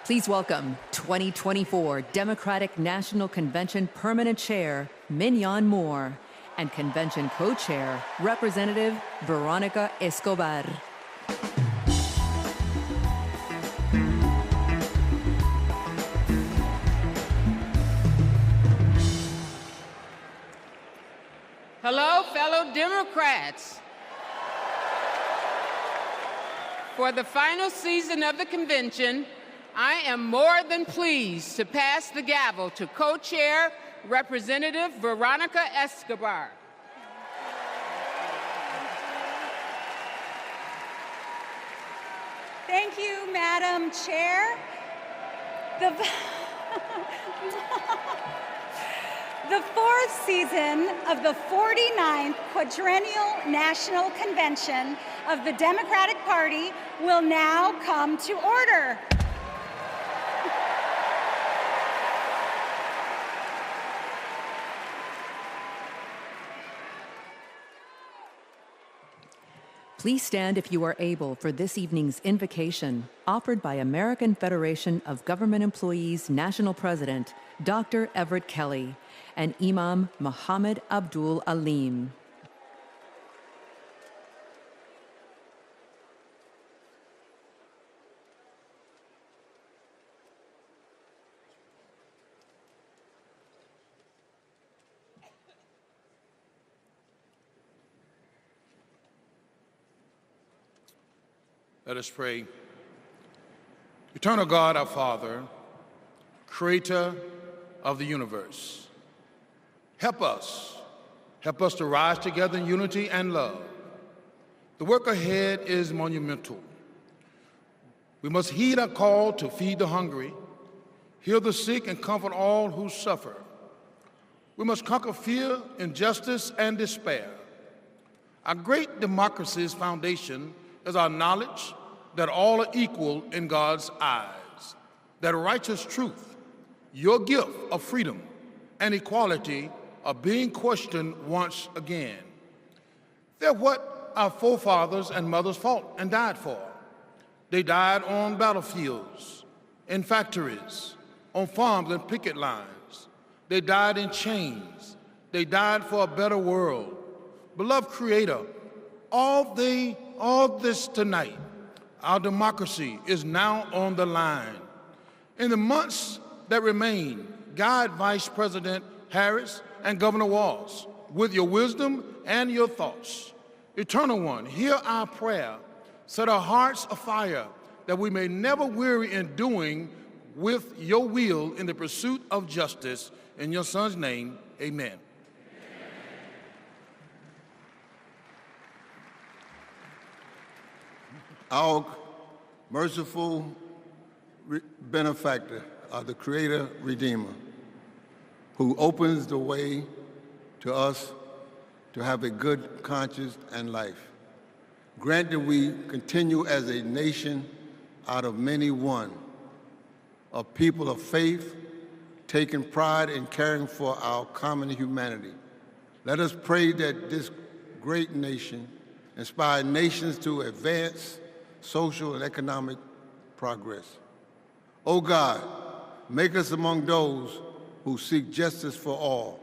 Please welcome 2024 Democratic National Convention Permanent Chair, Mignon Moore, and Convention Co-Chair, Representative Veronica Escobar. Hello, fellow Democrats. For the final season of the convention, I am more than pleased to pass the gavel to co-chair Representative Veronica Escobar. Thank you, Madam Chair. The fourth season of the 49th Quadrennial National Convention of the Democratic Party will now come to order. Please stand if you are able for this evening's invocation, offered by American Federation of Government Employees National President, Dr. Everett Kelly, and Imam Muhammad Abdul Alim. Let us pray. Eternal God, our Father, creator of the universe, help us to rise together in unity and love. The work ahead is monumental. We must heed our call to feed the hungry, heal the sick, and comfort all who suffer. We must conquer fear, injustice, and despair. Our great democracy's foundation is our knowledge that all are equal in God's eyes, that righteous truth, your gift of freedom and equality, are being questioned once again. They're what our forefathers and mothers fought and died for. They died on battlefields, in factories, on farms and picket lines. They died in chains. They died for a better world. Beloved Creator, all this tonight, our democracy is now on the line. In the months that remain, guide Vice President Harris and Governor Walz with your wisdom and your thoughts. Eternal One, hear our prayer. Set our hearts afire that we may never weary in doing with your will in the pursuit of justice. In your Son's name, amen. Our merciful benefactor, the Creator Redeemer, who opens the way to us to have a good conscience and life. Grant that we continue as a nation out of many one, a people of faith, taking pride in caring for our common humanity. Let us pray that this great nation inspire nations to advance social and economic progress. O God, make us among those who seek justice for all.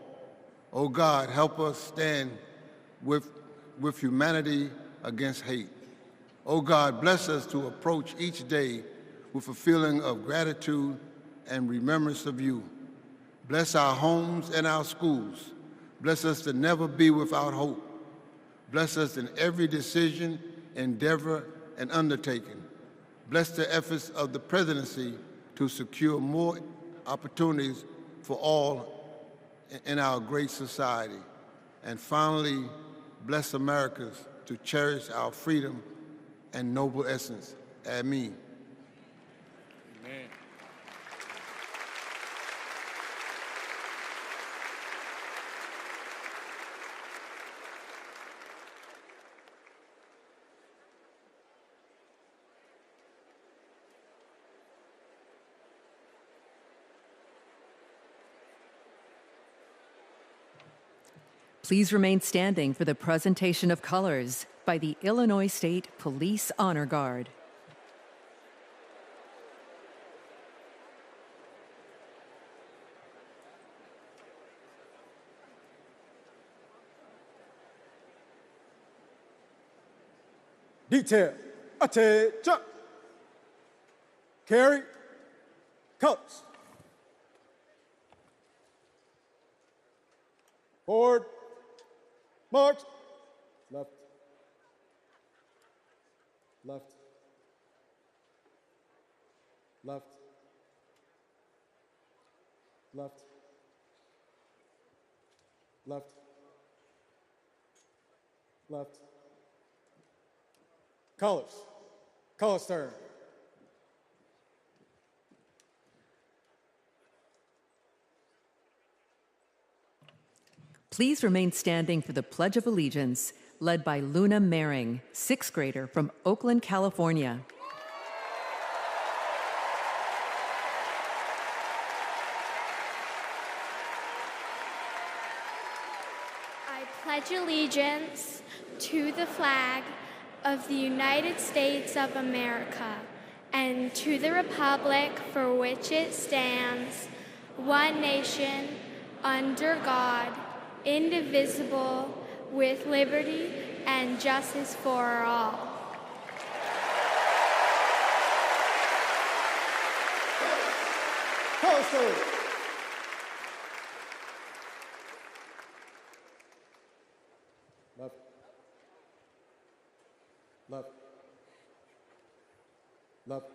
O God, help us stand with humanity against hate. O God, bless us to approach each day with a feeling of gratitude and remembrance of you. Bless our homes and our schools. Bless us to never be without hope. Bless us in every decision, endeavor, and undertaking. Bless the efforts of the presidency to secure more opportunities for all in our great society. And finally, bless Americans to cherish our freedom and noble essence. Amen. Amen. Please remain standing for the presentation of colors by the Illinois State Police Honor Guard. Detail, attention. Carry, colors. Forward, march. Left, left, left, left, left, left. Colors, color turn. Please remain standing for the Pledge of Allegiance, led by Luna Mehring, sixth grader from Oakland, California. I pledge allegiance to the flag of the United States of America and to the republic for which it stands, one nation, under God, indivisible, with liberty and justice for all. Colors. Left, left, left,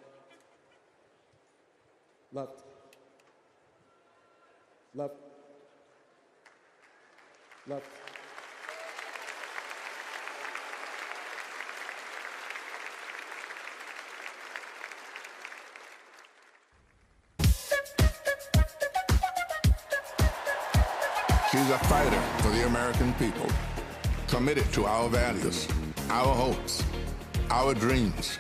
left, left, left. She's a fighter for the American people, committed to our values, our hopes, our dreams,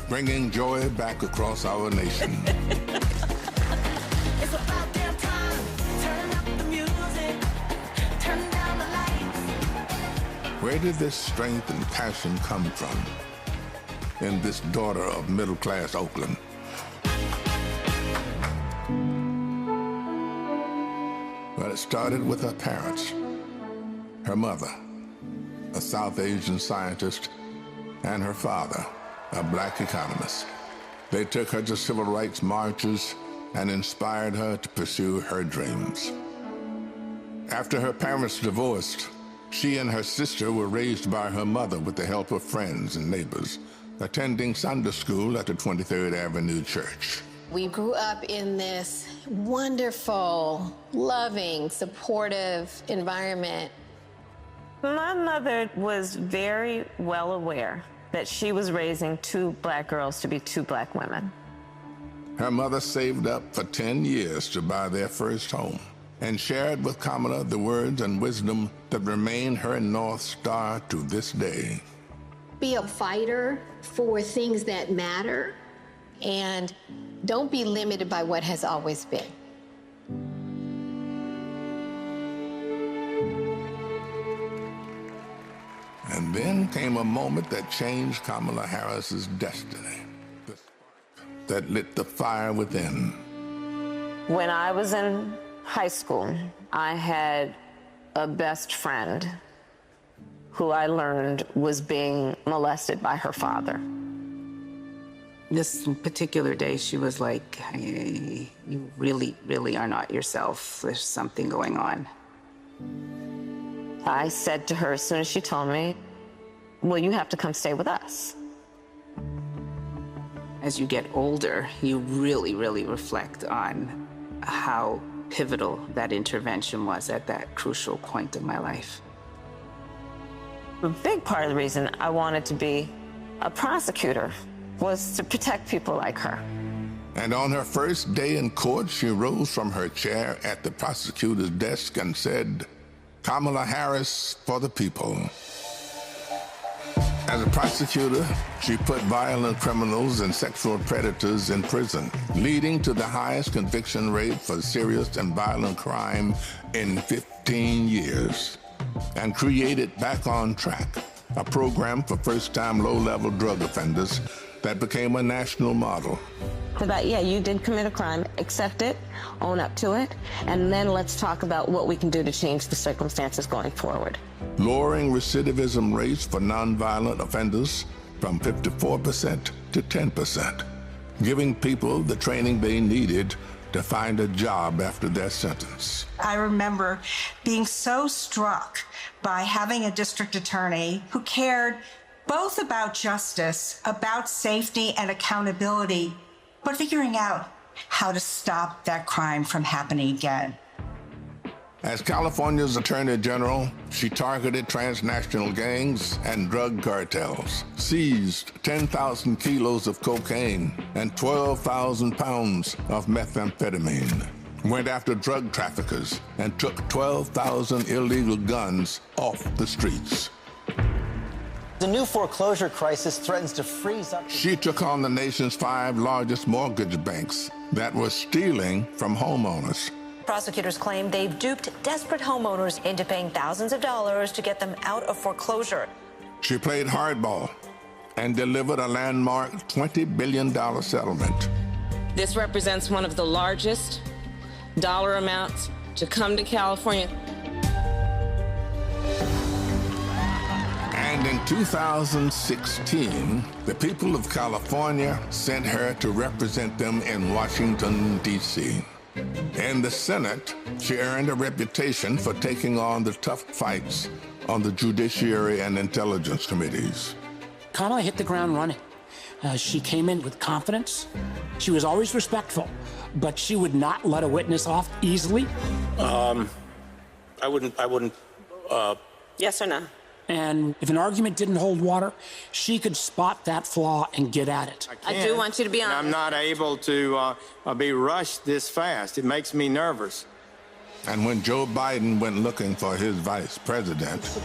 bringing joy back across our nation. It's about damn time. Turn up the music. Turn down the lights. Where did this strength and passion come from in this daughter of middle-class Oakland? Well, it started with her parents, her mother, a South Asian scientist, and her father, a black economist. They took her to civil rights marches and inspired her to pursue her dreams. After her parents divorced, she and her sister were raised by her mother with the help of friends and neighbors, attending Sunday school at the 23rd Avenue Church. We grew up in this wonderful, loving, supportive environment. My mother was very well aware that she was raising two black girls to be two black women. Her mother saved up for 10 years to buy their first home and shared with Kamala the words and wisdom that remain her North Star to this day. Be a fighter for things that matter, and don't be limited by what has always been. And then came a moment that changed Kamala Harris's destiny, the spark that lit the fire within. When I was in high school, I had a best friend who I learned was being molested by her father. This particular day, she was like, hey, you really, really are not yourself. There's something going on. I said to her as soon as she told me, well, you have to come stay with us. As you get older, you really, really reflect on how pivotal that intervention was at that crucial point in my life. A big part of the reason I wanted to be a prosecutor was to protect people like her. And on her first day in court, she rose from her chair at the prosecutor's desk and said, Kamala Harris for the people. As a prosecutor, she put violent criminals and sexual predators in prison, leading to the highest conviction rate for serious and violent crime in 15 years, and created Back on Track, a program for first-time low-level drug offenders that became a national model. About, yeah, you did commit a crime, accept it, own up to it, and then let's talk about what we can do to change the circumstances going forward. Lowering recidivism rates for nonviolent offenders from 54% to 10%, giving people the training they needed to find a job after their sentence. I remember being so struck by having a district attorney who cared both about justice, about safety and accountability, but figuring out how to stop that crime from happening again. As California's Attorney General, she targeted transnational gangs and drug cartels, seized 10,000 kilos of cocaine and 12,000 pounds of methamphetamine, went after drug traffickers, and took 12,000 illegal guns off the streets. The new foreclosure crisis threatens to freeze up. She took on the nation's 5 largest mortgage banks that were stealing from homeowners. Prosecutors claim they've duped desperate homeowners into paying thousands of dollars to get them out of foreclosure. She played hardball and delivered a landmark $20 billion settlement. This represents one of the largest dollar amounts to come to California. And in 2016, the people of California sent her to represent them in Washington, D.C. In the Senate, she earned a reputation for taking on the tough fights on the Judiciary and Intelligence Committees. Kamala hit the ground running. She came in with confidence. She was always respectful, but she would not let a witness off easily. I wouldn't. Yes or no? And if an argument didn't hold water, she could spot that flaw and get at it. I do want you to be honest. I'm not able to be rushed this fast. It makes me nervous. And when Joe Biden went looking for his vice president,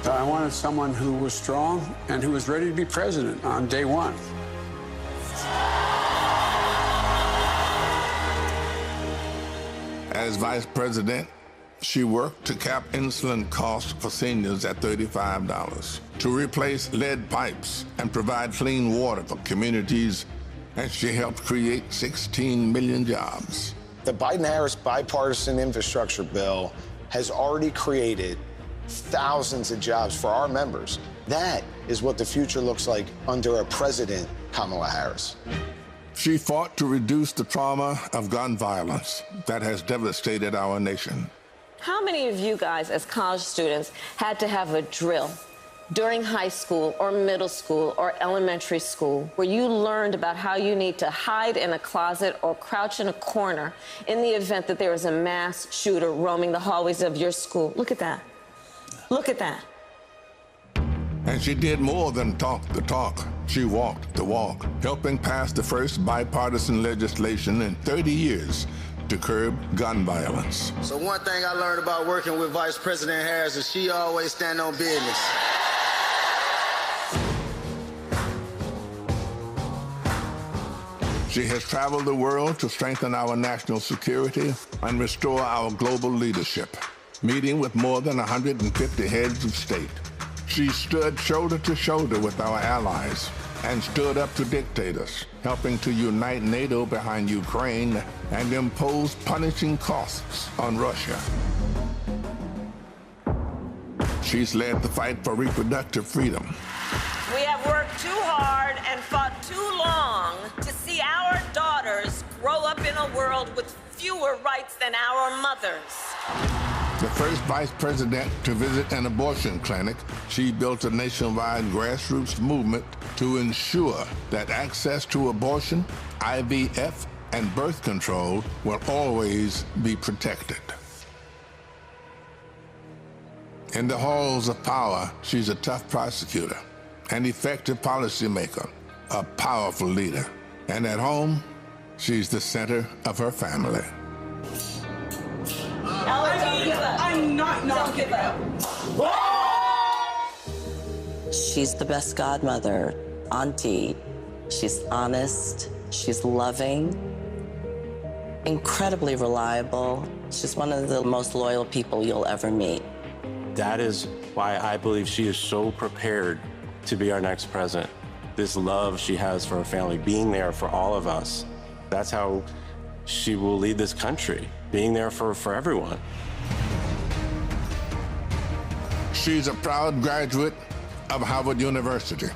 I wanted someone who was strong and who was ready to be president on day one. as vice president, she worked to cap insulin costs for seniors at $35, to replace lead pipes and provide clean water for communities, and she helped create 16 million jobs. The Biden-Harris bipartisan infrastructure bill has already created thousands of jobs for our members. That is what the future looks like under a president, Kamala Harris. She fought to reduce the trauma of gun violence that has devastated our nation. How many of you guys, as college students, had to have a drill during high school or middle school or elementary school where you learned about how you need to hide in a closet or crouch in a corner in the event that there is a mass shooter roaming the hallways of your school? Look at that. Look at that. And she did more than talk the talk. She walked the walk, helping pass the first bipartisan legislation in 30 years to curb gun violence. So one thing I learned about working with Vice President Harris is she always stand on business. She has traveled the world to strengthen our national security and restore our global leadership, meeting with more than 150 heads of state. She stood shoulder to shoulder with our allies and stood up to dictators, helping to unite NATO behind Ukraine and impose punishing costs on Russia. She's led the fight for reproductive freedom. We have worked too hard and fought too long to see our daughters grow up in a world with fewer rights than our mothers. The first vice president to visit an abortion clinic, she built a nationwide grassroots movement to ensure that access to abortion, IVF, and birth control will always be protected. In the halls of power, she's a tough prosecutor, an effective policymaker, a powerful leader. And at home, she's the center of her family. I'm not giving up. She's the best godmother, auntie. She's honest, she's loving, incredibly reliable. She's one of the most loyal people you'll ever meet. That is why I believe she is so prepared to be our next president. This love she has for her family, being there for all of us, that's how she will lead this country, being there for everyone. She's a proud graduate of Harvard University,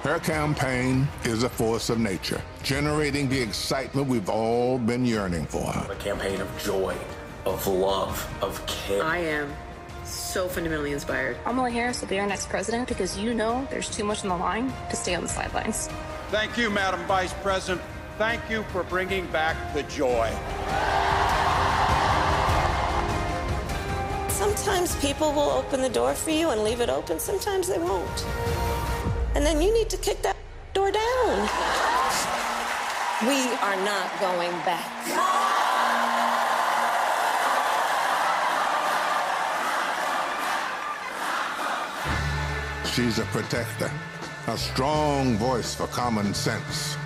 Her campaign is a force of nature, generating the excitement we've all been yearning for. A campaign of joy, of love, of care. I am so fundamentally inspired. Kamala Harris will be our next president because you know there's too much on the line to stay on the sidelines. Thank you, Madam Vice President. Thank you for bringing back the joy. Sometimes people will open the door for you and leave it open. Sometimes they won't. And then you need to kick that door down. We are not going back. She's a protector, a strong voice for common sense,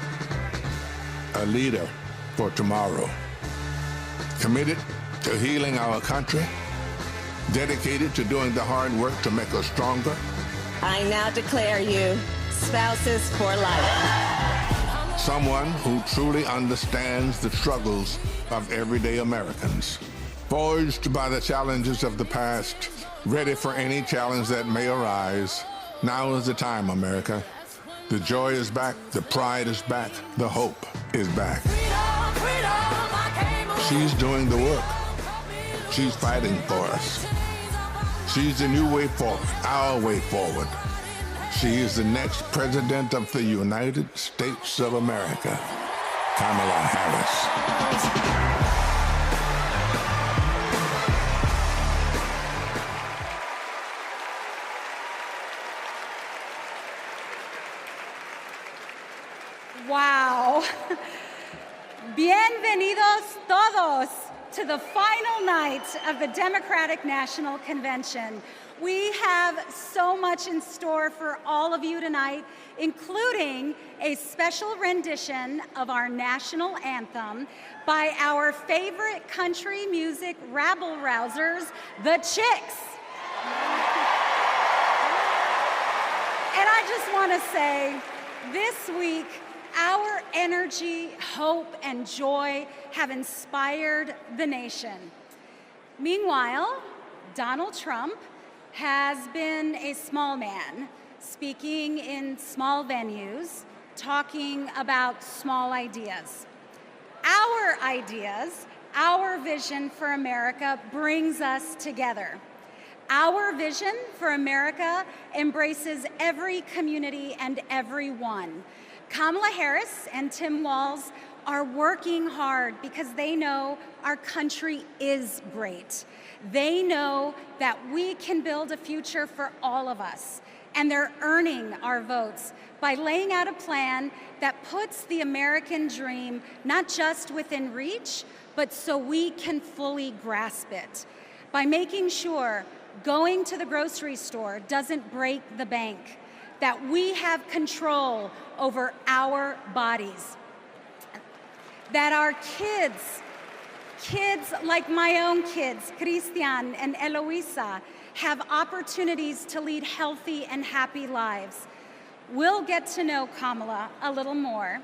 a leader for tomorrow, committed to healing our country, dedicated to doing the hard work to make us stronger. I now declare you spouses for life. Someone who truly understands the struggles of everyday Americans, forged by the challenges of the past, ready for any challenge that may arise. Now is the time, America. The joy is back, the pride is back, the hope is back. She's doing the work. She's fighting for us. She's the new way forward, our way forward. She is the next President of the United States of America, Kamala Harris. Wow. Bienvenidos todos to the final night of the Democratic National Convention. We have so much in store for all of you tonight, including a special rendition of our national anthem by our favorite country music rabble-rousers, the Chicks. And I just want to say, this week, our energy, hope, and joy have inspired the nation. Meanwhile, Donald Trump has been a small man, speaking in small venues, talking about small ideas. Our ideas, our vision for America brings us together. Our vision for America embraces every community and everyone. Kamala Harris and Tim Walz are working hard because they know our country is great. They know that we can build a future for all of us, and they're earning our votes by laying out a plan that puts the American dream not just within reach, but so we can fully grasp it. By making sure going to the grocery store doesn't break the bank, that we have control over our bodies, that our kids like my own kids, Christian and Eloisa, have opportunities to lead healthy and happy lives. We'll get to know Kamala a little more,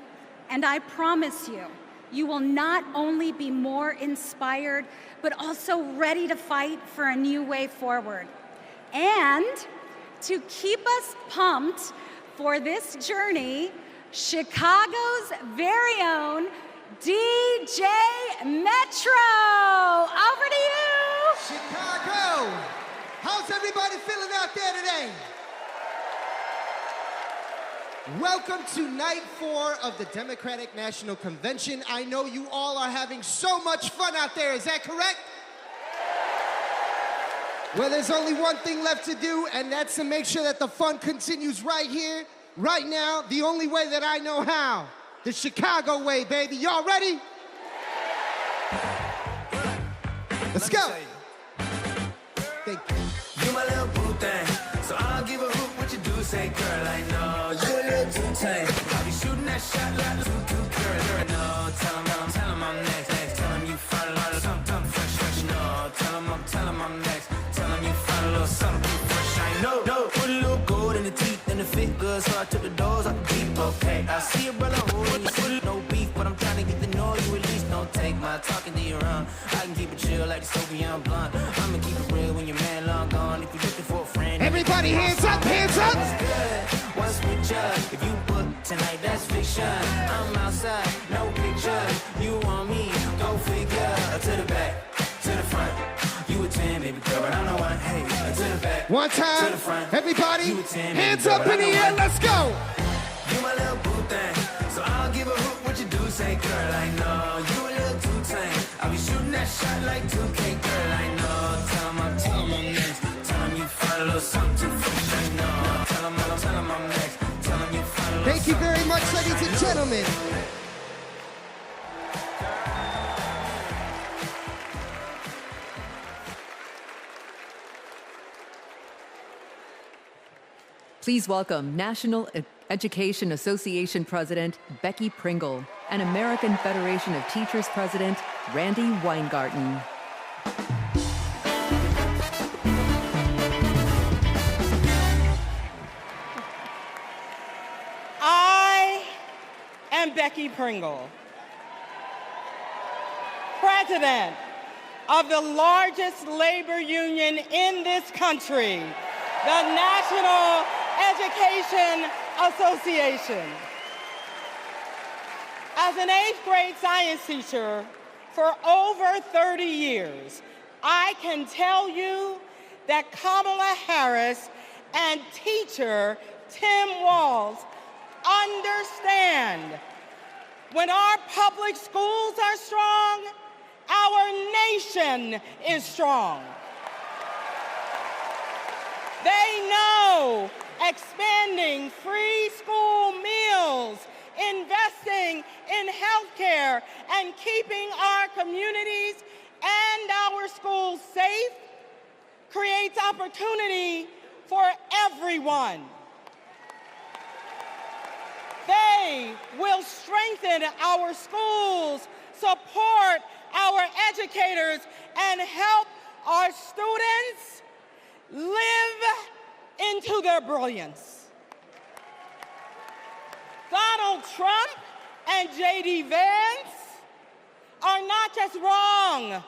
and I promise you, you will not only be more inspired, but also ready to fight for a new way forward. And to keep us pumped for this journey, Chicago's very own DJ Metro. Over to you. Chicago, how's everybody feeling out there today? Welcome to night 4 of the Democratic National Convention. I know you all are having so much fun out there, is that correct? Well, there's only one thing left to do, and that's to make sure that the fun continues right here, right now, the only way that I know how. The Chicago way, baby. Y'all ready? Let's go. Thank you. You my little boo thing, so I'll give a hoot what you do. Say, girl, I know you a little too tame. I'll be shooting that shot like too girl. No, tell him I'm next. Tell him you find a lot of something fresh. No, tell him I'm next. Tell him you find a little something fresh. I know. Put a little gold in the teeth and the fit good, so I took the doors off the deep. Okay, I see a brother holding you foot, no beef, but I'm trying to get to know you at least. Don't take my talking to your own. I can keep it chill like the Soviet blunt. I'ma keep it real when your man long gone. If you're looking for a friend, everybody hands up. fiction. I'm outside, no pictures. You want me, go figure. To the back, to the front. You a 10, baby girl, but I'm the one. Hey, to the back, one time, to the front. everybody, You a 10, hands girl, up but in the I'm air, one. let's go. You my little boo thing, so I'll give a hoot what you do. Say, girl, I know you a little too tame. I'll be shooting that shot like 2K, girl, I know. Tell 'em I'm next. Tell 'em you find a little something too fresh, I know. Tell 'em I'm next. Tell 'em you find a little. Thank you very much, ladies and gentlemen. Please welcome National Education Association President Becky Pringle and American Federation of Teachers President Randy Weingarten. I am Becky Pringle, President of the largest labor union in this country, the National Education Association. As an 8th grade science teacher for over 30 years, I can tell you that Kamala Harris and teacher Tim Walz understand when our public schools are strong, our nation is strong. They know expanding free school meals, investing in healthcare, and keeping our communities and our schools safe creates opportunity for everyone. They will strengthen our schools, support our educators, and help our students live into their brilliance. Donald Trump and J.D. Vance are not just wrong,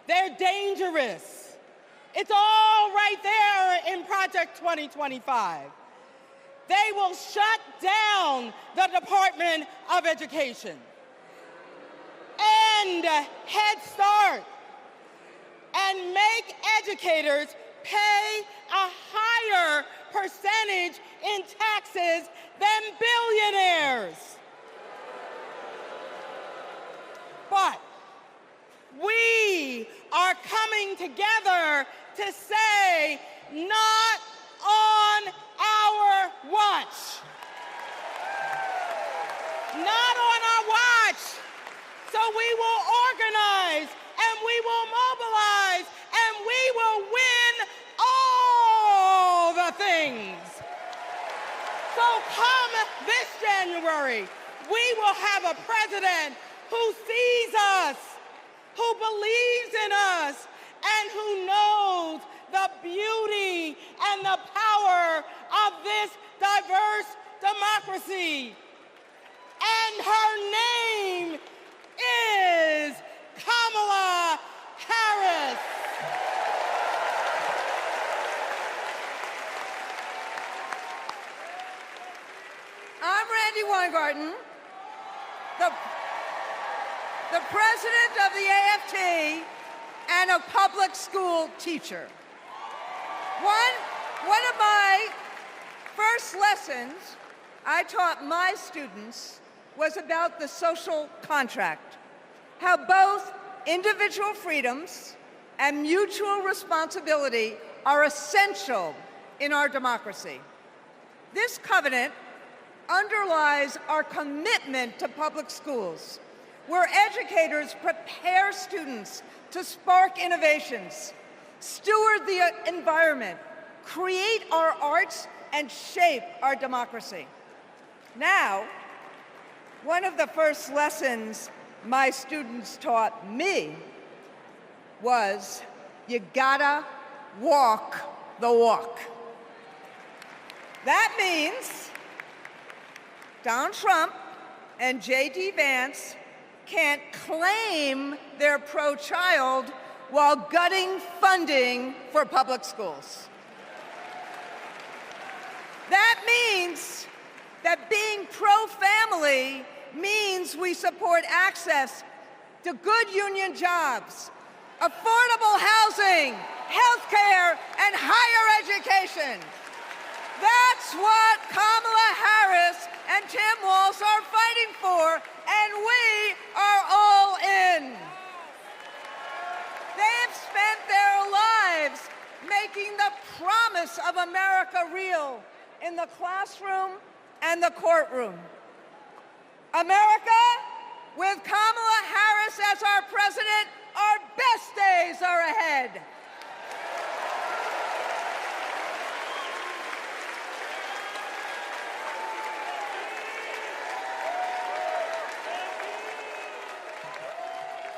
they're dangerous. It's all right there in Project 2025. They will shut down the Department of Education, end Head Start, and make educators pay a higher percentage in taxes than billionaires. But we are coming together to say, not on our watch. Not on our watch. So we will organize, and we will mobilize, and we will win all the things. So come this January, we will have a president who sees us, who believes in us, and who knows the beauty and the power of this diverse democracy. And her name is Kamala Harris. I'm Randy Weingarten, the president of the AFT and a public school teacher. One of my first lessons I taught my students was about the social contract, how both individual freedoms and mutual responsibility are essential in our democracy. This covenant underlies our commitment to public schools, where educators prepare students to spark innovations, steward the environment, create our arts, and shape our democracy. Now, one of the first lessons my students taught me was, you gotta walk the walk. That means Donald Trump and J.D. Vance can't claim they're pro-child while gutting funding for public schools. That means that being pro-family means we support access to good union jobs, affordable housing, health care, and higher education. That's what Kamala Harris and Tim Walz are fighting for, and we are all in. They've spent their lives making the promise of America real in the classroom and the courtroom. America, with Kamala Harris as our president, our best days are ahead.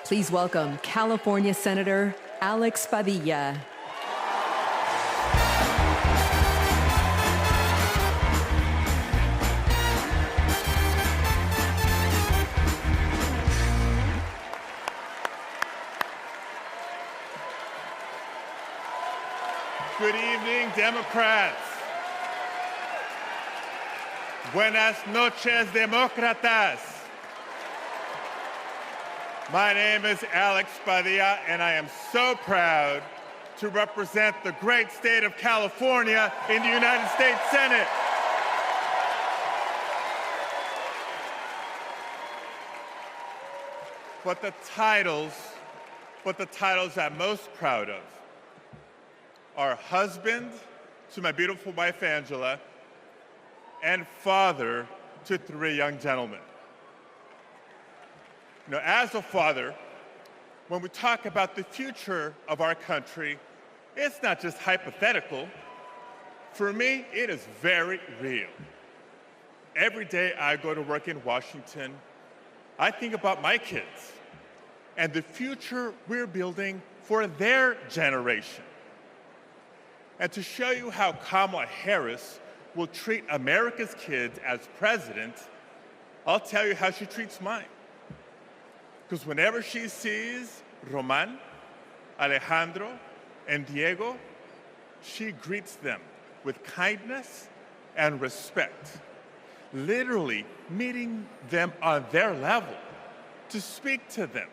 Please welcome California Senator Alex Padilla. Good evening, Democrats. Buenas noches, Demócratas. My name is Alex Padilla, and I am so proud to represent the great state of California in the United States Senate. But the titles I'm most proud of are husband to my beautiful wife, Angela, and father to 3 young gentlemen. You know, as a father, when we talk about the future of our country, it's not just hypothetical. For me, it is very real. Every day I go to work in Washington, I think about my kids and the future we're building for their generation. And to show you how Kamala Harris will treat America's kids as president, I'll tell you how she treats mine. Because whenever she sees Roman, Alejandro, and Diego, she greets them with kindness and respect, literally meeting them on their level, to speak to them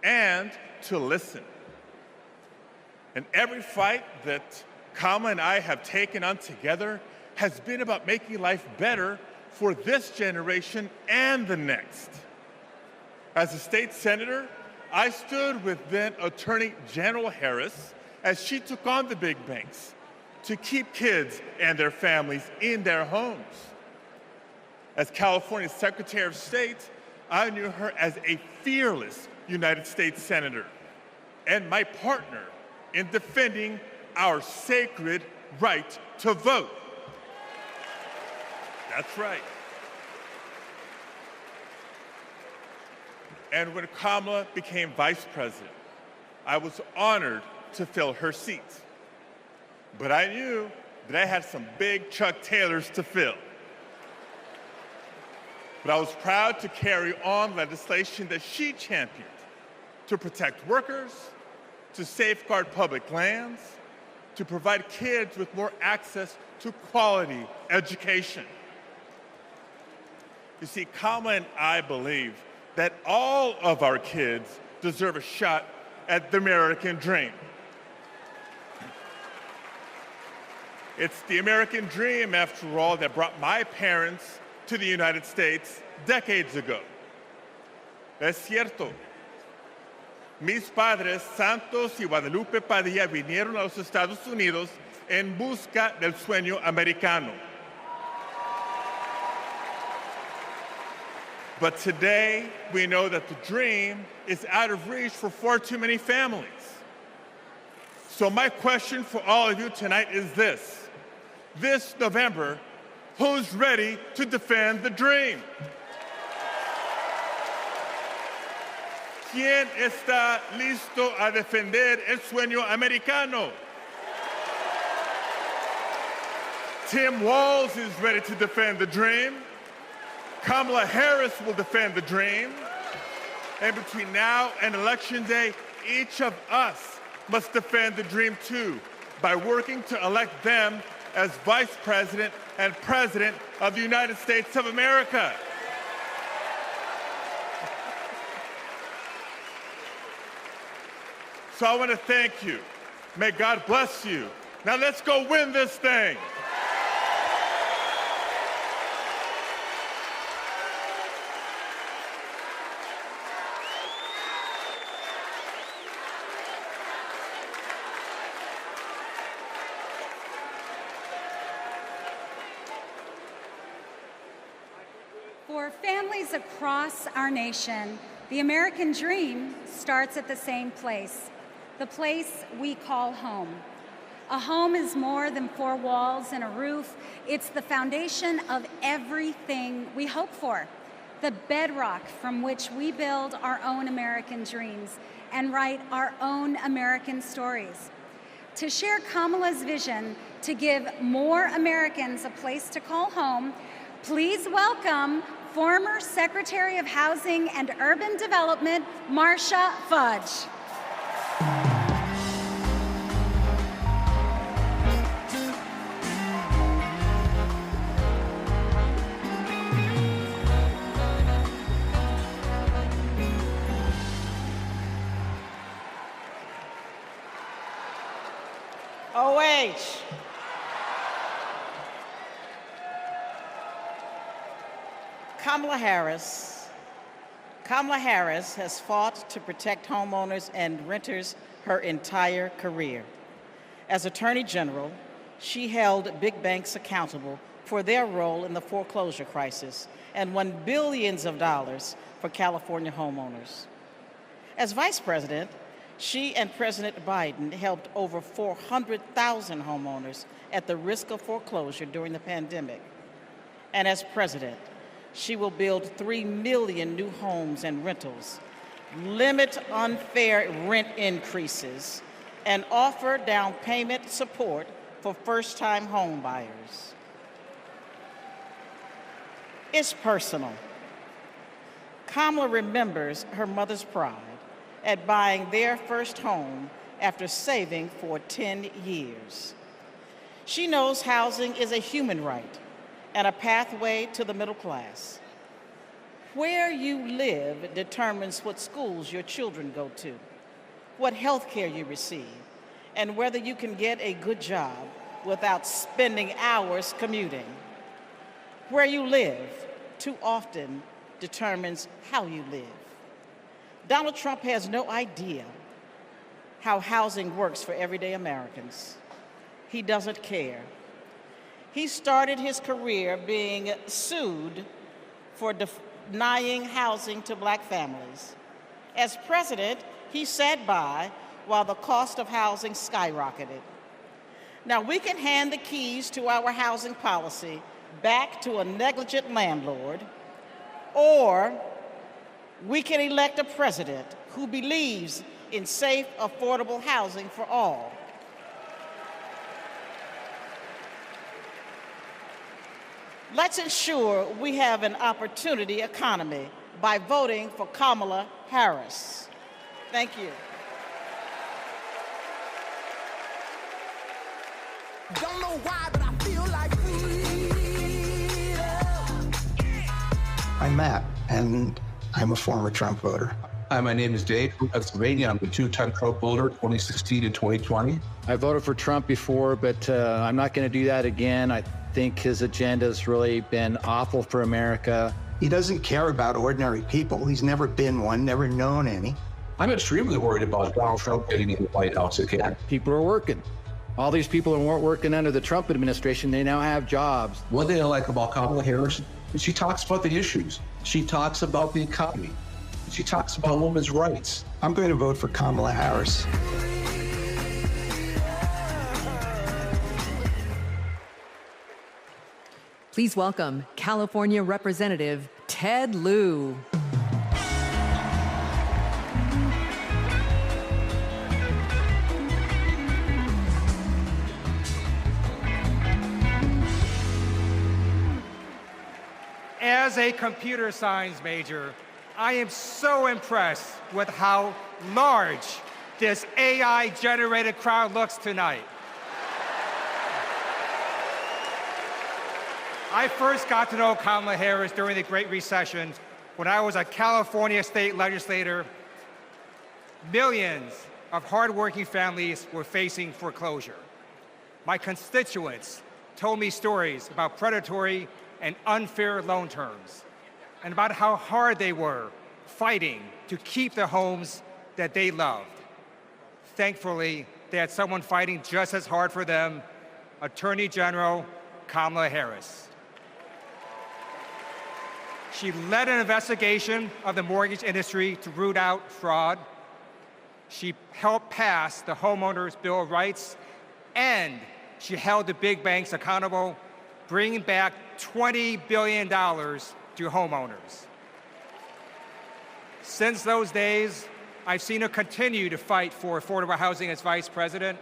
and to listen. And every fight that Kamala and I have taken on together has been about making life better for this generation and the next. As a state senator, I stood with then Attorney General Harris as she took on the big banks to keep kids and their families in their homes. As California's Secretary of State, I knew her as a fearless United States Senator and my partner in defending our sacred right to vote. That's right. And when Kamala became vice president, I was honored to fill her seat. But I knew that I had some big Chuck Taylors to fill. But I was proud to carry on legislation that she championed to protect workers, to safeguard public lands, to provide kids with more access to quality education. You see, Kamala and I believe that all of our kids deserve a shot at the American dream. It's the American dream, after all, that brought my parents to the United States decades ago. Es cierto. Mis padres, Santos y Guadalupe Padilla, vinieron a los Estados Unidos en busca del sueño americano. But today, we know that the dream is out of reach for far too many families. So my question for all of you tonight is this. This November, who's ready to defend the dream? ¿Quién está listo a defender el sueño americano? Tim Walz is ready to defend the dream. Kamala Harris will defend the dream. And between now and Election Day, each of us must defend the dream too, by working to elect them as Vice President and President of the United States of America. So I want to thank you. May God bless you. Now let's go win this thing. For families across our nation, the American dream starts at the same place, the place we call home. A home is more than four walls and a roof. It's the foundation of everything we hope for, the bedrock from which we build our own American dreams and write our own American stories. To share Kamala's vision to give more Americans a place to call home, please welcome former Secretary of Housing and Urban Development, Marcia Fudge. OH. Kamala Harris has fought to protect homeowners and renters her entire career. As Attorney General, she held big banks accountable for their role in the foreclosure crisis and won billions of dollars for California homeowners. As Vice President, she and President Biden helped over 400,000 homeowners at the risk of foreclosure during the pandemic. And as President, she will build 3 million new homes and rentals, limit unfair rent increases, and offer down payment support for first-time home buyers. It's personal. Kamala remembers her mother's pride at buying their first home after saving for 10 years. She knows housing is a human right and a pathway to the middle class. Where you live determines what schools your children go to, what health care you receive, and whether you can get a good job without spending hours commuting. Where you live too often determines how you live. Donald Trump has no idea how housing works for everyday Americans. He doesn't care. He started his career being sued for denying housing to Black families. As president, he sat by while the cost of housing skyrocketed. Now, we can hand the keys to our housing policy back to a negligent landlord, or we can elect a president who believes in safe, affordable housing for all. Let's ensure we have an opportunity economy by voting for Kamala Harris. Thank you. Don't know why, but I feel like freedom. I'm Matt, and I'm a former Trump voter. Hi, my name is Dave from Pennsylvania. I'm a two-time Trump voter, 2016 and 2020. I voted for Trump before, but I'm not going to do that again. I think his agenda has really been awful for America. He doesn't care about ordinary people. He's never been one, never known any. I'm extremely worried about Donald Trump getting in the White House again. People are working. All these people who weren't working under the Trump administration, they now have jobs. One thing I like about Kamala Harris is she talks about the issues. She talks about the economy. She talks about women's rights. I'm going to vote for Kamala Harris. Please welcome California Representative Ted Lieu. As a computer science major, I am so impressed with how large this AI-generated crowd looks tonight. I first got to know Kamala Harris during the Great Recession when I was a California state legislator. Millions of hardworking families were facing foreclosure. My constituents told me stories about predatory and unfair loan terms and about how hard they were fighting to keep the homes that they loved. Thankfully, they had someone fighting just as hard for them, Attorney General Kamala Harris. She led an investigation of the mortgage industry to root out fraud. She helped pass the Homeowners Bill of Rights, and she held the big banks accountable, bringing back $20 billion to homeowners. Since those days, I've seen her continue to fight for affordable housing as vice president,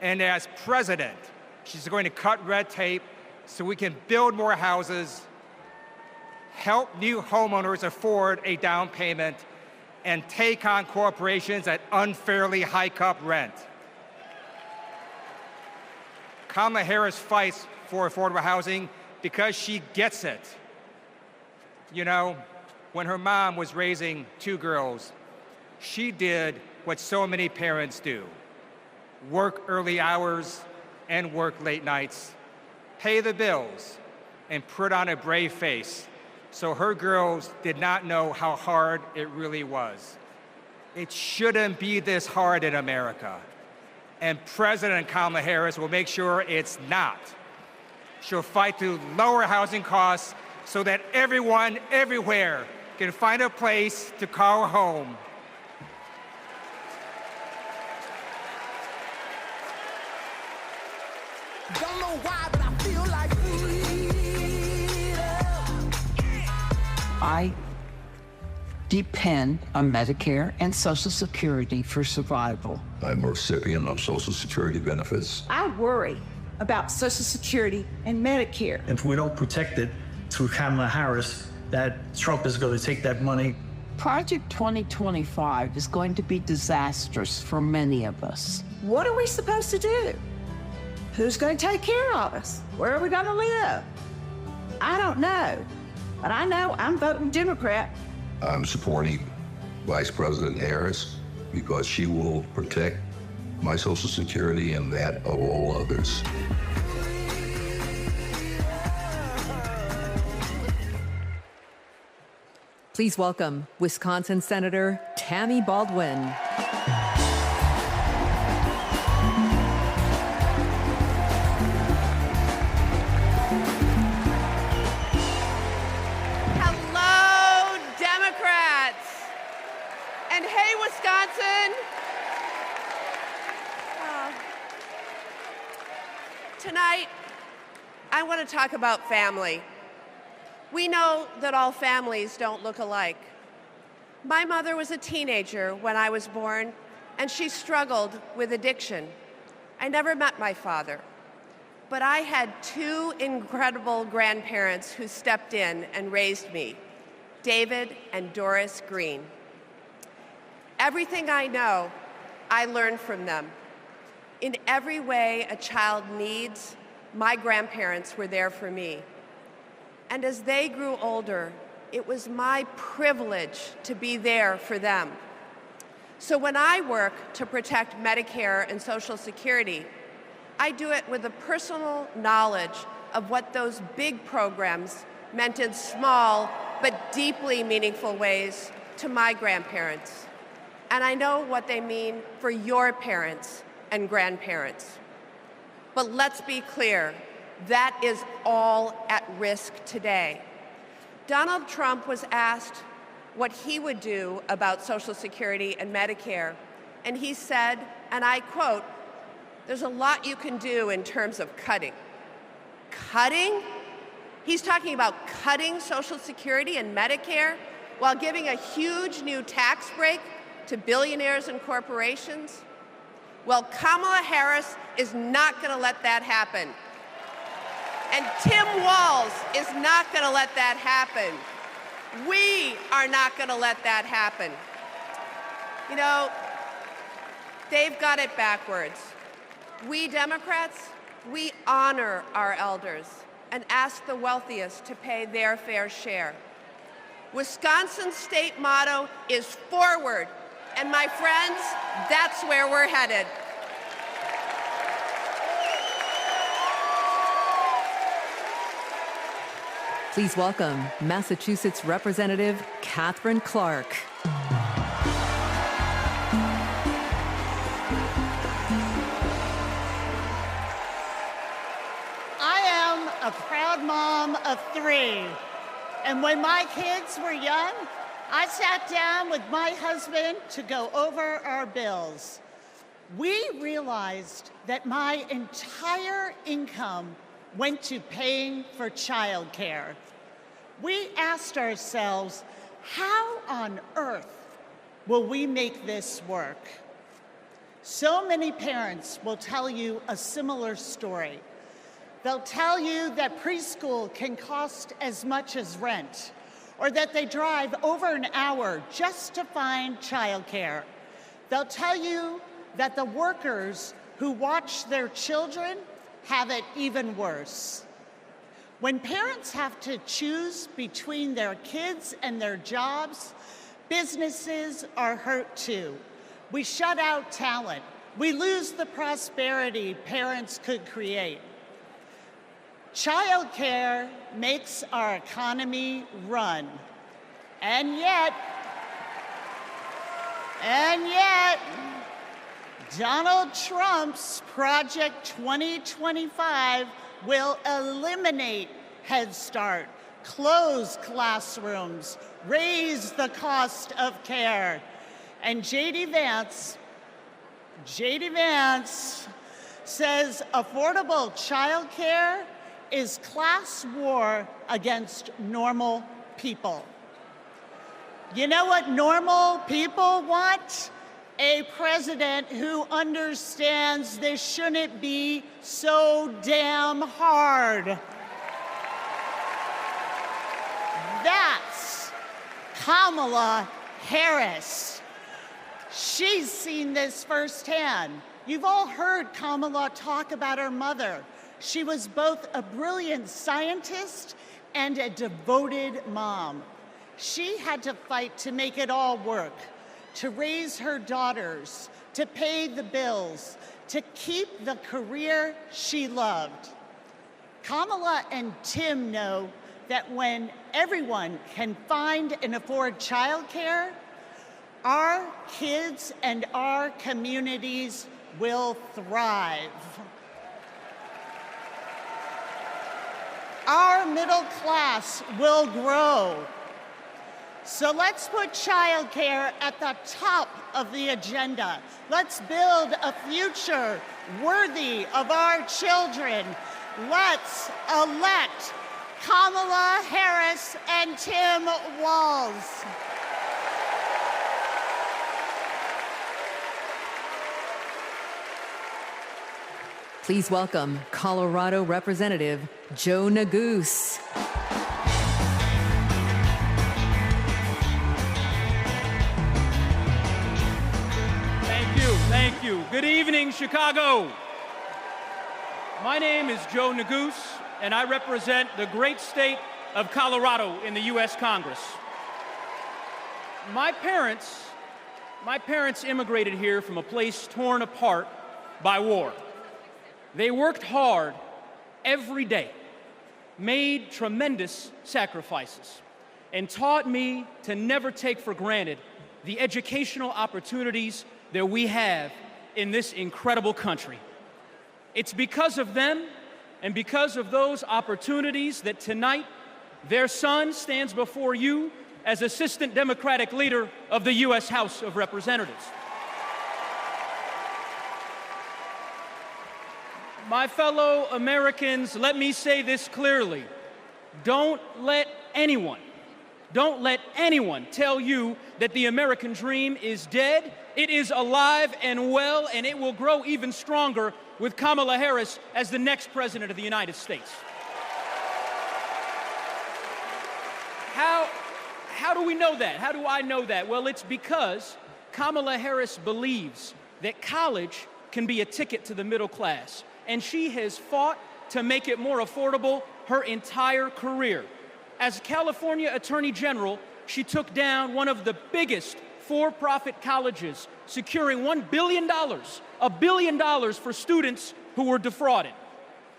and as president, she's going to cut red tape so we can build more houses, help new homeowners afford a down payment, and take on corporations that unfairly hike up rent. Kamala Harris fights for affordable housing because she gets it. You know, when her mom was raising 2 girls, she did what so many parents do: work early hours and work late nights, pay the bills, and put on a brave face so her girls did not know how hard it really was. It shouldn't be this hard in America, and President Kamala Harris will make sure it's not. She'll fight to lower housing costs so that everyone, everywhere, can find a place to call home. Don't know why, but I feel like I depend on Medicare and Social Security for survival. I'm a recipient of Social Security benefits. I worry about Social Security and Medicare. If we don't protect it through Kamala Harris, that Trump is going to take that money. Project 2025 is going to be disastrous for many of us. What are we supposed to do? Who's going to take care of us? Where are we going to live? I don't know, but I know I'm voting Democrat. I'm supporting Vice President Harris because she will protect my Social Security and that of all others. Please welcome Wisconsin Senator Tammy Baldwin. Hello, Democrats. And hey, Wisconsin. Tonight, I want to talk about family. We know that all families don't look alike. My mother was a teenager when I was born, and she struggled with addiction. I never met my father, but I had 2 incredible grandparents who stepped in and raised me, David and Doris Green. Everything I know, I learned from them. In every way a child needs, my grandparents were there for me. And as they grew older, it was my privilege to be there for them. So when I work to protect Medicare and Social Security, I do it with a personal knowledge of what those big programs meant in small but deeply meaningful ways to my grandparents. And I know what they mean for your parents and grandparents. But let's be clear, that is all at risk today. Donald Trump was asked what he would do about Social Security and Medicare, and he said, and I quote, "There's a lot you can do in terms of cutting." Cutting? He's talking about cutting Social Security and Medicare while giving a huge new tax break to billionaires and corporations? Well, Kamala Harris is not going to let that happen. And Tim Walz is not going to let that happen. We are not going to let that happen. You know, they've got it backwards. We Democrats, we honor our elders. and ask the wealthiest to pay their fair share. Wisconsin's state motto is forward, and my friends, that's where we're headed. Please welcome Massachusetts Representative Catherine Clark. I am a proud mom of 3. And when my kids were young, I sat down with my husband to go over our bills. We realized that my entire income went to paying for childcare. We asked ourselves, how on earth will we make this work? So many parents will tell you a similar story. They'll tell you that preschool can cost as much as rent, or that they drive over an hour just to find childcare. They'll tell you that the workers who watch their children have it even worse. When parents have to choose between their kids and their jobs, businesses are hurt too. We shut out talent. We lose the prosperity parents could create. Childcare makes our economy run. And yet, Donald Trump's Project 2025 will eliminate Head Start, close classrooms, raise the cost of care. And J.D. Vance says affordable childcare is class war against normal people. You know what normal people want? A president who understands this shouldn't be so damn hard. That's Kamala Harris. She's seen this firsthand. You've all heard Kamala talk about her mother. She was both a brilliant scientist and a devoted mom. She had to fight to make it all work, to raise her daughters, to pay the bills, to keep the career she loved. Kamala and Tim know that when everyone can find and afford childcare, our kids and our communities will thrive. Our middle class will grow. So let's put childcare at the top of the agenda. Let's build a future worthy of our children. Let's elect Kamala Harris and Tim Walz. Please welcome Colorado Representative Joe Neguse. Thank you. Good evening, Chicago. My name is Joe Neguse, and I represent the great state of Colorado in the U.S. Congress. My parents immigrated here from a place torn apart by war. They worked hard every day, made tremendous sacrifices, and taught me to never take for granted the educational opportunities that we have in this incredible country. It's because of them and because of those opportunities that tonight their son stands before you as Assistant Democratic Leader of the U.S. House of Representatives. My fellow Americans, let me say this clearly. Don't let anyone tell you that the American dream is dead. It is alive and well, and it will grow even stronger with Kamala Harris as the next president of the United States. How do we know that? How do I know that? Well, it's because Kamala Harris believes that college can be a ticket to the middle class, and she has fought to make it more affordable her entire career. As California Attorney General, she took down one of the biggest for-profit colleges, securing $1 billion, $1 billion for students who were defrauded.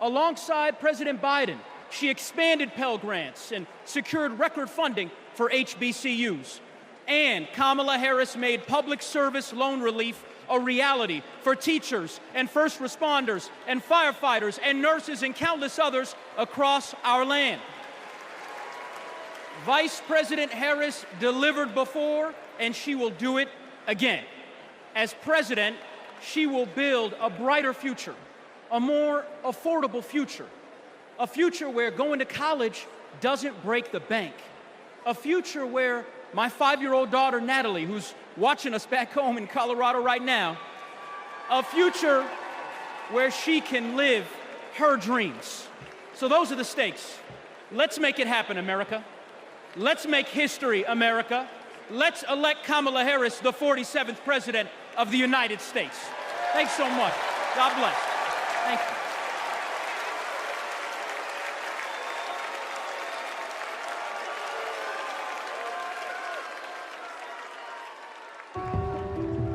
Alongside President Biden, she expanded Pell Grants and secured record funding for HBCUs. And Kamala Harris made public service loan relief a reality for teachers and first responders and firefighters and nurses and countless others across our land. Vice President Harris delivered before, and she will do it again. As president, she will build a brighter future, a more affordable future, a future where going to college doesn't break the bank, a future where my 5-year-old daughter, Natalie, who's watching us back home in Colorado right now, a future where she can live her dreams. So those are the stakes. Let's make it happen, America. Let's make history, America. Let's elect Kamala Harris, the 47th President of the United States. Thanks so much. God bless. Thank you.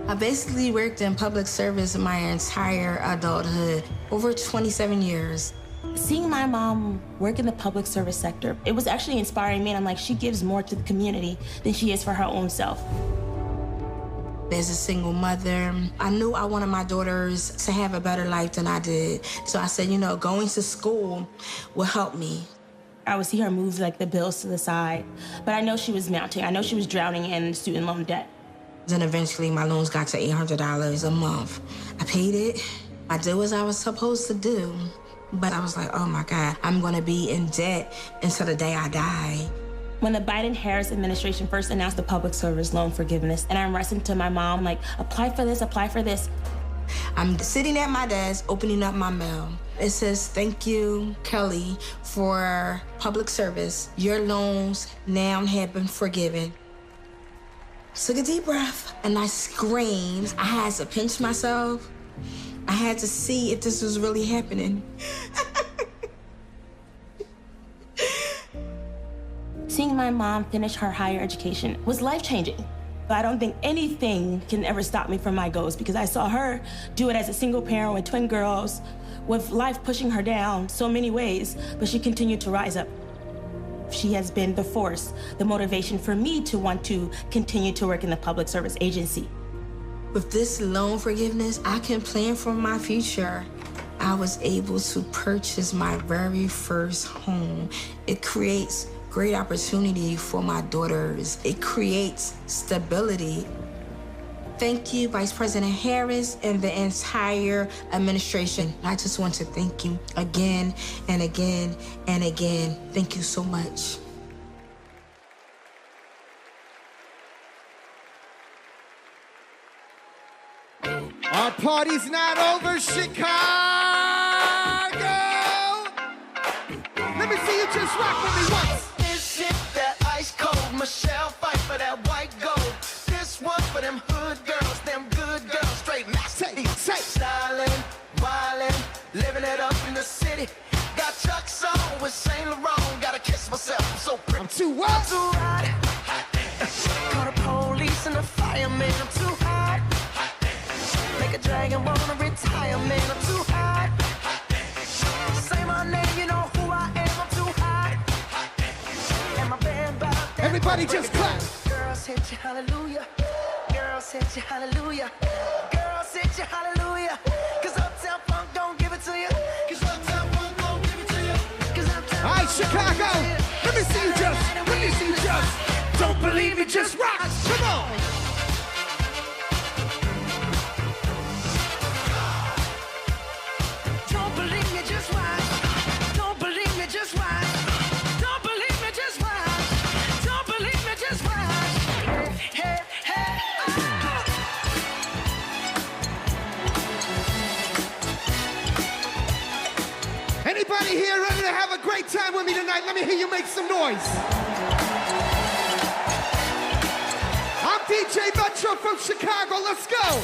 I basically worked in public service my entire adulthood, over 27 years. Seeing my mom work in the public service sector, it was actually inspiring me, and I'm like, she gives more to the community than she is for her own self. As a single mother, I knew I wanted my daughters to have a better life than I did. So I said, you know, going to school will help me. I would see her move like the bills to the side, but I know she was mounting. I know she was drowning in student loan debt. Then eventually my loans got to $800 a month. I paid it. I did what I was supposed to do. But I was like, oh my God, I'm gonna be in debt until the day I die. When the Biden-Harris administration first announced the public service loan forgiveness, and I'm rushing to my mom, like, apply for this, apply for this. I'm sitting at my desk, opening up my mail. It says, thank you, Kelly, for public service. Your loans now have been forgiven. Took a deep breath, and I screamed. I had to pinch myself. I had to see if this was really happening. Seeing my mom finish her higher education was life-changing. I don't think anything can ever stop me from my goals, because I saw her do it as a single parent with twin girls, with life pushing her down so many ways, but she continued to rise up. She has been the force, the motivation for me to want to continue to work in the public service agency. With this loan forgiveness, I can plan for my future. I was able to purchase my very first home. It creates great opportunity for my daughters. It creates stability. Thank you, Vice President Harris and the entire administration. I just want to thank you again and again and again. Thank you so much. Our party's not over, Chicago! Let me see you just rock with me once. This hit that ice cold, Michelle fight for that white gold. This one for them hood girls, them good girls, straight masterpiece. Styling, wildin', living it up in the city. Got Chuck's on with Saint Laurent, gotta kiss myself, I'm so pretty. I'm too what? I'm too hot. Call the police and the fireman, I'm too hot. Make a dragon wanna retire, man, I'm too hot. Say my name, you know who I am, I'm too hot. And my band bought that. Everybody just clap. Girls hit you, hallelujah. Girls hit you, hallelujah. Girls hit you, hallelujah. Cause Uptown Funk don't give it to you. Cause Uptown Funk don't give it to you. Cause Uptown All right, Chicago, let me see you just, let me see you just. Don't believe me, just rock, come on. Don't believe me, just watch. Don't believe me, just watch. Don't believe me, just watch. Don't believe me, just watch. Hey, hey, Anybody here ready to have a great time with me tonight? Let me hear you make some noise. I'm DJ Metro from Chicago, let's go.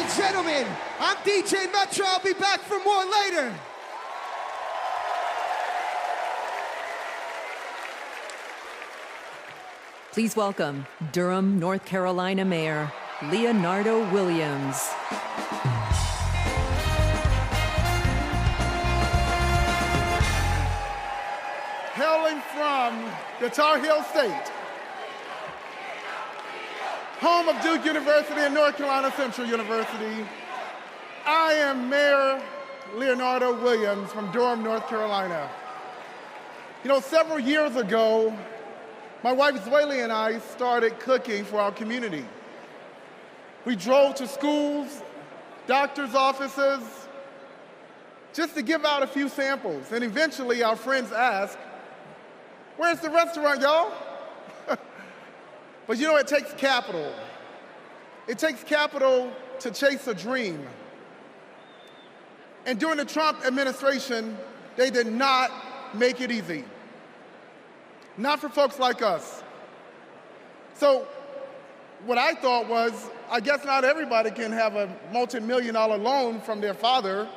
and gentlemen, I'm DJ Metro. I'll be back for more later. Please welcome Durham, North Carolina Mayor Leonardo Williams. Hailing from the Tar Heel State, home of Duke University and North Carolina Central University, I am Mayor Leonardo Williams from Durham, North Carolina. You know, several years ago, my wife Zweli and I started cooking for our community. We drove to schools, doctors' offices, just to give out a few samples. And eventually our friends asked, "Where's the restaurant, y'all?" But you know, it takes capital. It takes capital to chase a dream. And during the Trump administration, they did not make it easy. Not for folks like us. So what I thought was, I guess not everybody can have a multi-million-dollar loan from their father.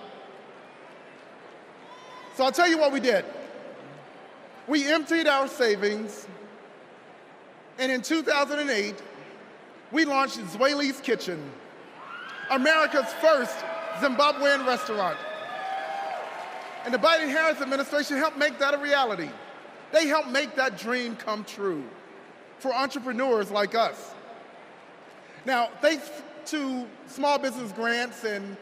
So I'll tell you what we did. We emptied our savings, and in 2008, we launched Zweli's Kitchen, America's first Zimbabwean restaurant. And the Biden-Harris administration helped make that a reality. They helped make that dream come true for entrepreneurs like us. Now, thanks to small business grants and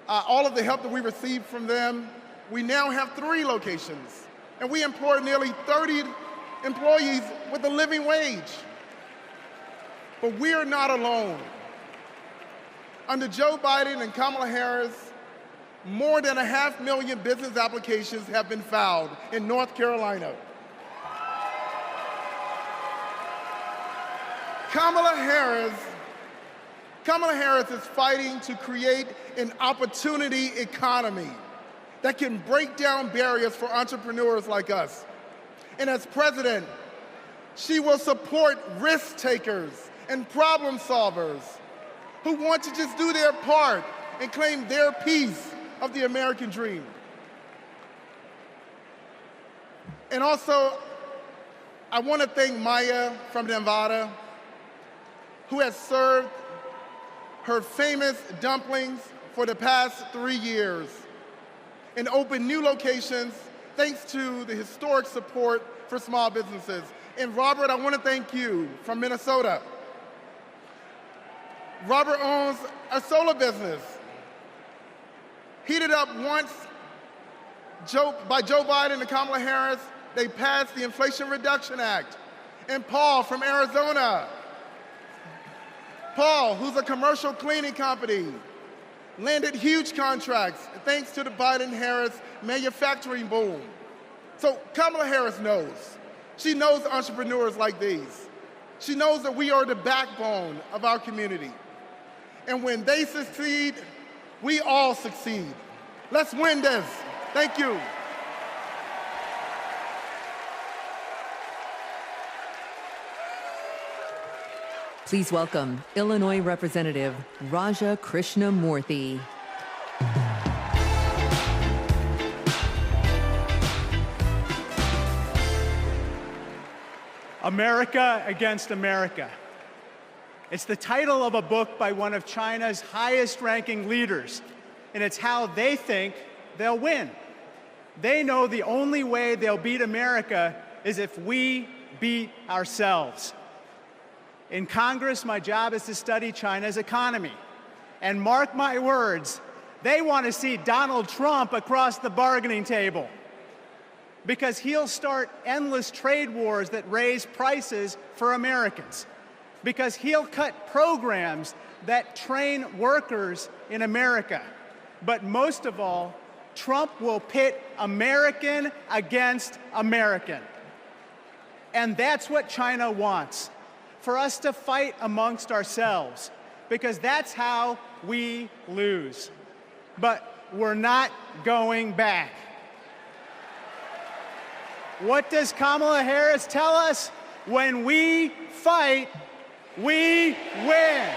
all of the help that we received from them, we now have 3 locations, and we employ nearly 30 employees with a living wage. But we are not alone. Under Joe Biden and Kamala Harris, more than 500,000 business applications have been filed in North Carolina. Kamala Harris is fighting to create an opportunity economy that can break down barriers for entrepreneurs like us. And as president, she will support risk takers and problem solvers who want to just do their part and claim their piece of the American dream. And also, I want to thank Maya from Nevada, who has served her famous dumplings for the past 3 years and opened new locations thanks to the historic support for small businesses. And Robert, I want to thank you from Minnesota. Robert owns a solar business, heated up once by Joe Biden and Kamala Harris. They passed the Inflation Reduction Act. And Paul from Arizona, Paul, who's a commercial cleaning company, landed huge contracts thanks to the Biden-Harris manufacturing boom. So Kamala Harris knows. She knows entrepreneurs like these. She knows that we are the backbone of our community. And when they succeed, we all succeed. Let's win this. Thank you. Please welcome Illinois Representative Raja Krishnamurthy. America Against America. It's the title of a book by one of China's highest-ranking leaders, and it's how they think they'll win. They know the only way they'll beat America is if we beat ourselves. In Congress, my job is to study China's economy. And mark my words, they want to see Donald Trump across the bargaining table, because he'll start endless trade wars that raise prices for Americans, because he'll cut programs that train workers in America. But most of all, Trump will pit American against American. And that's what China wants, for us to fight amongst ourselves, because that's how we lose. But we're not going back. What does Kamala Harris tell us? When we fight, we win.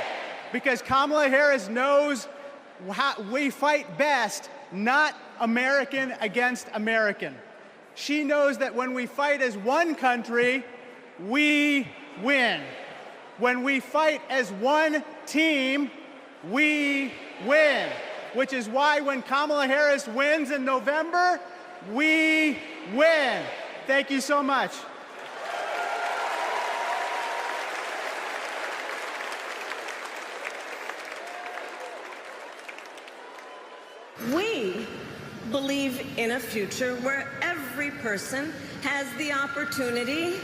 because Kamala Harris knows how we fight best, not American against American. She knows that when we fight as one country, we win. When we fight as one team, we win. Which is why when Kamala Harris wins in November, we win. Thank you so much. We believe in a future where every person has the opportunity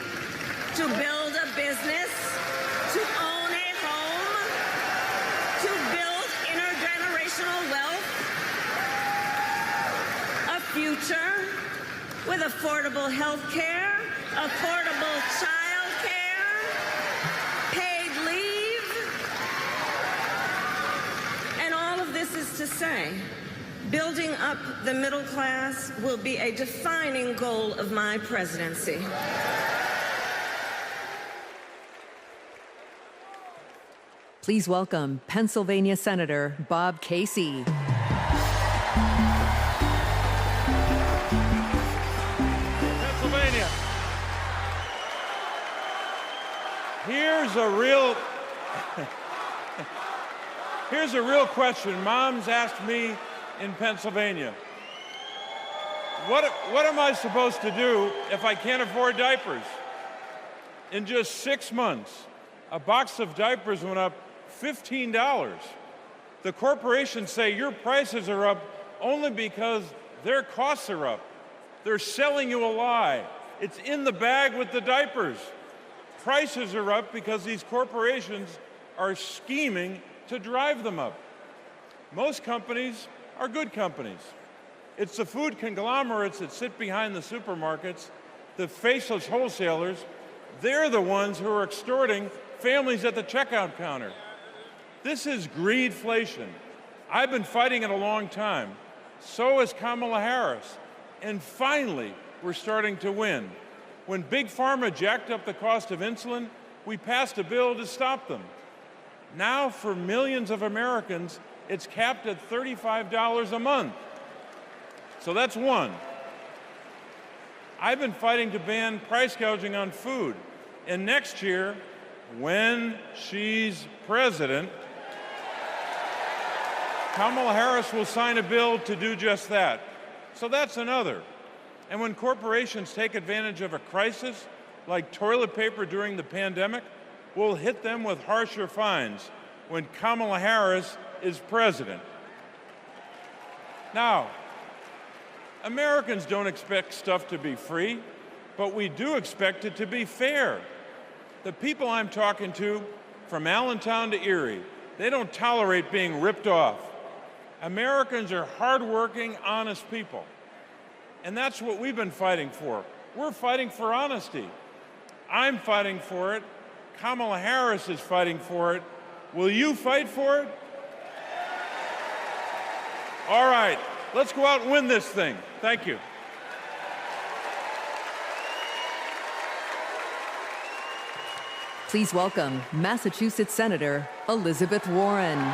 to build a business, to own a home, to build intergenerational wealth, a future with affordable health care, affordable child care, paid leave, and all of this is to say, building up the middle class will be a defining goal of my presidency. Please welcome Pennsylvania Senator Bob Casey. Pennsylvania. Here's a real question. Moms asked me in Pennsylvania, what am I supposed to do if I can't afford diapers? In just 6 months, a box of diapers went up $15. The corporations say your prices are up only because their costs are up. They're selling you a lie. It's in the bag with the diapers. Prices are up because these corporations are scheming to drive them up. Most companies are good companies. It's the food conglomerates that sit behind the supermarkets, the faceless wholesalers. They're the ones who are extorting families at the checkout counter. This is greedflation. I've been fighting it a long time. So has Kamala Harris. And finally, we're starting to win. When Big Pharma jacked up the cost of insulin, we passed a bill to stop them. Now, for millions of Americans, it's capped at $35 a month. So that's one. I've been fighting to ban price gouging on food. And next year, when she's president, Kamala Harris will sign a bill to do just that. So that's another. And when corporations take advantage of a crisis, like toilet paper during the pandemic, we'll hit them with harsher fines when Kamala Harris is president. Now, Americans don't expect stuff to be free, but we do expect it to be fair. The people I'm talking to, from Allentown to Erie, they don't tolerate being ripped off. Americans are hardworking, honest people. And that's what we've been fighting for. We're fighting for honesty. I'm fighting for it. Kamala Harris is fighting for it. Will you fight for it? All right, let's go out and win this thing. Thank you. Please welcome Massachusetts Senator Elizabeth Warren.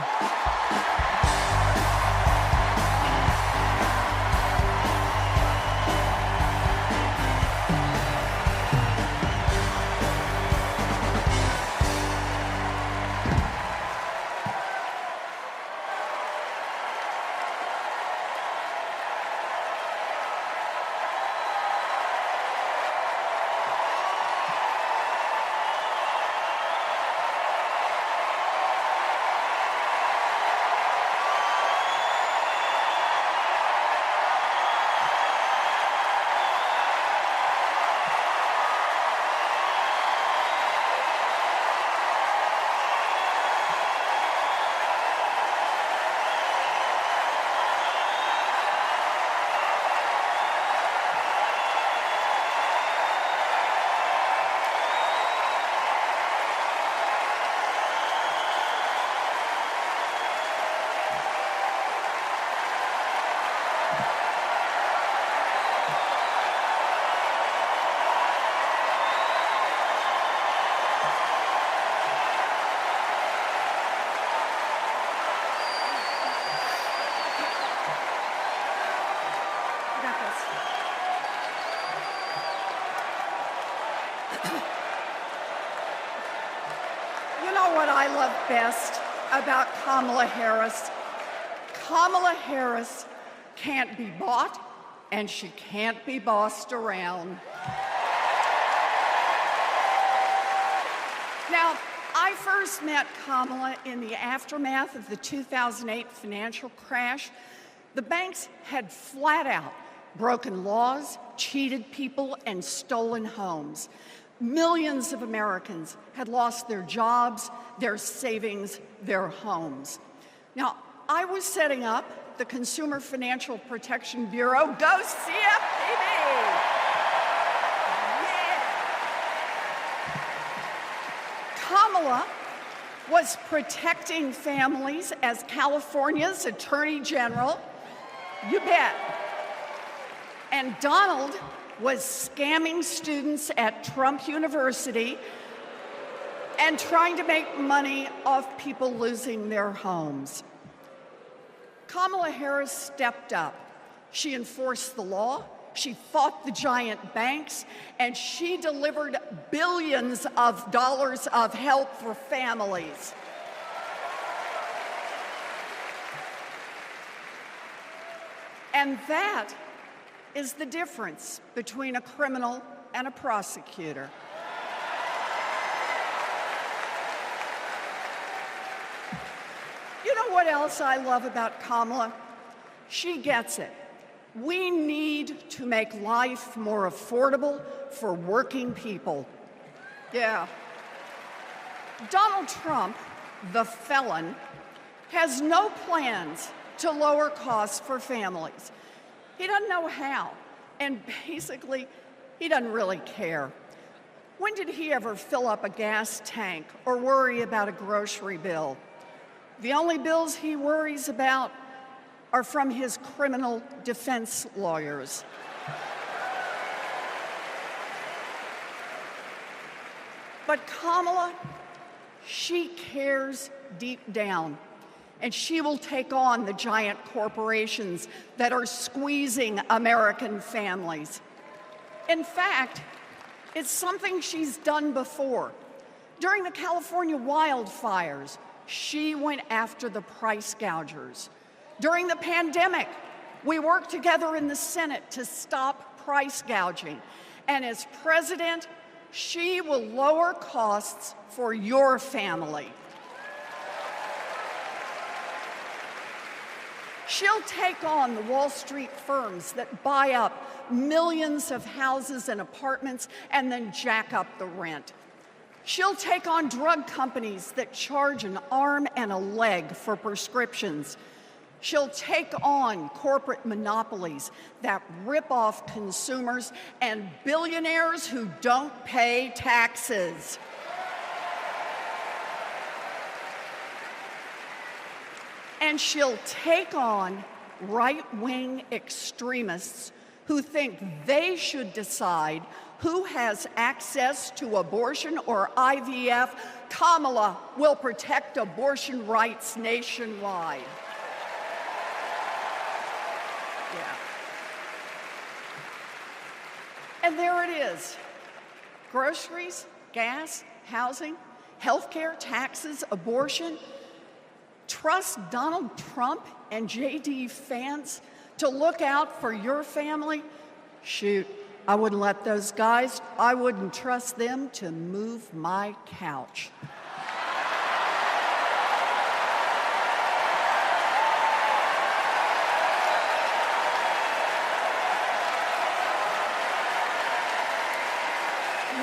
love best about Kamala Harris? Kamala Harris can't be bought, and she can't be bossed around. Now, I first met Kamala in the aftermath of the 2008 financial crash. The banks had flat out broken laws, cheated people, and stolen homes. Millions of Americans had lost their jobs, their savings, their homes. Now, I was setting up the Consumer Financial Protection Bureau. Go CFPB! Yeah! Kamala was protecting families as California's Attorney General. You bet. And Donald was scamming students at Trump University and trying to make money off people losing their homes. Kamala Harris stepped up. She enforced the law, she fought the giant banks, and she delivered billions of dollars of help for families. And that is the difference between a criminal and a prosecutor. You know what else I love about Kamala? She gets it. We need to make life more affordable for working people. Yeah. Donald Trump, the felon, has no plans to lower costs for families. He doesn't know how, and basically, he doesn't really care. When did he ever fill up a gas tank or worry about a grocery bill? The only bills he worries about are from his criminal defense lawyers. But Kamala, she cares deep down, and she will take on the giant corporations that are squeezing American families. In fact, it's something she's done before. During the California wildfires, she went after the price gougers. During the pandemic, we worked together in the Senate to stop price gouging. And as president, she will lower costs for your family. She'll take on the Wall Street firms that buy up millions of houses and apartments and then jack up the rent. She'll take on drug companies that charge an arm and a leg for prescriptions. She'll take on corporate monopolies that rip off consumers and billionaires who don't pay taxes. And she'll take on right-wing extremists who think they should decide who has access to abortion or IVF. Kamala will protect abortion rights nationwide. Yeah. And there it is. Groceries, gas, housing, healthcare, taxes, abortion. Trust Donald Trump and JD Vance to look out for your family? Shoot, I wouldn't let those guys, I wouldn't trust them to move my couch.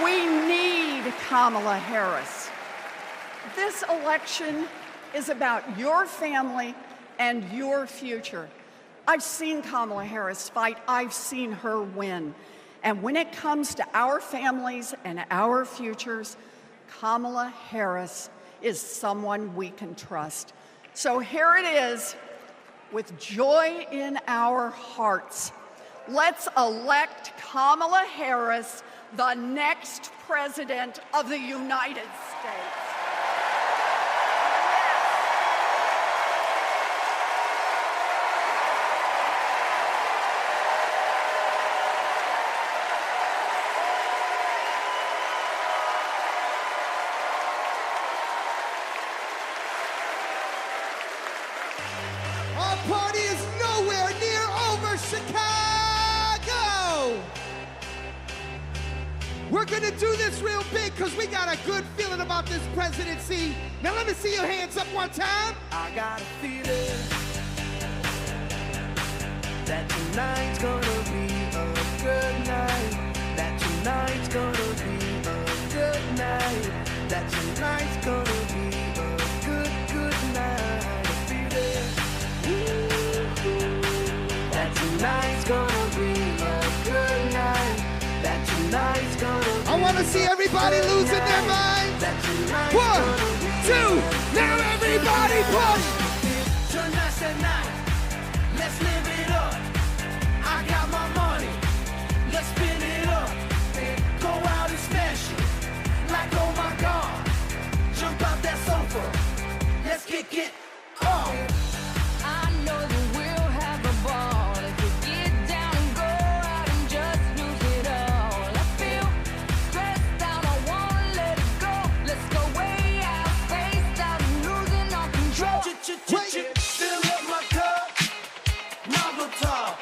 We need Kamala Harris. This election is about your family and your future. I've seen Kamala Harris fight. I've seen her win. And when it comes to our families and our futures, Kamala Harris is someone we can trust. So here it is, with joy in our hearts. Let's elect Kamala Harris, the next president of the United States. party is nowhere near over, Chicago! We're gonna do this real big because we got a good feeling about this presidency. Now let me see your hands up one time. I got a feeling that tonight's gonna be a good night. That tonight's gonna be a good night. That tonight's gonna be a good night. I feel it. That tonight's gonna be a good night. That tonight's gonna be. I want to see everybody losing their minds. 1, 2, now everybody party. Tonight's the night. Let's live it up. I got my money. Let's spin it up. Go out and smash it. Like, oh my God. Jump out that sofa. Let's kick it off. I know that we'll have a ball if we get down and go out and just lose it all. I feel stressed out, I wanna let it go. Let's go way out, spaced out, and losing all control. Fill up my cup, marble top.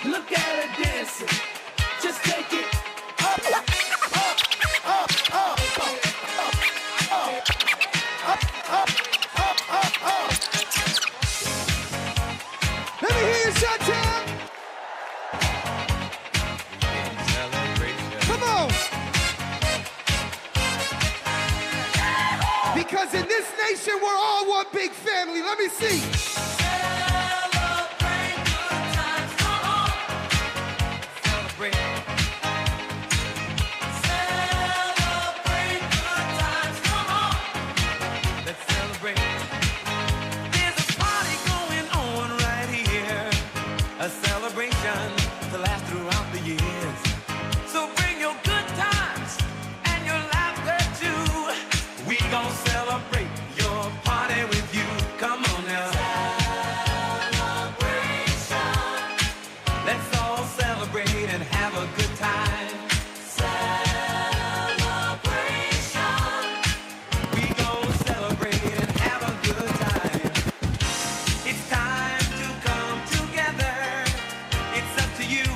Look at her dancing. Just take it up, up, up, up, up, up, up, up, up, up. Let me hear you shout time. Come on. Because in this nation, we're all one big family. Let me see. Celebrate good times, come on. Celebrate. Celebrate good times, come on. Let's celebrate. There's a party going on right here. A celebration to last throughout the years. So bring your good times and your laughter too. We gon' celebrate your party with you. Come on now. Celebration. Let's all celebrate and have a good time. Celebration. We gon' celebrate and have a good time. It's time to come together. It's up to you.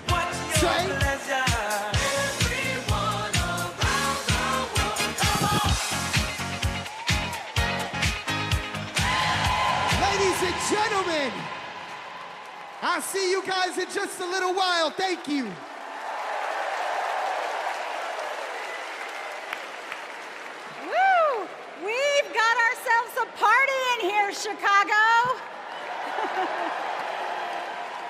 What's your pleasure? Everyone around the world. Come on. Ladies and gentlemen, I'll see you guys in just a little while. Thank you. Woo! We've got ourselves a party in here, Chicago.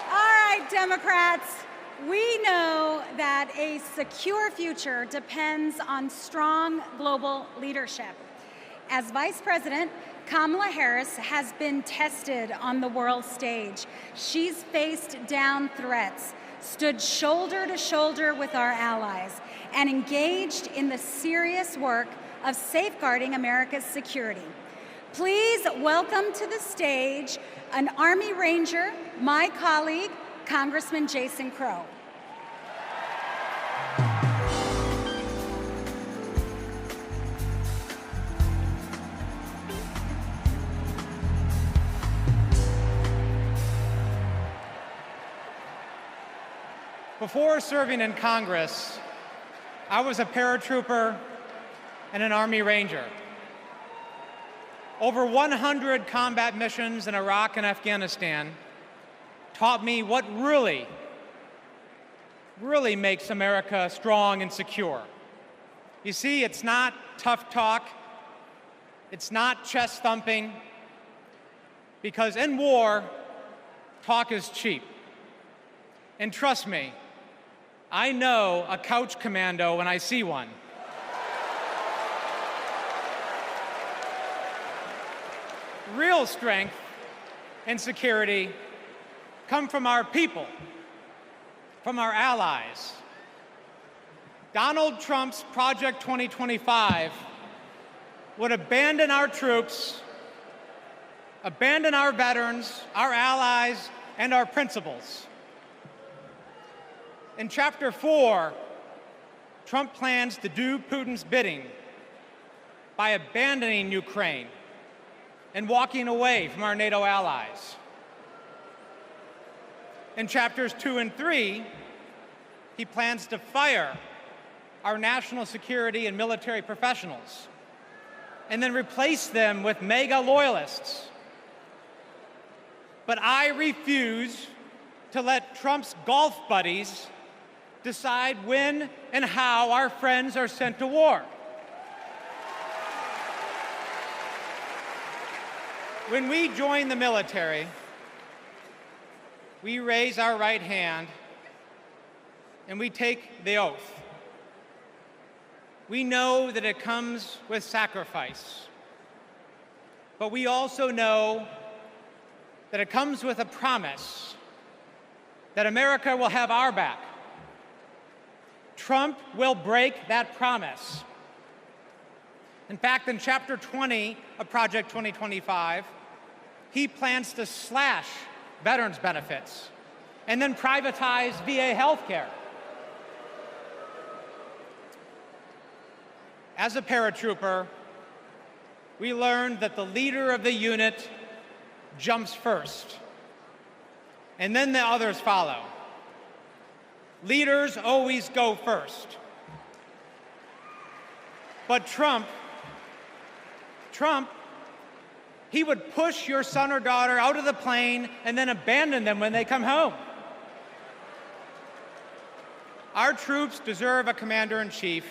All right, Democrats, we know that a secure future depends on strong global leadership. As Vice President, Kamala Harris has been tested on the world stage. She's faced down threats, stood shoulder to shoulder with our allies, and engaged in the serious work of safeguarding America's security. Please welcome to the stage an Army Ranger, my colleague, Congressman Jason Crow. Before serving in Congress, I was a paratrooper and an Army Ranger. Over 100 combat missions in Iraq and Afghanistan taught me what really makes America strong and secure. You see, it's not tough talk, it's not chest thumping, because in war, talk is cheap. And trust me, I know a couch commando when I see one. Real strength and security come from our people, from our allies. Donald Trump's Project 2025 would abandon our troops, abandon our veterans, our allies, and our principles. In Chapter 4, Trump plans to do Putin's bidding by abandoning Ukraine and walking away from our NATO allies. In chapters 2 and 3, he plans to fire our national security and military professionals and then replace them with MAGA loyalists. But I refuse to let Trump's golf buddies decide when and how our friends are sent to war. When we join the military, we raise our right hand and we take the oath. We know that it comes with sacrifice, but we also know that it comes with a promise that America will have our back. Trump will break that promise. In fact, in Chapter 20 of Project 2025, he plans to slash veterans' benefits and then privatize VA health care. As a paratrooper, we learned that the leader of the unit jumps first, and then the others follow. Leaders always go first. But Trump, he would push your son or daughter out of the plane and then abandon them when they come home. Our troops deserve a commander-in-chief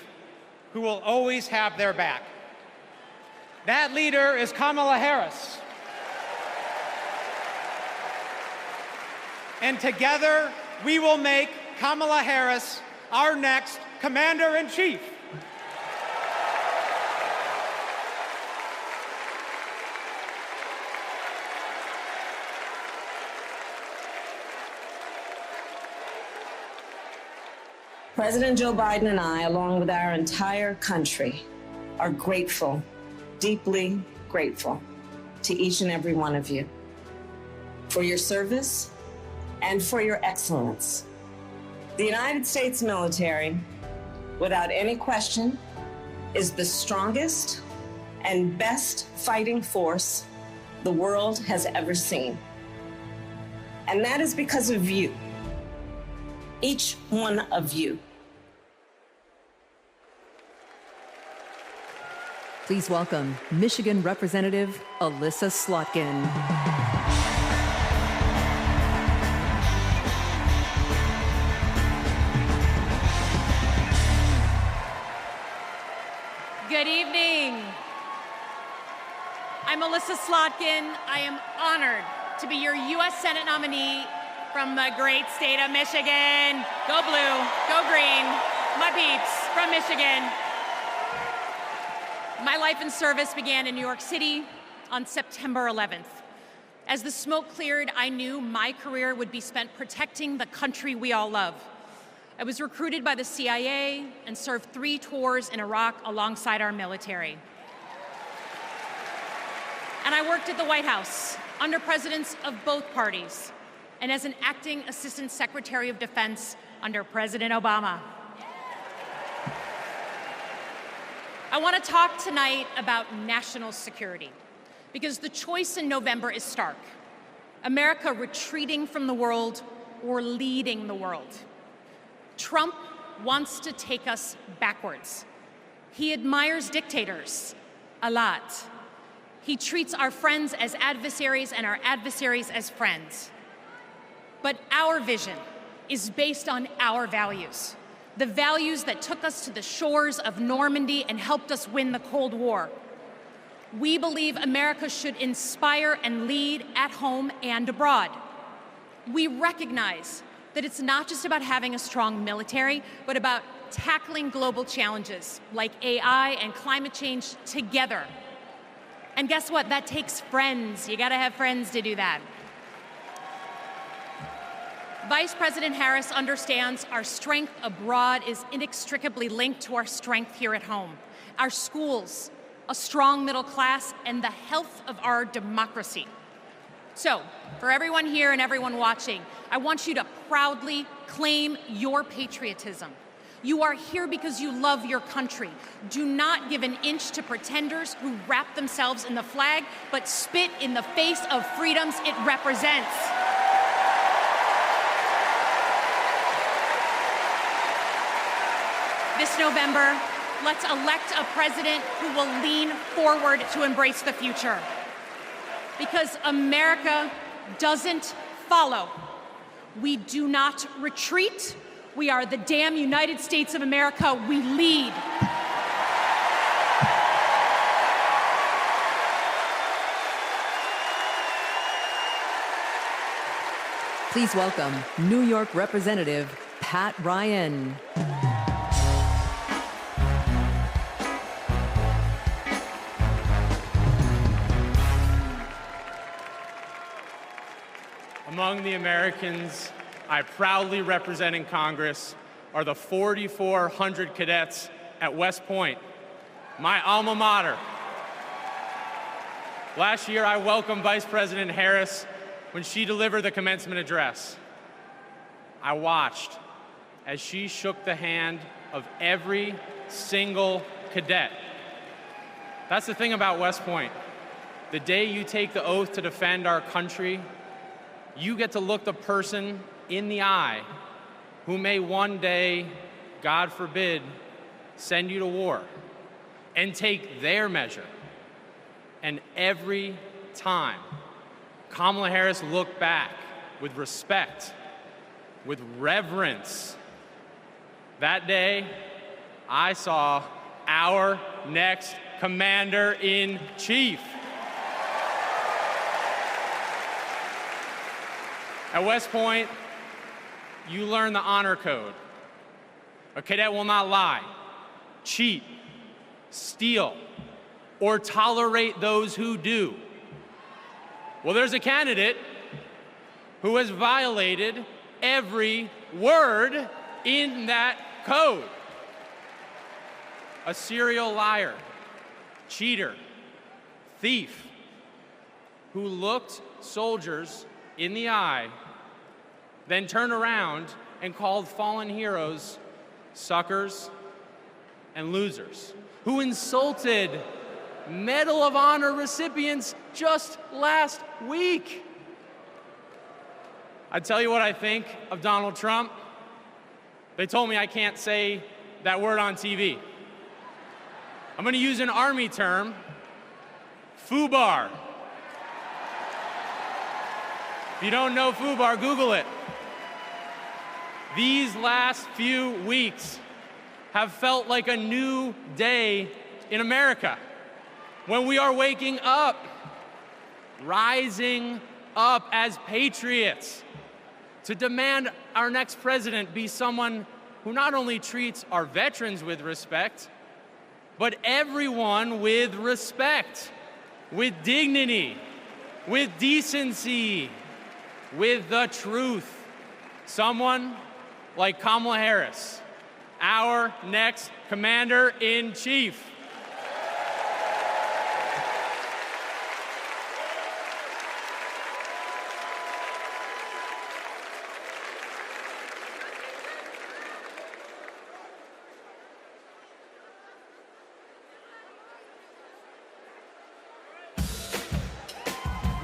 who will always have their back. That leader is Kamala Harris. And together, we will make Kamala Harris our next commander-in-chief. President Joe Biden and I, along with our entire country, are grateful, deeply grateful to each and every one of you for your service and for your excellence. The United States military, without any question, is the strongest and best fighting force the world has ever seen. And that is because of you, each one of you. Please welcome Michigan Representative Alyssa Slotkin. Good evening. I'm Alyssa Slotkin. I am honored to be your U.S. Senate nominee from the great state of Michigan. Go blue, go green, my peeps from Michigan. My life in service began in New York City on September 11th. As the smoke cleared, I knew my career would be spent protecting the country we all love. I was recruited by the CIA and served 3 tours in Iraq alongside our military. And I worked at the White House under presidents of both parties and as an acting Assistant Secretary of Defense under President Obama. I want to talk tonight about national security because the choice in November is stark. America retreating from the world or leading the world. Trump wants to take us backwards. He admires dictators a lot. He treats our friends as adversaries and our adversaries as friends. But our vision is based on our values, the values that took us to the shores of Normandy and helped us win the Cold War. We believe America should inspire and lead at home and abroad. We recognize that it's not just about having a strong military, but about tackling global challenges like AI and climate change together. And guess what? That takes friends. You gotta have friends to do that. Vice President Harris understands our strength abroad is inextricably linked to our strength here at home. Our schools, a strong middle class, and the health of our democracy. So, for everyone here and everyone watching, I want you to proudly claim your patriotism. You are here because you love your country. Do not give an inch to pretenders who wrap themselves in the flag, but spit in the face of freedoms it represents. This November, let's elect a president who will lean forward to embrace the future. Because America doesn't follow. We do not retreat. We are the damn United States of America. We lead. Please welcome New York Representative Pat Ryan. Among the Americans I proudly represent in Congress are the 4,400 cadets at West Point, my alma mater. Last year, I welcomed Vice President Harris when she delivered the commencement address. I watched as she shook the hand of every single cadet. That's the thing about West Point. The day you take the oath to defend our country, you get to look the person in the eye who may one day, God forbid, send you to war and take their measure. And every time, Kamala Harris looked back with respect, with reverence. That day, I saw our next commander-in-chief. At West Point, you learn the honor code. A cadet will not lie, cheat, steal, or tolerate those who do. Well, there's a candidate who has violated every word in that code. A serial liar, cheater, thief, who looked soldiers in the eye, then turned around and called fallen heroes suckers and losers, who insulted Medal of Honor recipients just last week. I tell you what I think of Donald Trump. They told me I can't say that word on TV. I'm going to use an Army term, FUBAR. If you don't know FUBAR, Google it. These last few weeks have felt like a new day in America, when we are waking up, rising up as patriots to demand our next president be someone who not only treats our veterans with respect, but everyone with respect, with dignity, with decency, with the truth. Someone like Kamala Harris, our next commander-in-chief.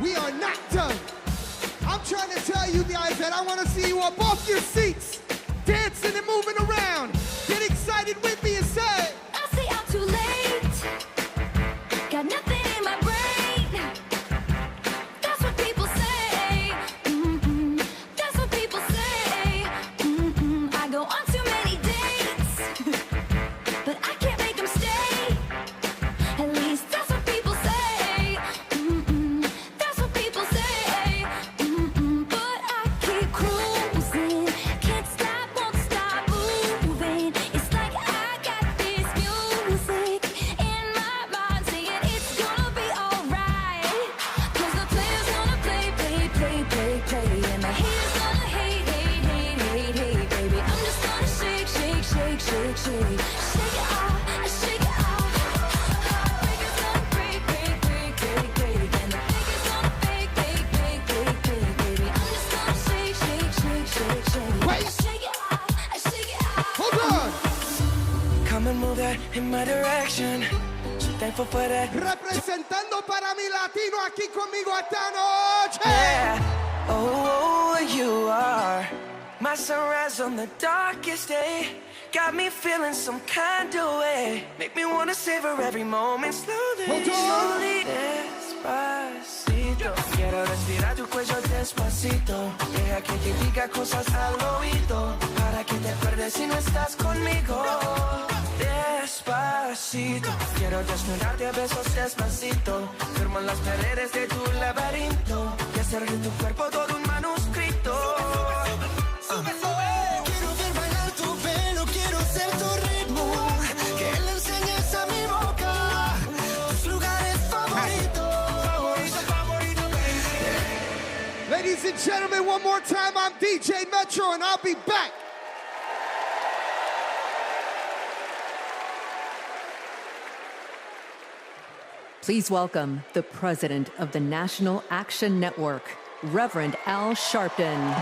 We are not done. I'm trying to tell you guys that I want to see you up off your seats, dancing and moving around. Get excited with me and say, I say I'm too late. Got nothing in my brain. That's what people say. That's what people say. I go on too many dates, but I can't make them stay. At least that's what people say. That's what people say. But I keep cruising. Can't stop, won't stop moving. It's like I got this music in my mind saying it's gonna be alright. 'Cause the players gonna play. And the haters gonna hate. Baby, I'm just gonna shake. Shake it off, shake it off. Heartbreakers gonna break. And the fakers gonna fake. Baby, I'm just gonna shake. Wait. Shake it off, shake it off. Hold on. Come and move that in my direction. So thankful for that. Representando para mi latino aquí conmigo esta noche. Yeah. Oh, you are my sunrise on the darkest day. got me feeling some kind of way. Make me wanna savor every moment slowly. Slowly. Despacito. Quiero respirar tu cuello despacito. Deja que te diga cosas al oído. Para que te acuerdes si no estás conmigo. Despacito. Quiero desnudarte a besos despacito. Firmo en las paredes de tu laberinto. Y hacer de tu cuerpo todo un manuscrito. Quiero ver bailar tu pelo, quiero ser tu ritmo. Que le enseñes a mi boca tus lugares favoritos. Ladies and gentlemen, one more time, I'm DJ Metro, and I'll be back. Please welcome the president of the National Action Network, Reverend Al Sharpton.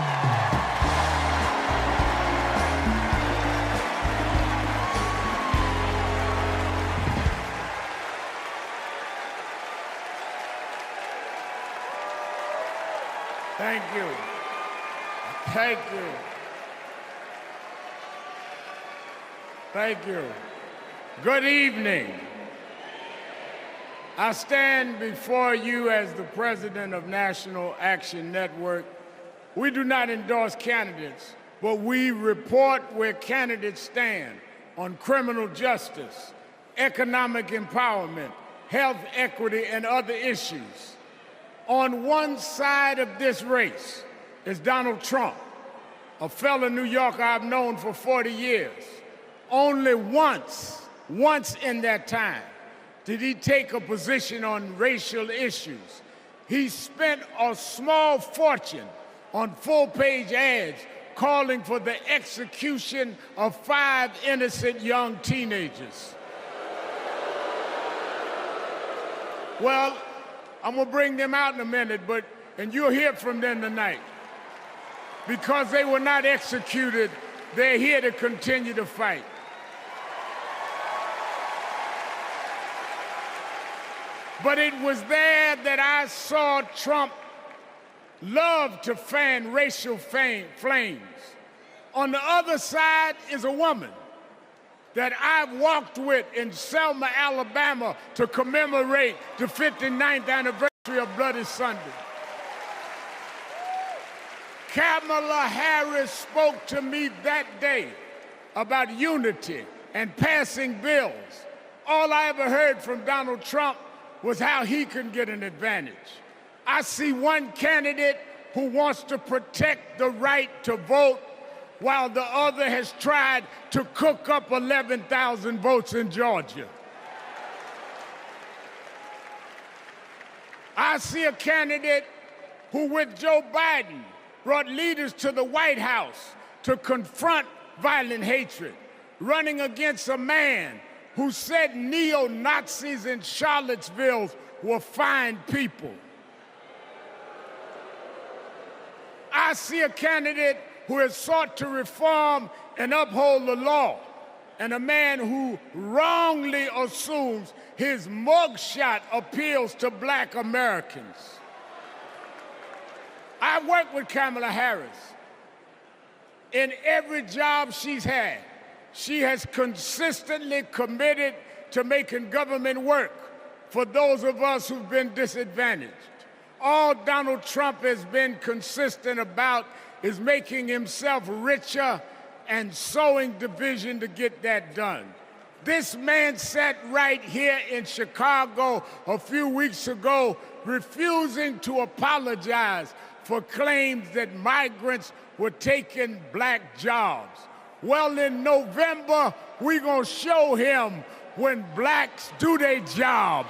Thank you. Thank you. Thank you. Good evening. I stand before you as the president of National Action Network. We do not endorse candidates, but we report where candidates stand on criminal justice, economic empowerment, health equity, and other issues. On one side of this race is Donald Trump, a fellow New Yorker I've known for 40 years. Only once in that time, did he take a position on racial issues. He spent a small fortune on full-page ads calling for the execution of 5 innocent young teenagers. Well, I'm gonna bring them out in a minute, and you'll hear from them tonight. Because they were not executed, they're here to continue to fight. But it was there that I saw Trump love to fan racial flames. On the other side is a woman that I've walked with in Selma, Alabama to commemorate the 59th anniversary of Bloody Sunday. Kamala Harris spoke to me that day about unity and passing bills. All I ever heard from Donald Trump was how he can get an advantage. I see one candidate who wants to protect the right to vote while the other has tried to cook up 11,000 votes in Georgia. I see a candidate who, with Joe Biden, brought leaders to the White House to confront violent hatred, running against a man who said neo-Nazis in Charlottesville were fine people. I see a candidate who has sought to reform and uphold the law, and a man who wrongly assumes his mugshot appeals to black Americans. I've worked with Kamala Harris. In every job she's had, she has consistently committed to making government work for those of us who've been disadvantaged. All Donald Trump has been consistent about is making himself richer and sowing division to get that done. This man sat right here in Chicago a few weeks ago, refusing to apologize for claims that migrants were taking black jobs. Well, in November, we're gonna show him when blacks do their job.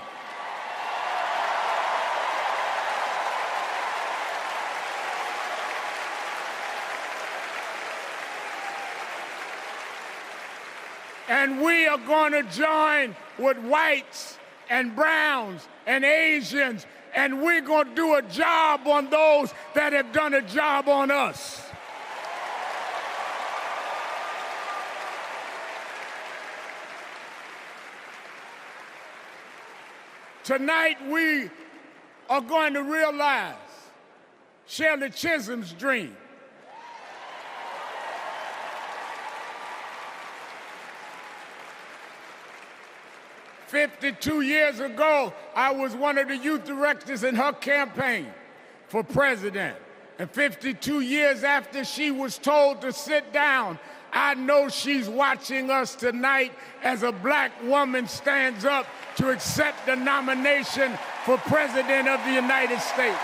And we are going to join with whites and browns and Asians, and we're going to do a job on those that have done a job on us. Tonight, we are going to realize Shirley Chisholm's dream. 52 years ago, I was one of the youth directors in her campaign for president. And 52 years after she was told to sit down, I know she's watching us tonight as a black woman stands up to accept the nomination for President of the United States.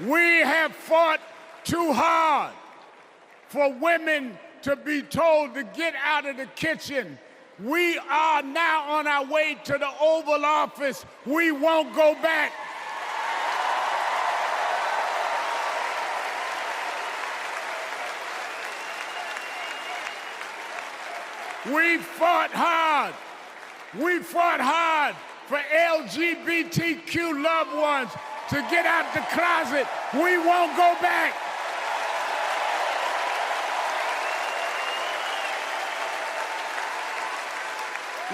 We have fought too hard for women to be told to get out of the kitchen. We are now on our way to the Oval Office. We won't go back. We fought hard. We fought hard for LGBTQ loved ones to get out the closet. We won't go back.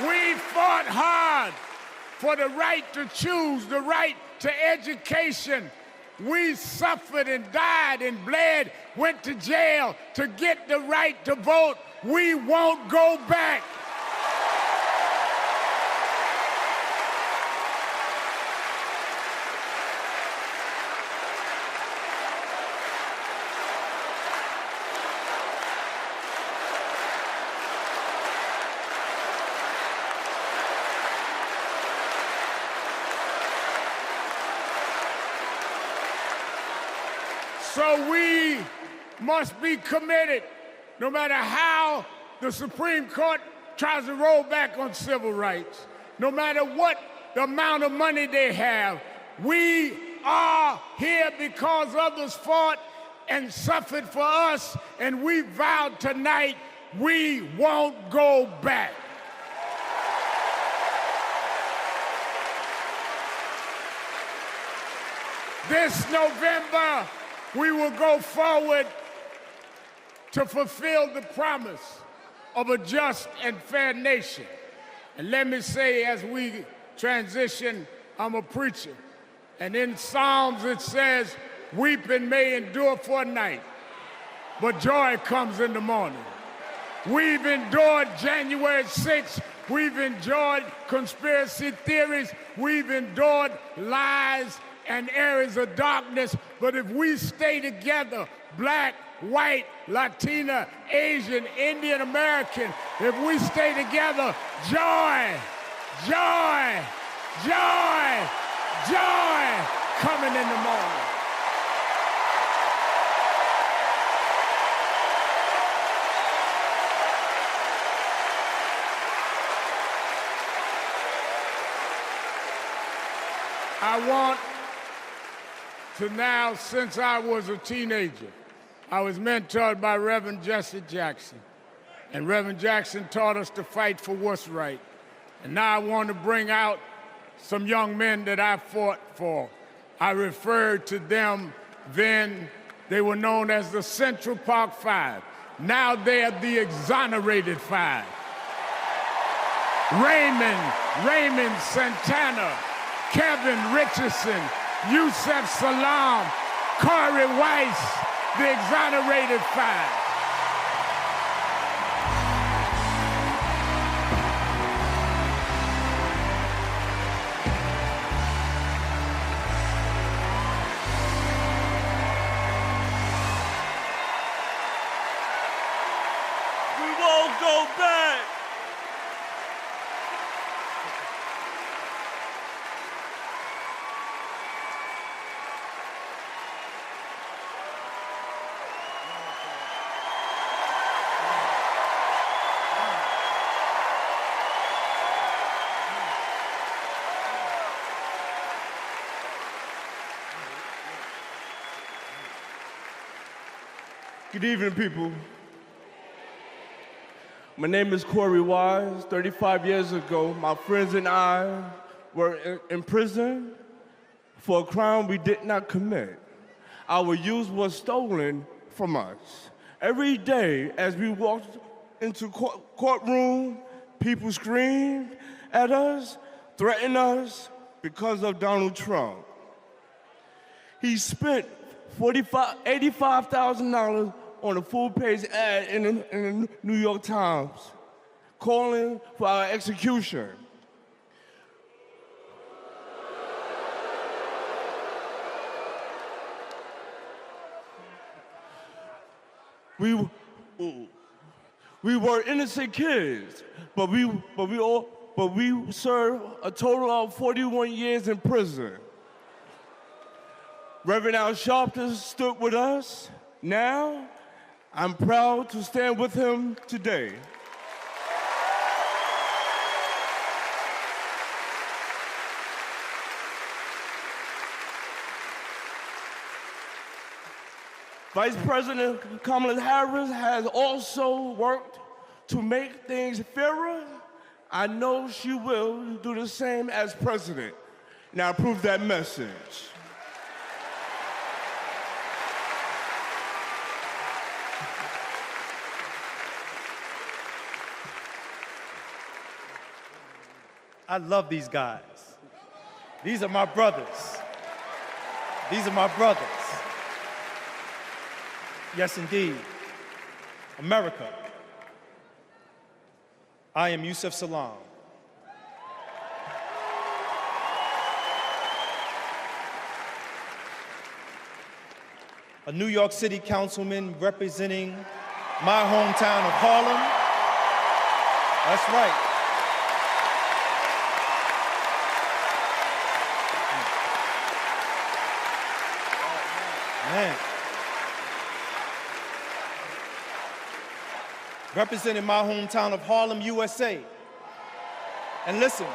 We fought hard for the right to choose, the right to education. We suffered and died and bled, went to jail to get the right to vote. We won't go back. So we must be committed, no matter how the Supreme Court tries to roll back on civil rights, no matter what the amount of money they have. We are here because others fought and suffered for us, and we vowed tonight we won't go back. This November, we will go forward to fulfill the promise of a just and fair nation. And let me say, as we transition, I'm a preacher. And in Psalms it says, weeping may endure for a night, but joy comes in the morning. We've endured January 6th. We've endured conspiracy theories. We've endured lies and areas of darkness, but if we stay together, black, white, Latina, Asian, Indian American, if we stay together, joy, joy, joy, joy coming in the morning. I want to now, since I was a teenager, I was mentored by Reverend Jesse Jackson. And Reverend Jackson taught us to fight for what's right. And now I want to bring out some young men that I fought for. I referred to them then. They were known as the Central Park Five. Now they are the Exonerated Five. Raymond Santana, Kevin Richardson, Yusef Salam, Corey Weiss, the Exonerated Five. We won't go back. Good evening, people. My name is Corey Wise. 35 years ago, my friends and I were in prison for a crime we did not commit. Our youth was stolen from us. Every day, as we walked into courtroom, people screamed at us, threatened us, because of Donald Trump. He spent $85,000 on a full-page ad in the New York Times, calling for our execution. We were innocent kids, but we served a total of 41 years in prison. Reverend Al Sharpton stood with us. Now, I'm proud to stand with him today. Vice President Kamala Harris has also worked to make things fairer. I know she will do the same as president. Now, approve that message. I love these guys. These are my brothers. These are my brothers. Yes, indeed. America. I am Yusuf Salaam. A New York City councilman representing my hometown of Harlem. That's right. Man. Representing my hometown of Harlem, USA. And listen,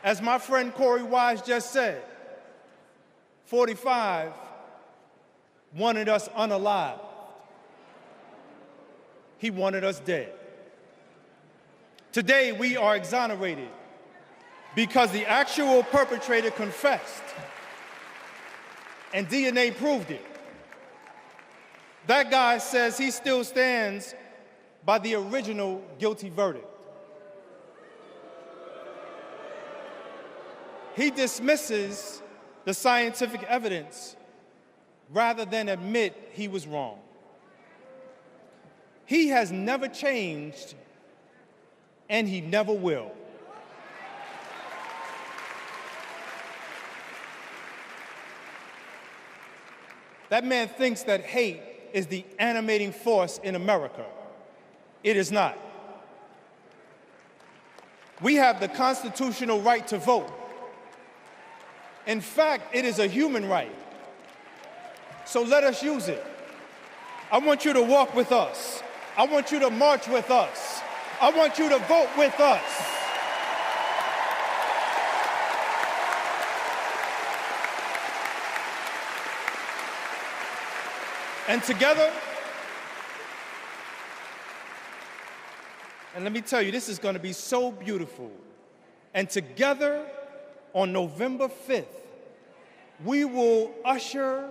as my friend Corey Wise just said, 45 wanted us unalive. He wanted us dead. Today, we are exonerated because the actual perpetrator confessed, and DNA proved it. That guy says he still stands by the original guilty verdict. He dismisses the scientific evidence rather than admit he was wrong. He has never changed, and he never will. That man thinks that hate is the animating force in America. It is not. We have the constitutional right to vote. In fact, it is a human right. So let us use it. I want you to walk with us. I want you to march with us. I want you to vote with us. And together, and let me tell you, this is going to be so beautiful. And together, on November 5th, we will usher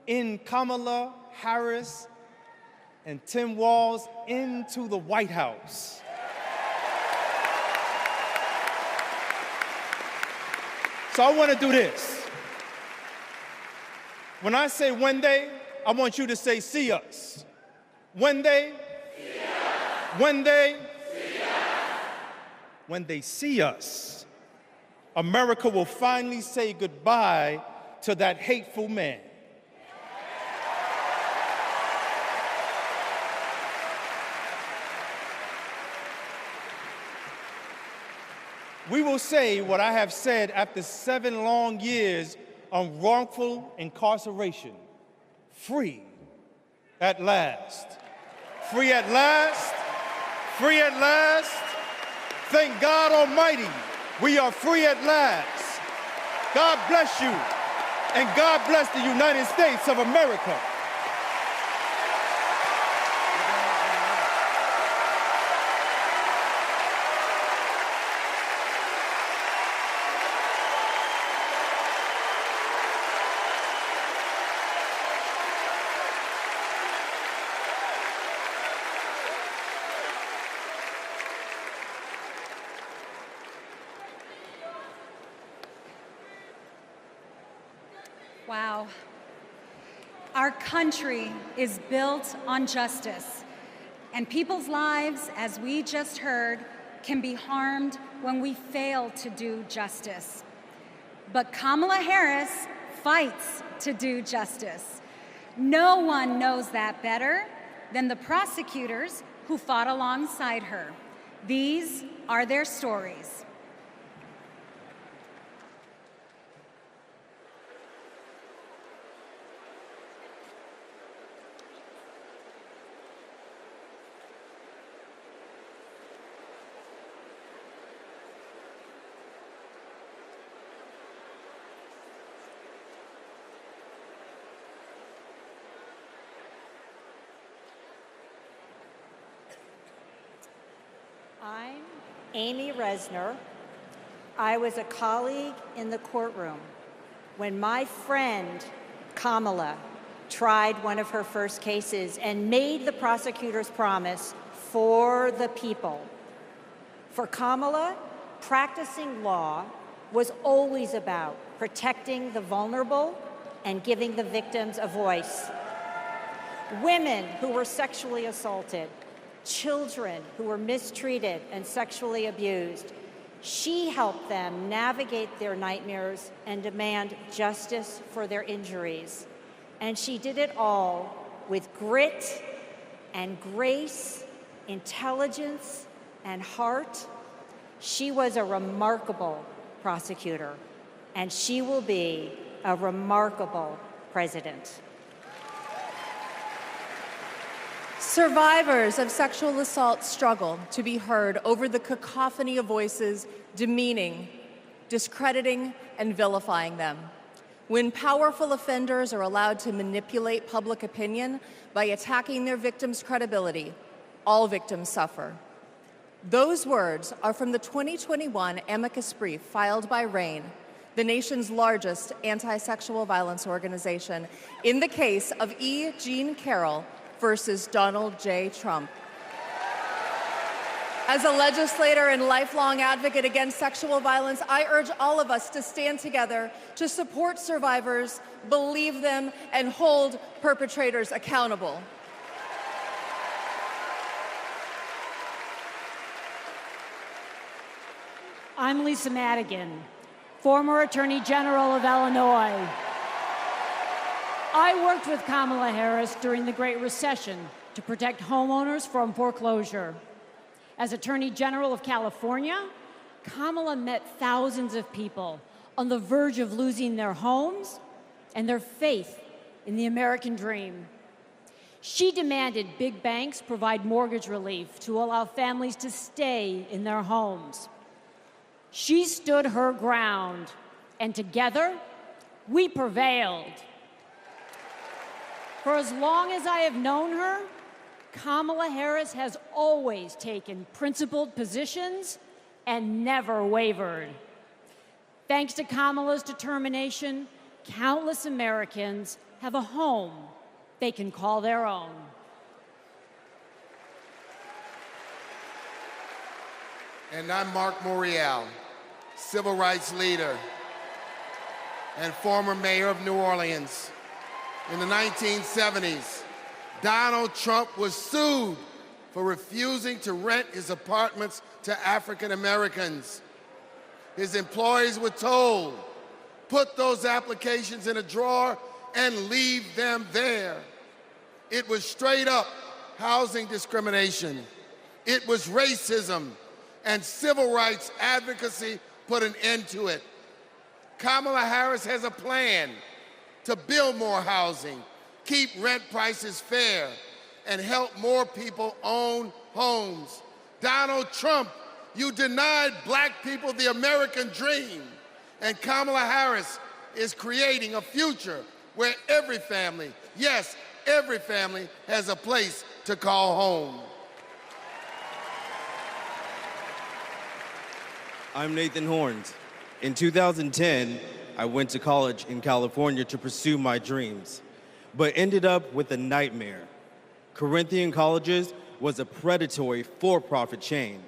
in Kamala Harris and Tim Walz into the White House. So I want to do this. When I say one day, I want you to say, see us. When they, see us. When they, see us. When they see us, America will finally say goodbye to that hateful man. We will say what I have said after 7 long years of wrongful incarceration. Free at last. Free at last. Free at last. Thank God Almighty, we are free at last. God bless you, and God bless the United States of America. Wow. Our country is built on justice, and people's lives, as we just heard, can be harmed when we fail to do justice. But Kamala Harris fights to do justice. No one knows that better than the prosecutors who fought alongside her. These are their stories. I'm Amy Resner. I was a colleague in the courtroom when my friend Kamala tried one of her first cases and made the prosecutor's promise for the people. For Kamala, practicing law was always about protecting the vulnerable and giving the victims a voice. Women who were sexually assaulted, children who were mistreated and sexually abused. She helped them navigate their nightmares and demand justice for their injuries. And she did it all with grit and grace, intelligence and heart. She was a remarkable prosecutor, and she will be a remarkable president. Survivors of sexual assault struggle to be heard over the cacophony of voices demeaning, discrediting, and vilifying them. When powerful offenders are allowed to manipulate public opinion by attacking their victims' credibility, all victims suffer. Those words are from the 2021 amicus brief filed by RAINN, the nation's largest anti-sexual violence organization, in the case of E. Jean Carroll versus Donald J. Trump. As a legislator and lifelong advocate against sexual violence, I urge all of us to stand together to support survivors, believe them, and hold perpetrators accountable. I'm Lisa Madigan, former Attorney General of Illinois. I worked with Kamala Harris during the Great Recession to protect homeowners from foreclosure. As Attorney General of California, Kamala met thousands of people on the verge of losing their homes and their faith in the American dream. She demanded big banks provide mortgage relief to allow families to stay in their homes. She stood her ground, and together, we prevailed. For as long as I have known her, Kamala Harris has always taken principled positions and never wavered. Thanks to Kamala's determination, countless Americans have a home they can call their own. And I'm Mark Morial, civil rights leader and former mayor of New Orleans. In the 1970s, Donald Trump was sued for refusing to rent his apartments to African Americans. His employees were told, put those applications in a drawer and leave them there. It was straight up housing discrimination. It was racism, and civil rights advocacy put an end to it. Kamala Harris has a plan to build more housing, keep rent prices fair, and help more people own homes. Donald Trump, you denied black people the American dream, and Kamala Harris is creating a future where every family, yes, every family has a place to call home. I'm Nathan Horns. In 2010, I went to college in California to pursue my dreams, but ended up with a nightmare. Corinthian Colleges was a predatory for-profit chain.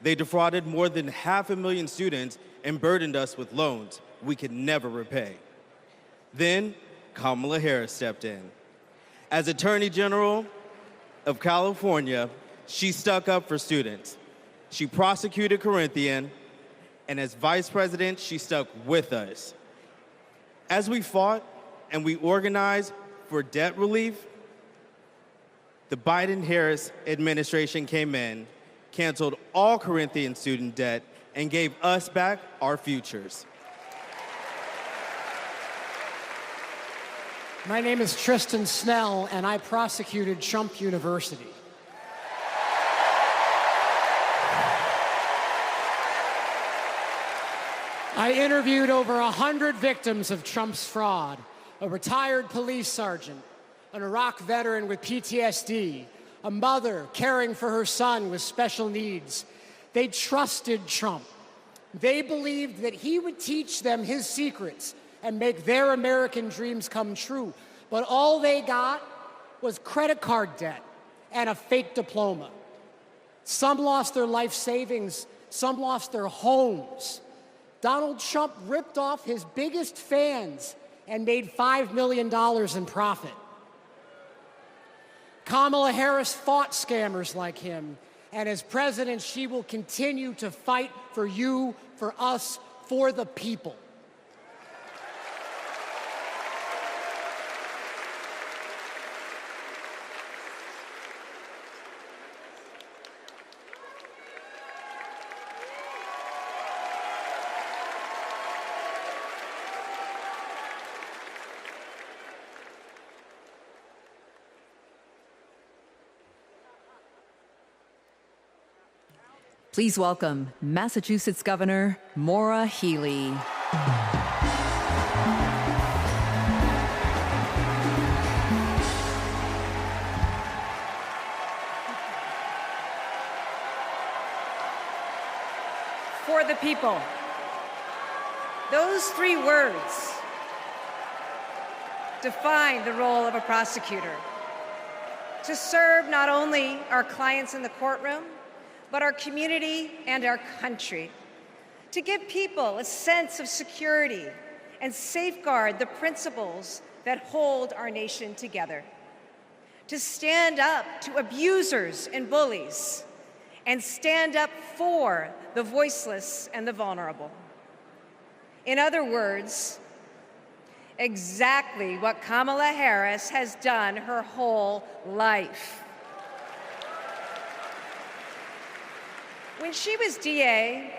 They defrauded more than 500,000 students and burdened us with loans we could never repay. Then Kamala Harris stepped in. As Attorney General of California, she stuck up for students. She prosecuted Corinthian, and as Vice President, she stuck with us. As we fought and we organized for debt relief, the Biden-Harris administration came in, canceled all Corinthian student debt, and gave us back our futures. My name is Tristan Snell, and I prosecuted Trump University. I interviewed over 100 victims of Trump's fraud, a retired police sergeant, an Iraq veteran with PTSD, a mother caring for her son with special needs. They trusted Trump. They believed that he would teach them his secrets and make their American dreams come true. But all they got was credit card debt and a fake diploma. Some lost their life savings, some lost their homes. Donald Trump ripped off his biggest fans and made $5 million in profit. Kamala Harris fought scammers like him, and as president, she will continue to fight for you, for us, for the people. Please welcome Massachusetts Governor Maura Healey. For the people. Those three words define the role of a prosecutor. To serve not only our clients in the courtroom, but our community and our country. To give people a sense of security and safeguard the principles that hold our nation together. To stand up to abusers and bullies, and stand up for the voiceless and the vulnerable. In other words, exactly what Kamala Harris has done her whole life. When she was DA,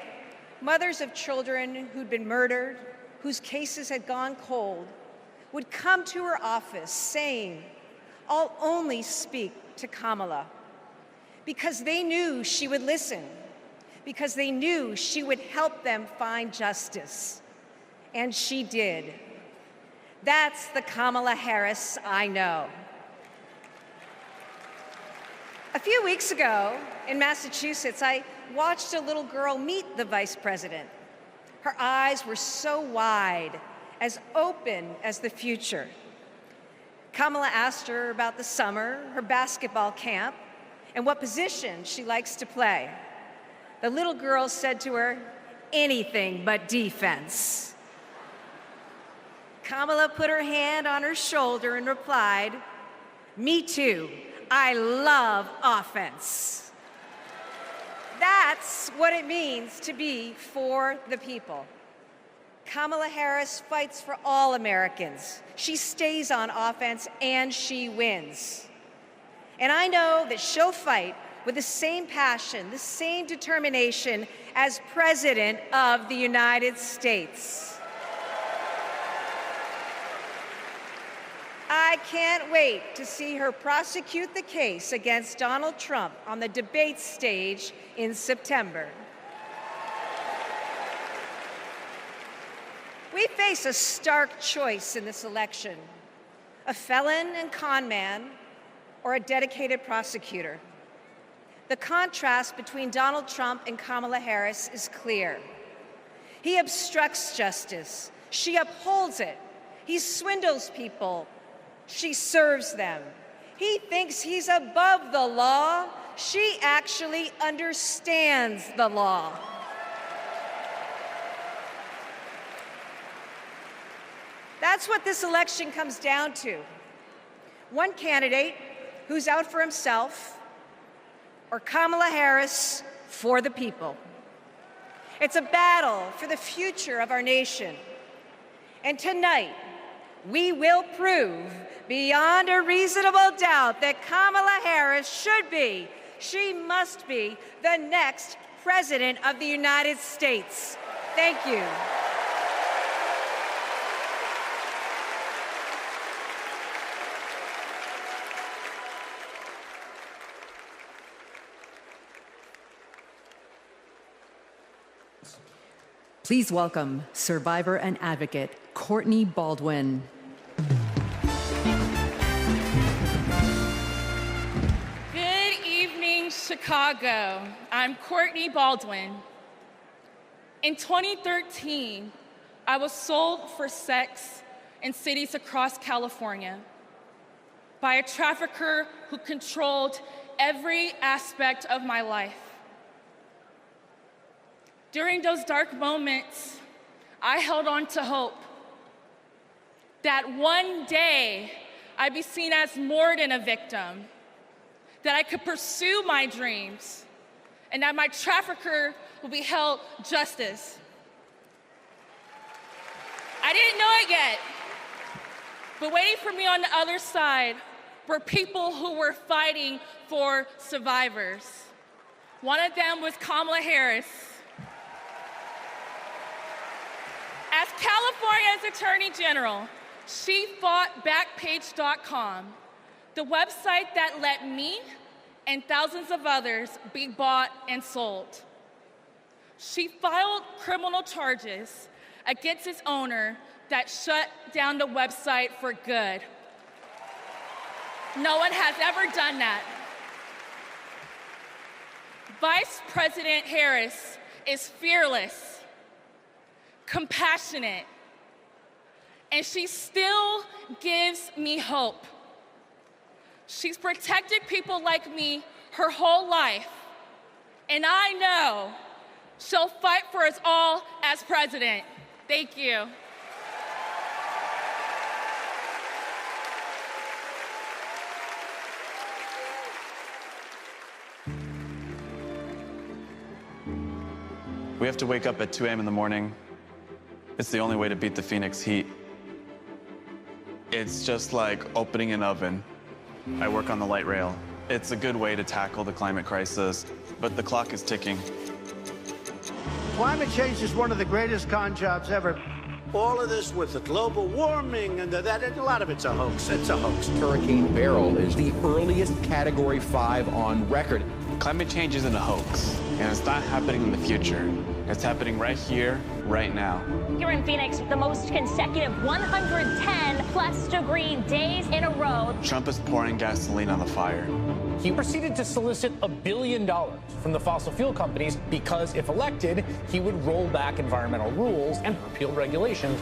mothers of children who'd been murdered, whose cases had gone cold, would come to her office saying, "I'll only speak to Kamala," because they knew she would listen, because they knew she would help them find justice. And she did. That's the Kamala Harris I know. A few weeks ago in Massachusetts, I watched a little girl meet the vice president. Her eyes were so wide, as open as the future. Kamala asked her about the summer, her basketball camp, and what position she likes to play. The little girl said to her, "Anything but defense." Kamala put her hand on her shoulder and replied, "Me too. I love offense." That's what it means to be for the people. Kamala Harris fights for all Americans. She stays on offense and she wins. And I know that she'll fight with the same passion, the same determination as President of the United States. I can't wait to see her prosecute the case against Donald Trump on the debate stage in September. We face a stark choice in this election: a felon and con man or a dedicated prosecutor. The contrast between Donald Trump and Kamala Harris is clear. He obstructs justice. She upholds it. He swindles people. She serves them. He thinks he's above the law. She actually understands the law. That's what this election comes down to. One candidate who's out for himself, or Kamala Harris for the people. It's a battle for the future of our nation. And tonight, we will prove beyond a reasonable doubt that Kamala Harris should be, she must be, the next President of the United States. Thank you. Please welcome survivor and advocate Courtney Baldwin. Good evening, Chicago. I'm Courtney Baldwin. In 2013, I was sold for sex in cities across California by a trafficker who controlled every aspect of my life. During those dark moments, I held on to hope that one day I'd be seen as more than a victim, that I could pursue my dreams, and that my trafficker will be held justice. I didn't know it yet, but waiting for me on the other side were people who were fighting for survivors. One of them was Kamala Harris. As California's Attorney General, she fought Backpage.com, the website that let me and thousands of others be bought and sold. She filed criminal charges against its owner that shut down the website for good. No one has ever done that. Vice President Harris is fearless, compassionate, and she still gives me hope. She's protected people like me her whole life, and I know she'll fight for us all as president. Thank you. We have to wake up at 2 a.m. in the morning. It's the only way to beat the Phoenix heat. It's just like opening an oven. I work on the light rail. It's a good way to tackle the climate crisis, but the clock is ticking. Climate change is one of the greatest con jobs ever. All of this with the global warming and that, a lot of it's a hoax. It's a hoax. Hurricane Beryl is the earliest Category 5 on record. Climate change isn't a hoax, and it's not happening in the future. It's happening right here, right now. Here in Phoenix, the most consecutive 110-plus degree days in a row. Trump is pouring gasoline on the fire. He proceeded to solicit $1 billion from the fossil fuel companies because, if elected, he would roll back environmental rules and repeal regulations.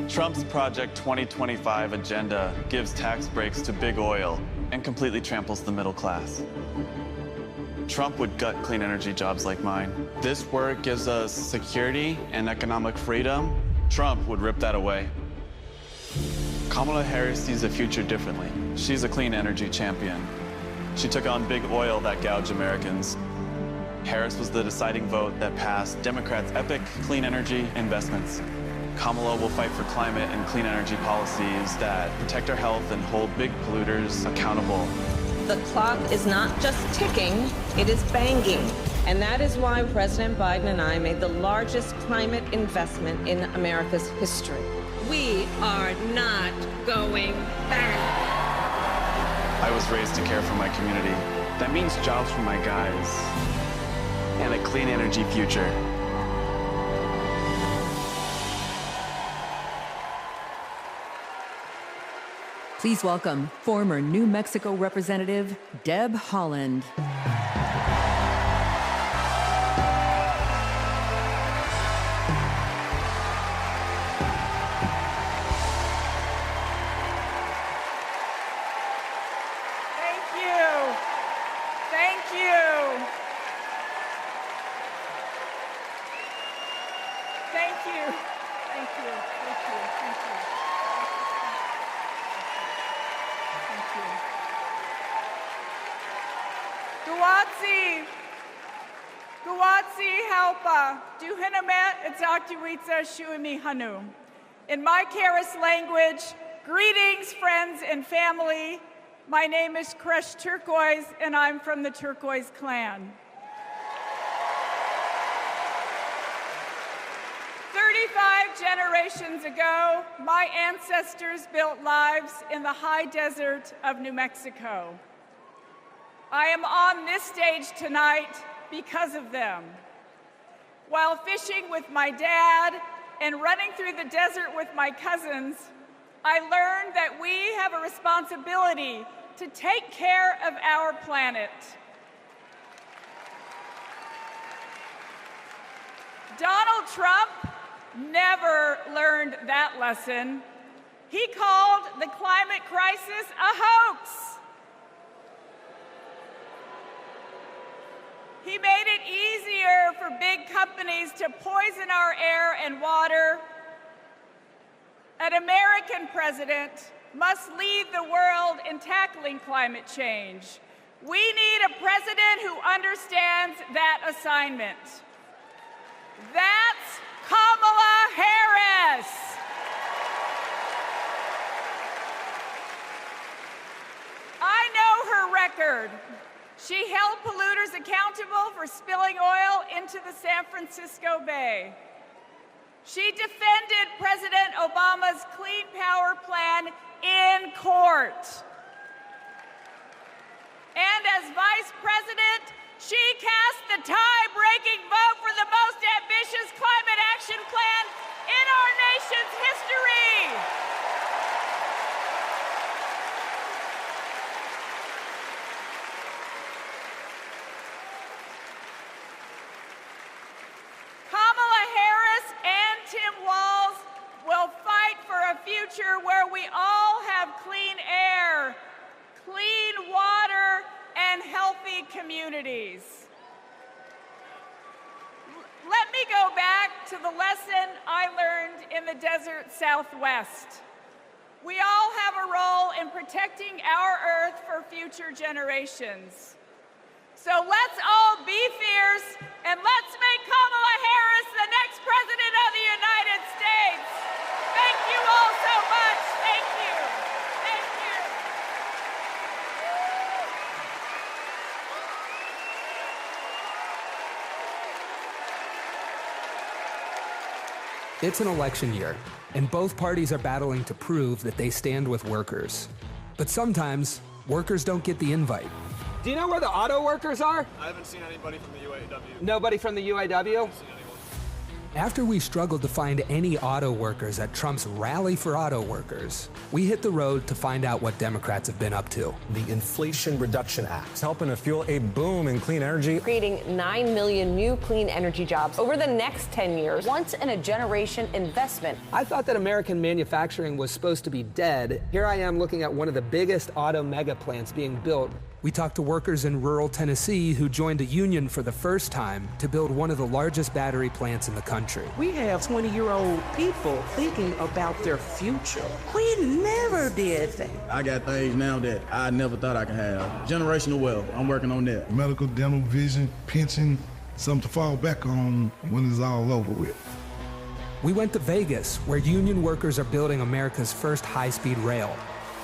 Trump's Project 2025 agenda gives tax breaks to big oil and completely tramples the middle class. Trump would gut clean energy jobs like mine. This work gives us security and economic freedom. Trump would rip that away. Kamala Harris sees the future differently. She's a clean energy champion. She took on big oil that gouged Americans. Harris was the deciding vote that passed Democrats' epic clean energy investments. Kamala will fight for climate and clean energy policies that protect our health and hold big polluters accountable. The clock is not just ticking, it is banging. And that is why President Biden and I made the largest climate investment in America's history. We are not going back. I was raised to care for my community. That means jobs for my guys and a clean energy future. Please welcome former New Mexico Representative Deb Haaland. Thank you. Thank you. Thank you. Thank you. Thank you. Thank you. Guwatsi Halpa, Duhinamet Etzakwitsa Shuimi Hanu. In my Quieres language, greetings, friends and family. My name is Kresh Turquoise, and I'm from the Turquoise clan. 35 generations ago, my ancestors built lives in the high desert of New Mexico. I am on this stage tonight because of them. While fishing with my dad and running through the desert with my cousins, I learned that we have a responsibility to take care of our planet. Donald Trump never learned that lesson. He called the climate crisis a hoax. He made it easier for big companies to poison our air and water. An American president must lead the world in tackling climate change. We need a president who understands that assignment. That's Kamala Harris. I know her record. She held polluters accountable for spilling oil into the San Francisco Bay. She defended President Obama's Clean Power Plan in court. And as vice president, she cast the tie-breaking vote for the most ambitious climate action plan in our nation's history. Kamala Harris and Tim Walz will fight for a future where we all have clean air, clean water, and healthy communities. Let me go back to the lesson I learned in the desert Southwest. We all have a role in protecting our Earth for future generations. So let's all be fierce, and let's make Kamala Harris the next President of the United States. Thank you all so much. Thank you. Thank you. It's an election year, and both parties are battling to prove that they stand with workers. But sometimes, workers don't get the invite. Do you know where the auto workers are? I haven't seen anybody from the UAW. Nobody from the UAW? After we struggled to find any auto workers at Trump's rally for auto workers, we hit the road to find out what Democrats have been up to. The Inflation Reduction Act is helping to fuel a boom in clean energy, creating 9 million new clean energy jobs over the next 10 years, once-in-a-generation investment. I thought that American manufacturing was supposed to be dead. Here I am looking at one of the biggest auto mega plants being built. We talked to workers in rural Tennessee who joined a union for the first time to build one of the largest battery plants in the country. We have 20-year-old people thinking about their future. We never did that. I got things now that I never thought I could have. Generational wealth, I'm working on that. Medical, dental, vision, pension, something to fall back on when it's all over with. We went to Vegas, where union workers are building America's first high-speed rail.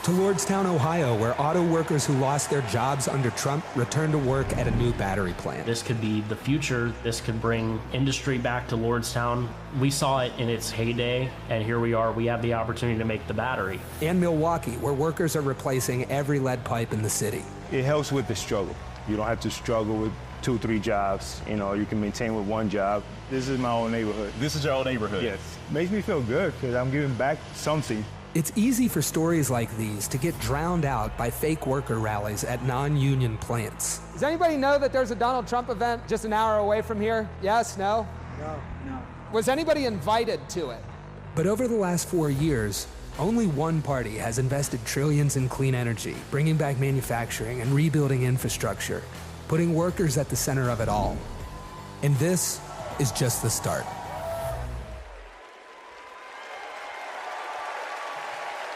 To Lordstown, Ohio, where auto workers who lost their jobs under Trump returned to work at a new battery plant. This could be the future. This could bring industry back to Lordstown. We saw it in its heyday, and here we are. We have the opportunity to make the battery. And Milwaukee, where workers are replacing every lead pipe in the city. It helps with the struggle. You don't have to struggle with 2 or 3 jobs. You know, you can maintain with 1 job. This is my own neighborhood. This is your own neighborhood? Yes. Makes me feel good because I'm giving back something. It's easy for stories like these to get drowned out by fake worker rallies at non-union plants. Does anybody know that there's a Donald Trump event just an hour away from here? Yes, no? No. Was anybody invited to it? But over the last 4 years, only one party has invested trillions in clean energy, bringing back manufacturing and rebuilding infrastructure, putting workers at the center of it all. And this is just the start.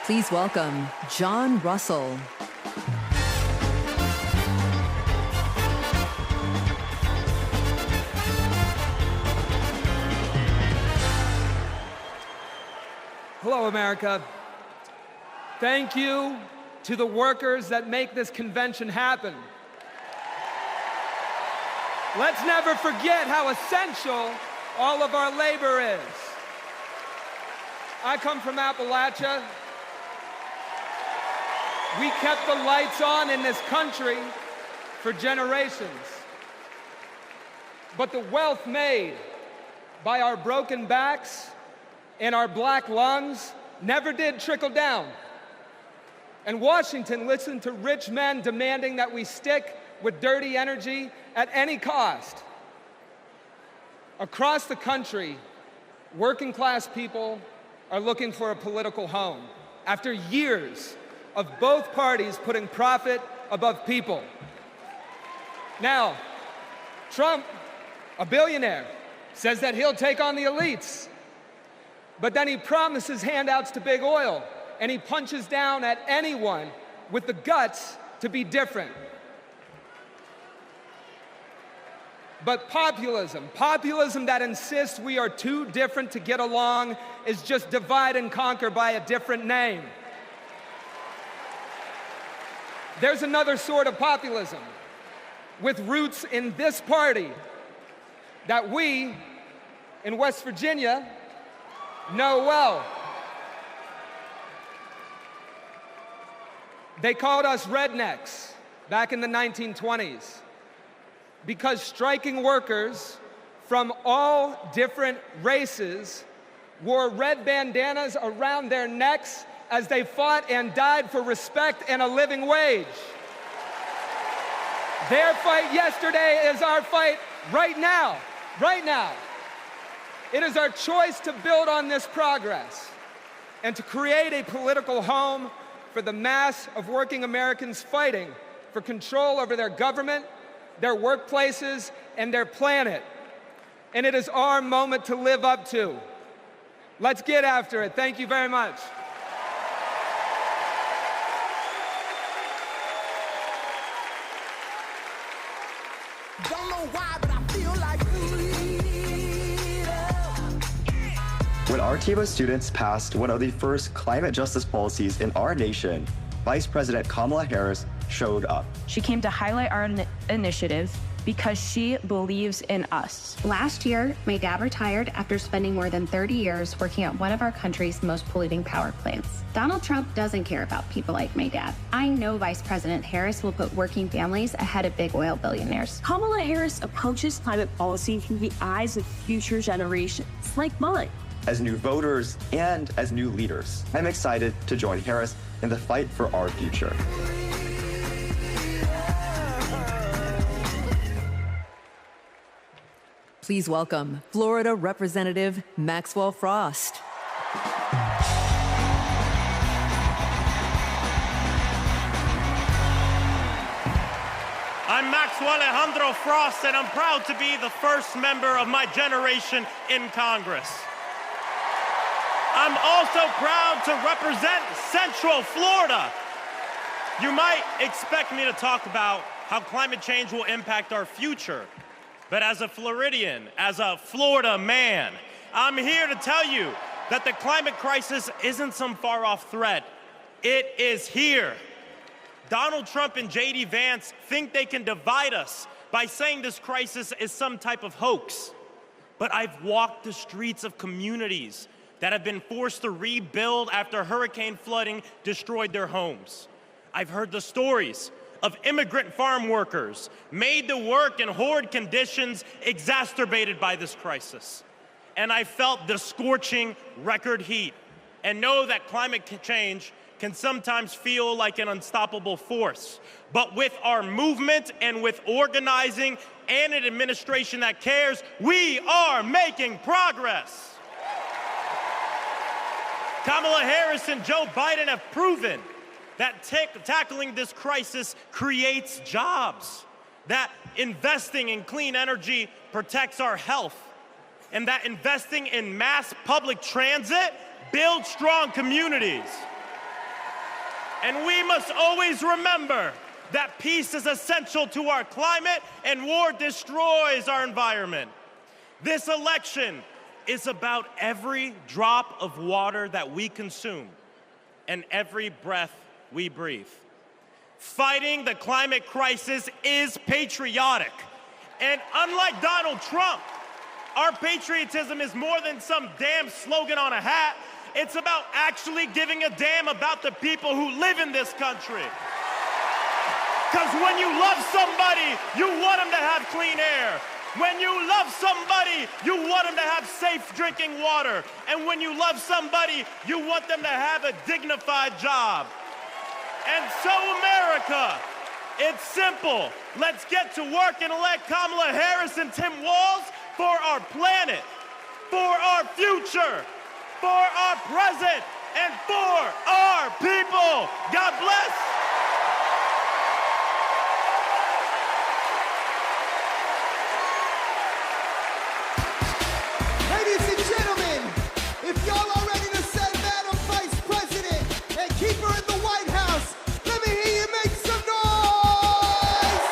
Please welcome John Russell. Hello, America. Thank you to the workers that make this convention happen. Let's never forget how essential all of our labor is. I come from Appalachia. We kept the lights on in this country for generations. But the wealth made by our broken backs and our black lungs never did trickle down. And Washington listened to rich men demanding that we stick with dirty energy at any cost. Across the country, working class people are looking for a political home after years of both parties putting profit above people. Now, Trump, a billionaire, says that he'll take on the elites, but then he promises handouts to big oil, and he punches down at anyone with the guts to be different. But populism that insists we are too different to get along, is just divide and conquer by a different name. There's another sort of populism with roots in this party that we in West Virginia know well. They called us rednecks back in the 1920s because striking workers from all different races wore red bandanas around their necks as they fought and died for respect and a living wage. Their fight yesterday is our fight right now, right now. It is our choice to build on this progress and to create a political home for the mass of working Americans fighting for control over their government, their workplaces, and their planet. And it is our moment to live up to. Let's get after it. Thank you very much. Don't know why, but I feel like When our team of students passed one of the first climate justice policies in our nation, Vice President Kamala Harris showed up. She came to highlight our initiatives because she believes in us. Last year, my dad retired after spending more than 30 years working at one of our country's most polluting power plants. Donald Trump doesn't care about people like my dad. I know Vice President Harris will put working families ahead of big oil billionaires. Kamala Harris approaches climate policy through the eyes of future generations, like mine. As new voters and as new leaders, I'm excited to join Harris in the fight for our future. Please welcome Florida Representative Maxwell Frost. I'm Maxwell Alejandro Frost, and I'm proud to be the first member of my generation in Congress. I'm also proud to represent Central Florida. You might expect me to talk about how climate change will impact our future. But as a Floridian, as a Florida man, I'm here to tell you that the climate crisis isn't some far-off threat. It is here. Donald Trump and J.D. Vance think they can divide us by saying this crisis is some type of hoax. But I've walked the streets of communities that have been forced to rebuild after hurricane flooding destroyed their homes. I've heard the stories of immigrant farm workers made to work in horrid conditions exacerbated by this crisis. And I felt the scorching record heat and know that climate change can sometimes feel like an unstoppable force. But with our movement and with organizing and an administration that cares, we are making progress. Kamala Harris and Joe Biden have proven that tackling this crisis creates jobs, that investing in clean energy protects our health, and that investing in mass public transit builds strong communities. And we must always remember that peace is essential to our climate and war destroys our environment. This election is about every drop of water that we consume and every breath we breathe. Fighting the climate crisis is patriotic. And unlike Donald Trump, our patriotism is more than some damn slogan on a hat. It's about actually giving a damn about the people who live in this country. Because when you love somebody, you want them to have clean air. When you love somebody, you want them to have safe drinking water. And when you love somebody, you want them to have a dignified job. And so, America, it's simple. Let's get to work and elect Kamala Harris and Tim Walz for our planet, for our future, for our present, and for our people. God bless. Ladies and gentlemen, if y'all are ready to send Madam Vice President and keep her in the White House, let me hear you make some noise!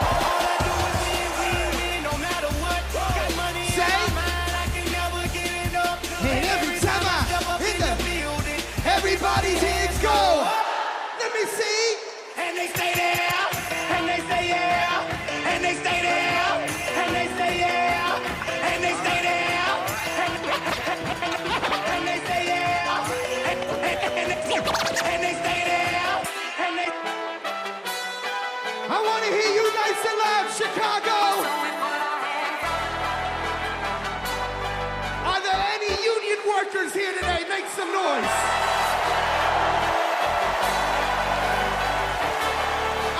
All I do is win, no matter what. Got money in my mind, I can never give it up. And every time I step up in the building, everybody's hands go. Let me see. And they stay there, and they stay yeah, and they stay there, and they stay yeah, and they stay there. And they stay there, and they stay there, and they. I want to hear you nice and loud, Chicago. Are there any union workers here today? Make some noise.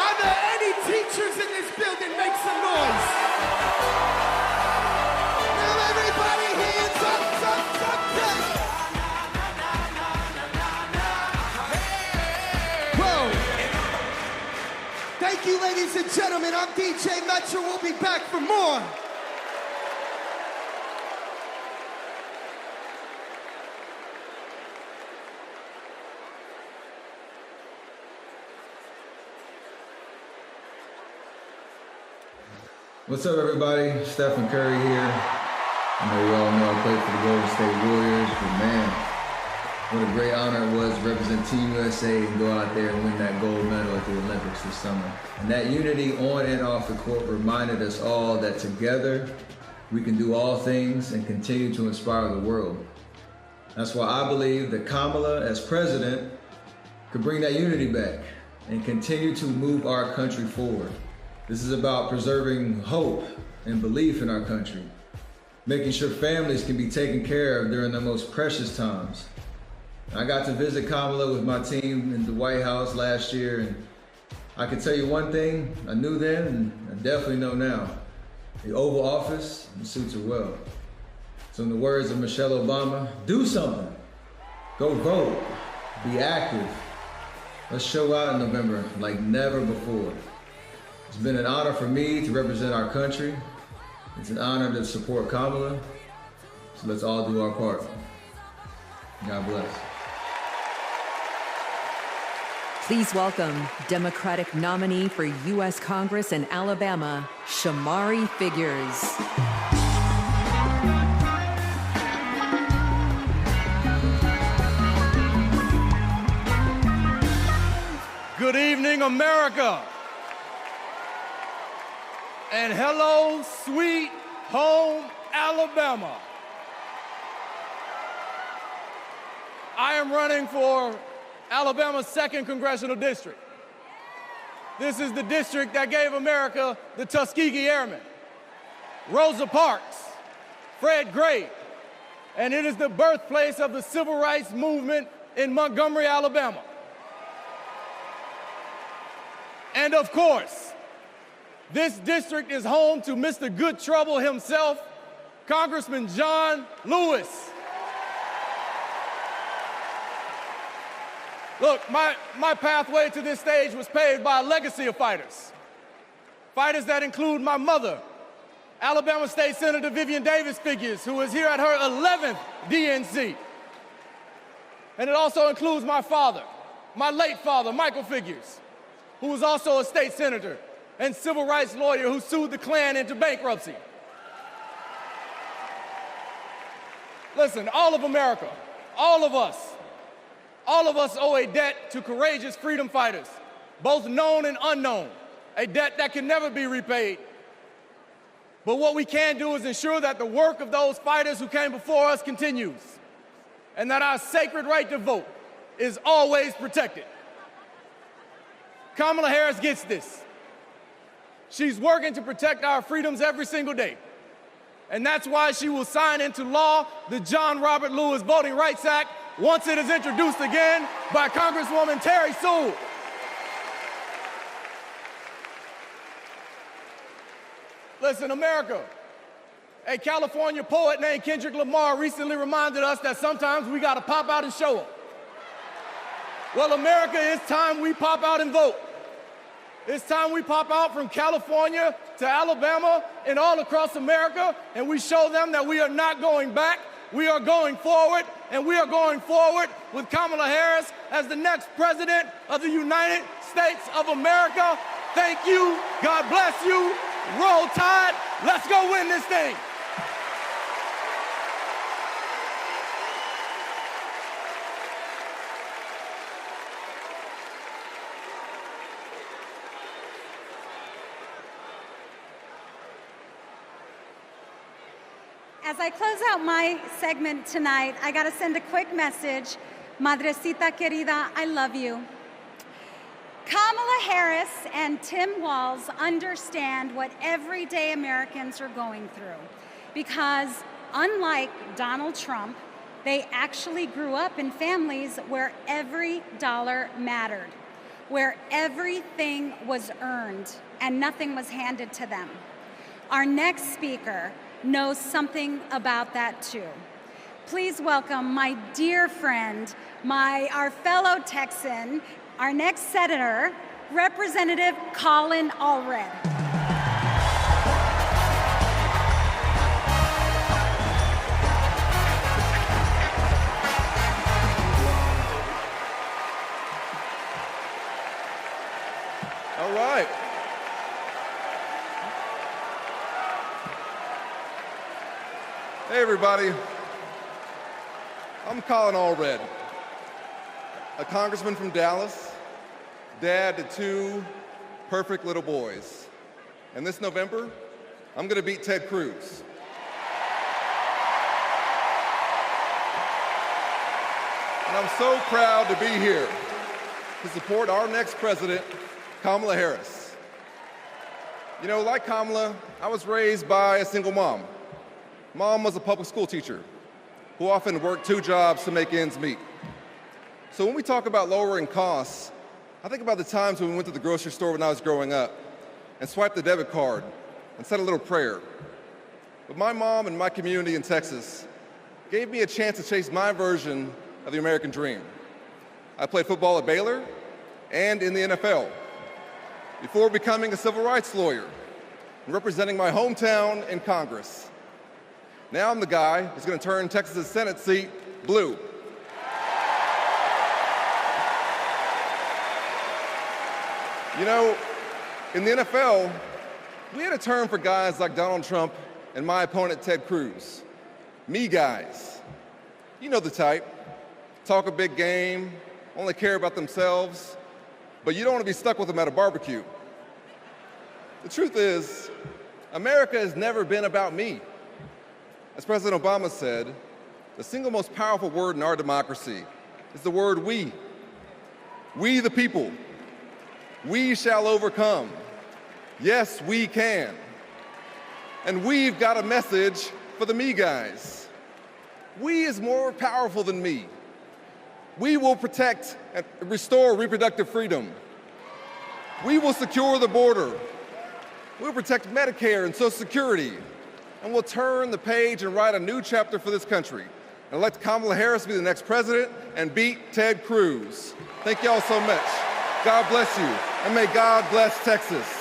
Are there any teachers in this building? Make some noise. Now everybody hands up. Whoa. Thank you, ladies and gentlemen. I'm DJ Metro. We'll be back for more. What's up, everybody? Stephen Curry here. I know you all know I played for the Golden State Warriors, but man, what a great honor it was to represent Team USA and go out there and win that gold medal at the Olympics this summer. And that unity on and off the court reminded us all that together we can do all things and continue to inspire the world. That's why I believe that Kamala, as president, could bring that unity back and continue to move our country forward. This is about preserving hope and belief in our country, making sure families can be taken care of during their most precious times. I got to visit Kamala with my team in the White House last year, and I can tell you one thing I knew then and I definitely know now. The Oval Office suits her well. So in the words of Michelle Obama, do something. Go vote. Be active. Let's show out in November like never before. It's been an honor for me to represent our country. It's an honor to support Kamala. So let's all do our part. God bless. Please welcome Democratic nominee for U.S. Congress in Alabama, Shamari Figures. Good evening, America. And hello, sweet home, Alabama. I am running for Alabama's 2nd Congressional District. This is the district that gave America the Tuskegee Airmen, Rosa Parks, Fred Gray, and it is the birthplace of the civil rights movement in Montgomery, Alabama. And of course, this district is home to Mr. Good Trouble himself, Congressman John Lewis. Look, my pathway to this stage was paved by a legacy of fighters. Fighters that include my mother, Alabama State Senator Vivian Davis Figures, who is here at her 11th DNC. And it also includes my father, my late father, Michael Figures, who was also a state senator and civil rights lawyer who sued the Klan into bankruptcy. Listen, all of America, all of us owe a debt to courageous freedom fighters, both known and unknown, a debt that can never be repaid. But what we can do is ensure that the work of those fighters who came before us continues, and that our sacred right to vote is always protected. Kamala Harris gets this. She's working to protect our freedoms every single day. And that's why she will sign into law the John Robert Lewis Voting Rights Act once it is introduced again by Congresswoman Terry Sewell. Listen, America, a California poet named Kendrick Lamar recently reminded us that sometimes we gotta pop out and show up. Well, America, it's time we pop out and vote. It's time we pop out from California to Alabama and all across America, and we show them that we are not going back, we are going forward, and we are going forward with Kamala Harris as the next president of the United States of America. Thank you, God bless you, roll tide, let's go win this thing. As I close out my segment tonight, I got to send a quick message. Madrecita querida, I love you. Kamala Harris and Tim Walz understand what everyday Americans are going through because, unlike Donald Trump, they actually grew up in families where every dollar mattered, where everything was earned and nothing was handed to them. Our next speaker knows something about that too. Please welcome my dear friend, our fellow Texan, our next senator, Representative Colin Allred. All right. Hey everybody, I'm Colin Allred, a congressman from Dallas, dad to two perfect little boys. And this November, I'm gonna beat Ted Cruz. And I'm so proud to be here to support our next president, Kamala Harris. You know, like Kamala, I was raised by a single mom. Mom was a public school teacher who often worked two jobs to make ends meet. So when we talk about lowering costs, I think about the times when we went to the grocery store when I was growing up and swiped the debit card and said a little prayer. But my mom and my community in Texas gave me a chance to chase my version of the American dream. I played football at Baylor and in the NFL before becoming a civil rights lawyer and representing my hometown in Congress. Now I'm the guy who's going to turn Texas's Senate seat blue. You know, in the NFL, we had a term for guys like Donald Trump and my opponent Ted Cruz. Me guys. You know the type. Talk a big game, only care about themselves, but you don't want to be stuck with them at a barbecue. The truth is, America has never been about me. As President Obama said, the single most powerful word in our democracy is the word we. We the people. We shall overcome. Yes, we can. And we've got a message for the me guys. We is more powerful than me. We will protect and restore reproductive freedom. We will secure the border. We'll protect Medicare and Social Security. And we'll turn the page and write a new chapter for this country and elect Kamala Harris to be the next president and beat Ted Cruz. Thank you all so much. God bless you, and may God bless Texas.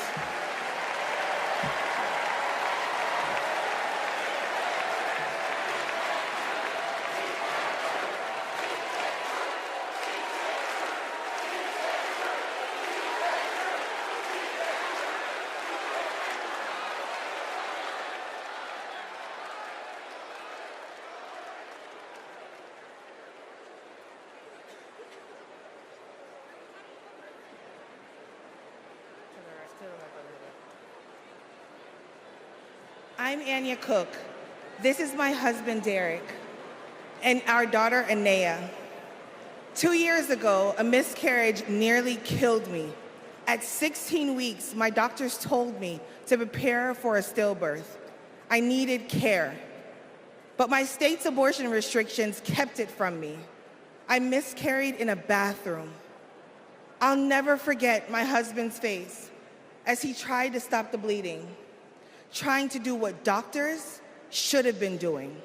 I'm Anya Cook. This is my husband, Derek, and our daughter, Anaya. 2 years ago, a miscarriage nearly killed me. At 16 weeks, my doctors told me to prepare for a stillbirth. I needed care, but my state's abortion restrictions kept it from me. I miscarried in a bathroom. I'll never forget my husband's face as he tried to stop the bleeding, trying to do what doctors should have been doing.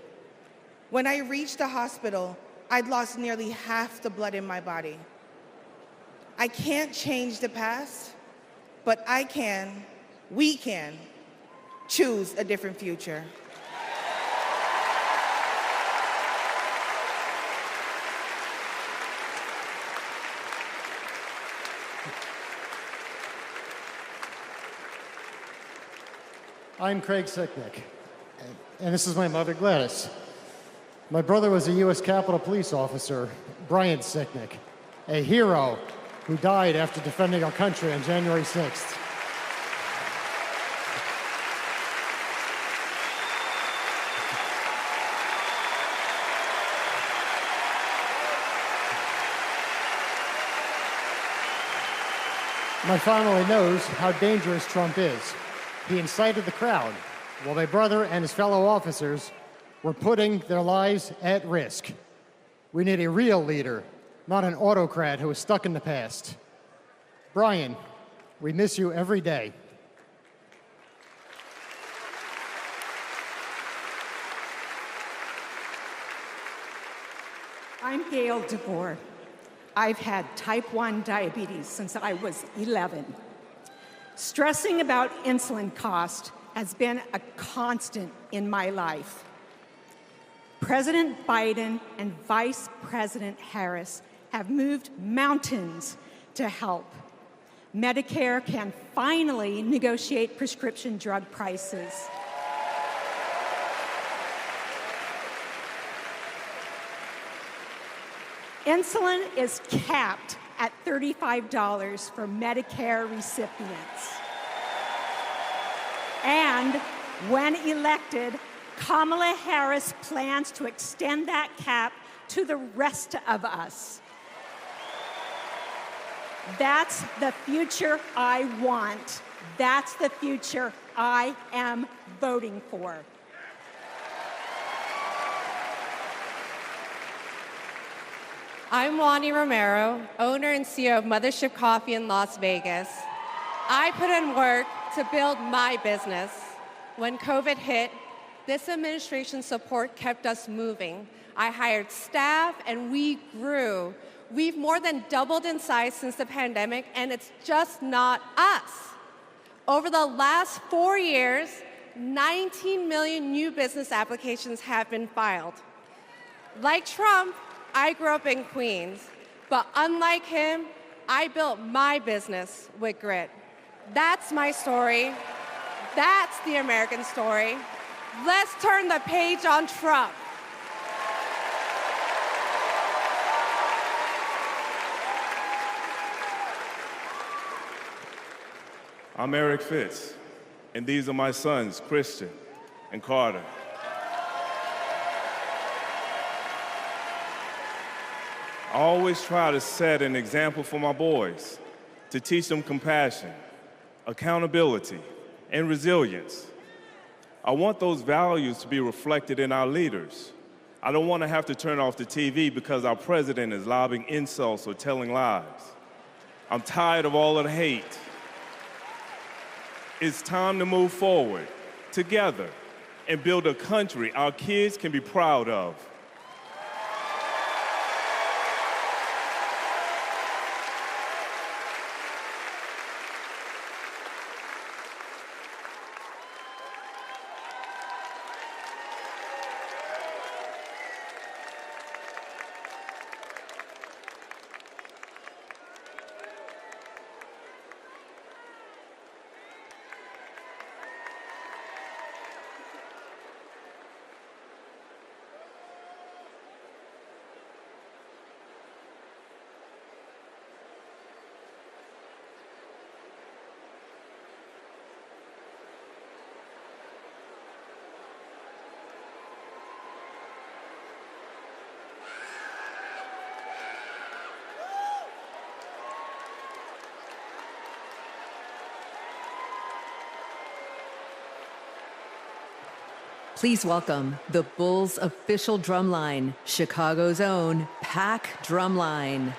When I reached the hospital, I'd lost nearly half the blood in my body. I can't change the past, but we can choose a different future. I'm Craig Sicknick, and this is my mother, Gladys. My brother was a U.S. Capitol Police officer, Brian Sicknick, a hero who died after defending our country on January 6th. My family knows how dangerous Trump is. He incited the crowd while my brother and his fellow officers were putting their lives at risk. We need a real leader, not an autocrat who is stuck in the past. Brian, we miss you every day. I'm Gail DeVore. I've had type 1 diabetes since I was 11. Stressing about insulin cost has been a constant in my life. President Biden and Vice President Harris have moved mountains to help. Medicare can finally negotiate prescription drug prices. Insulin is capped at $35 for Medicare recipients. And when elected, Kamala Harris plans to extend that cap to the rest of us. That's the future I want. That's the future I am voting for. I'm Wani Romero, owner and CEO of Mothership Coffee in Las Vegas. I put in work to build my business. When COVID hit, this administration's support kept us moving. I hired staff and we grew. We've more than doubled in size since the pandemic, and it's just not us. Over the last 4 years, 19 million new business applications have been filed. Like Trump, I grew up in Queens, but unlike him, I built my business with grit. That's my story. That's the American story. Let's turn the page on Trump. I'm Eric Fitz, and these are my sons, Christian and Carter. I always try to set an example for my boys, to teach them compassion, accountability, and resilience. I want those values to be reflected in our leaders. I don't want to have to turn off the TV because our president is lobbing insults or telling lies. I'm tired of all of the hate. It's time to move forward, together, and build a country our kids can be proud of. Please welcome the Bulls' official drumline, Chicago's own Pack Drumline.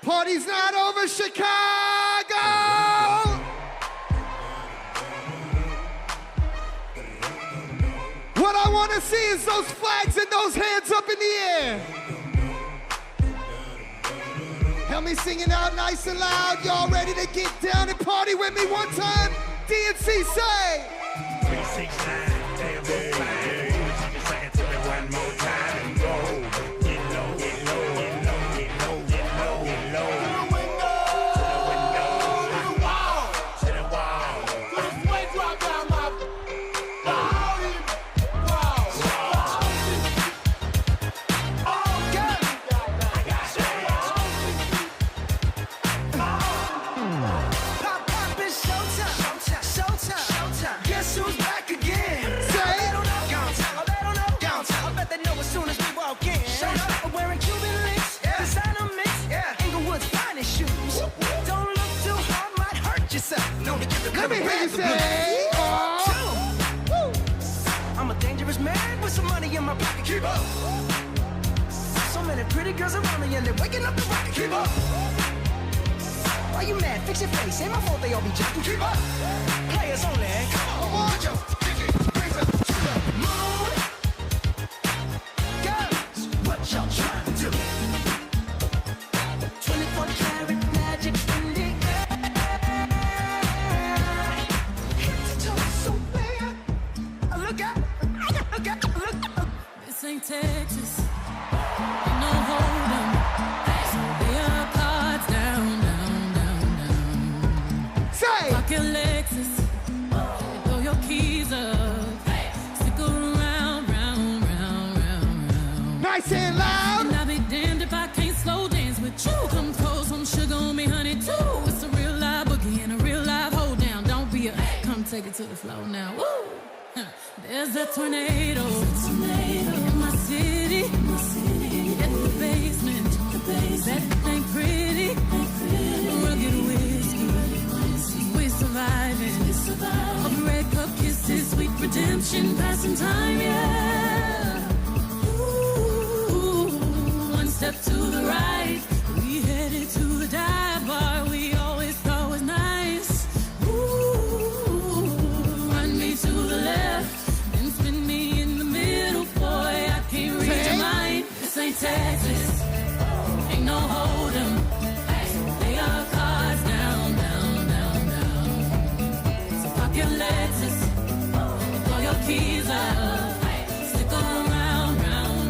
Party's not over, Chicago! What I want to see is those flags and those hands up in the air. Help me sing it out nice and loud. Y'all ready to get down and party with me one time? DNC say. 369, damn, that's fine. Say it to me one more time and go. Get low, get low, get low, get low, get low, get low. To the window, to the wall, to the wall. To the sweat drop down my body. Wow. Okay. I got Pop, pop, it's showtime, showtime, showtime, showtime. Guess who's back again? Hey, I'm a dangerous man with some money in my pocket. Keep up. So many pretty girls around me and they're waking up the rocket. Keep up. Why you mad? Fix your face. Ain't my fault they all be jacking. Keep up. Players only. Come on, Joe. Brings up to the moon. Girls, what y'all trying to do? 24 karat magic in the air. Head to toe, so bad. Look out. This ain't Texas. Ain't no hold'em. So lay your cards down. Say! Lock your Lexus. Throw your keys up. Stick around, round. Nice and loud! And I'll be damned if I can't slow dance with you. Come pour some sugar on me, honey, too. It's a real live boogie and a real live hold down. Don't be a come take it to the floor now. Woo! There's a tornado in my city. In the basement. That ain't pretty. Rugged whiskey. We're surviving. A red cup kisses, sweet redemption, passing time, yeah. Ooh, one step to the right. We headed to the dive bar we always thought was nice. Ooh, run me to the left. Spin me in the middle, boy, I can't read your mind. This ain't Texas, ain't no hold'em. Lay your cards down. So pop your Lexus, throw your keys up. Stick around, round.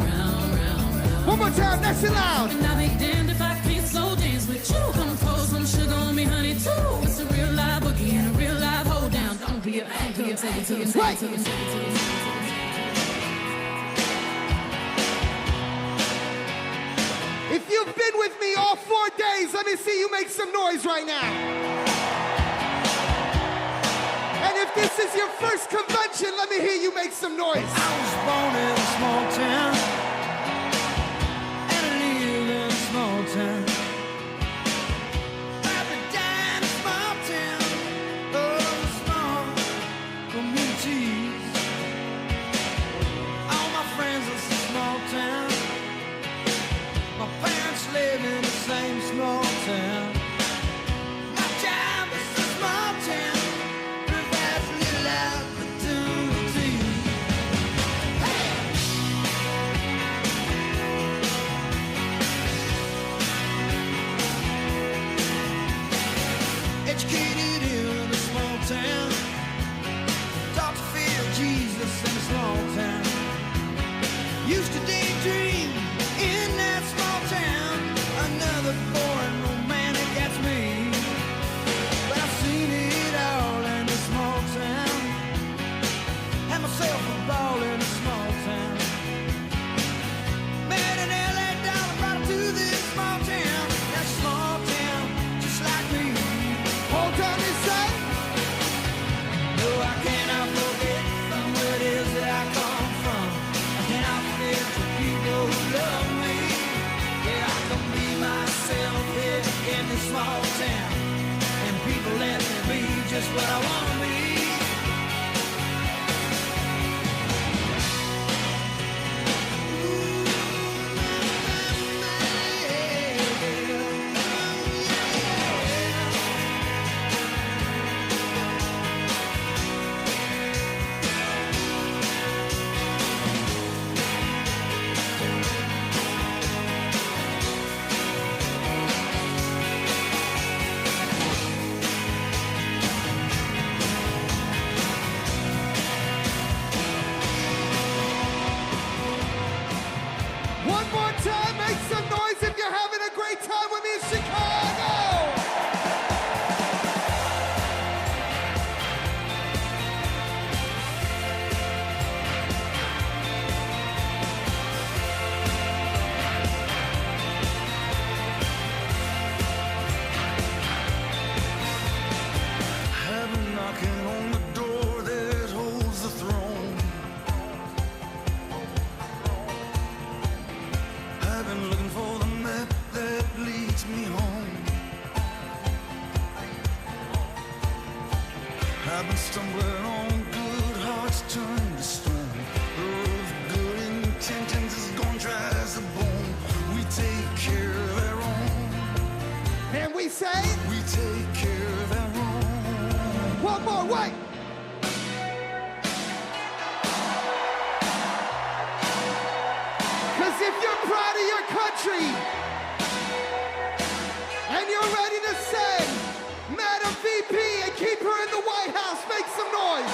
One more time, nice and loud. And I'll be damned if I can't slow dance with you. Come pour some sugar on me, honey, too. It's a real live boogie and a real live hold down. Don't be a take it to the right. If you've been with me all 4 days, let me see you make some noise right now. And if this is your first convention, let me hear you make some noise. I was born in a small town, and I live in a small town. I've been down in a small town, small communities. All my friends are from small town. My parents live in the same small town. My job is a small town. Provides a little opportunity. Hey! Educated in a small town. Taught to feel Jesus in a small town. Used to daydream in that small town. Another boring romantic, that's me. But I've seen it all in a small town. Had myself a ball in a small town. Met an LA dollar, brought him to this small town. That small town, just like me. Hold on a sec. No, I cannot forget from where it is that I come from. I cannot forget the people who love me. Yeah, I can be myself here in this small town. And people let me be just what I want to be. stumbling on good hearts turn to stone. Those good intentions is gonna dry as a bone. We take care of our own. And we say, we take care of our own. One more, wait. Cause if you're proud of your country and you're ready to say, Madam VP, and keep her in the White House, make some noise.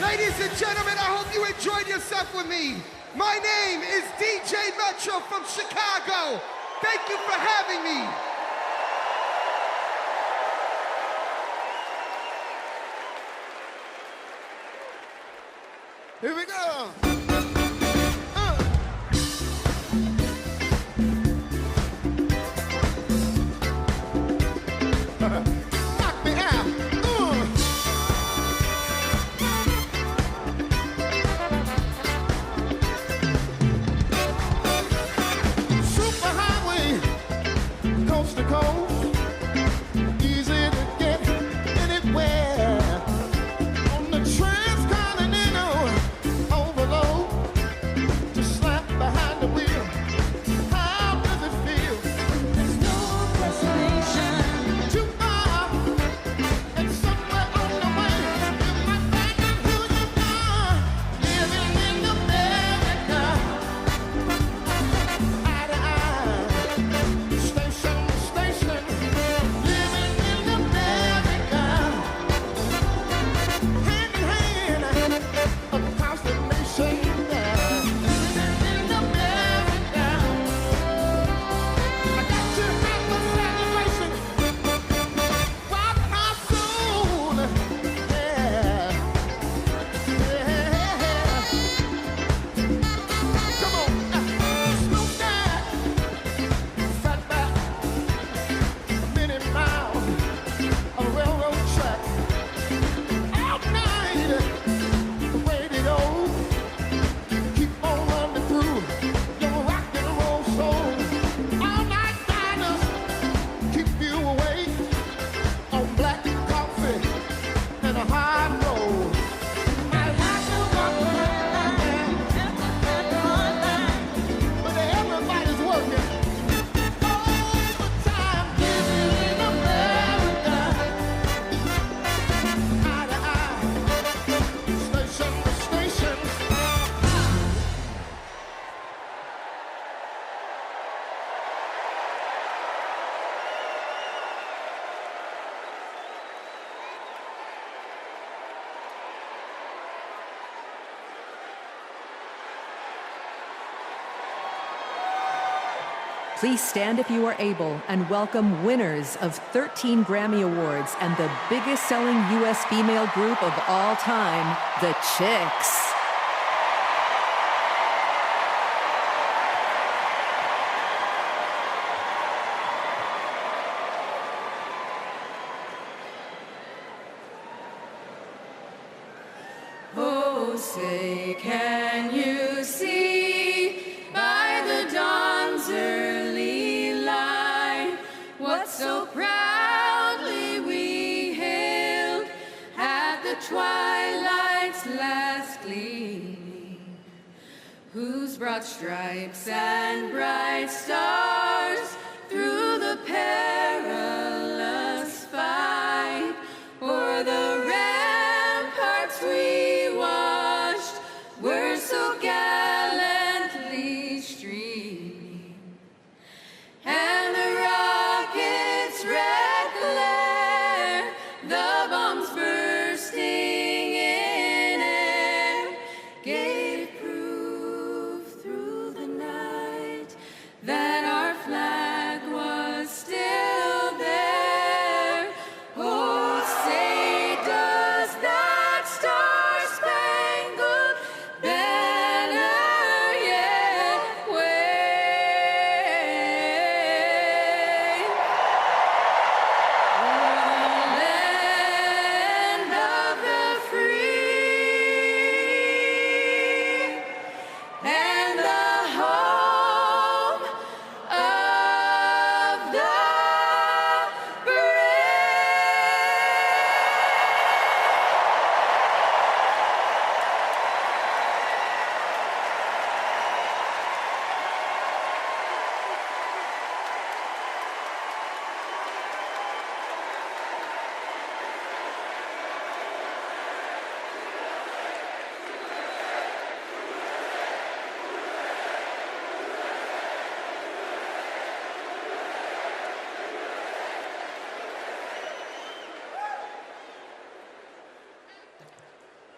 Ladies and gentlemen, I hope you enjoyed yourself with me. My name is DJ Metro from Chicago. Thank you for having me. Here we go. Knock me out. Superhighway, coast to coast, easy to get anywhere. On the transcontinental overload, to slap behind the wheel. How does it feel? There's no destination too far, and somewhere on the way, you might find out who you are. Living in America, eye to eye, station to station. Living in America, hand in hand, across the nation. Living in America, I got to have a celebration. Rock my soul, yeah, yeah. Come on, Snoop Dogg, Fatback, many miles of railroad track. All night, the radio, keep on running through your rock and roll soul. All night diners keep you awake on black coffee and a hard roll. I like to walk around, but everybody's working overtime. Living in America, eye to eye, station to station. Please stand if you are able and welcome winners of 13 Grammy Awards and the biggest selling U.S. female group of all time, the Chicks. Oh, say, can you see by the dawn's early light what so proudly we hailed at the twilight's last gleaming, whose broad stripes and bright stars through the perilous fight o'er the ramparts we watched were so gallantly streaming, and the rockets' red glare, the bombs bursting in air, gave proof through the night that our flag was still there. Oh, say, does that star-spangled banner yet wave o'er the land of the free and the home of the brave?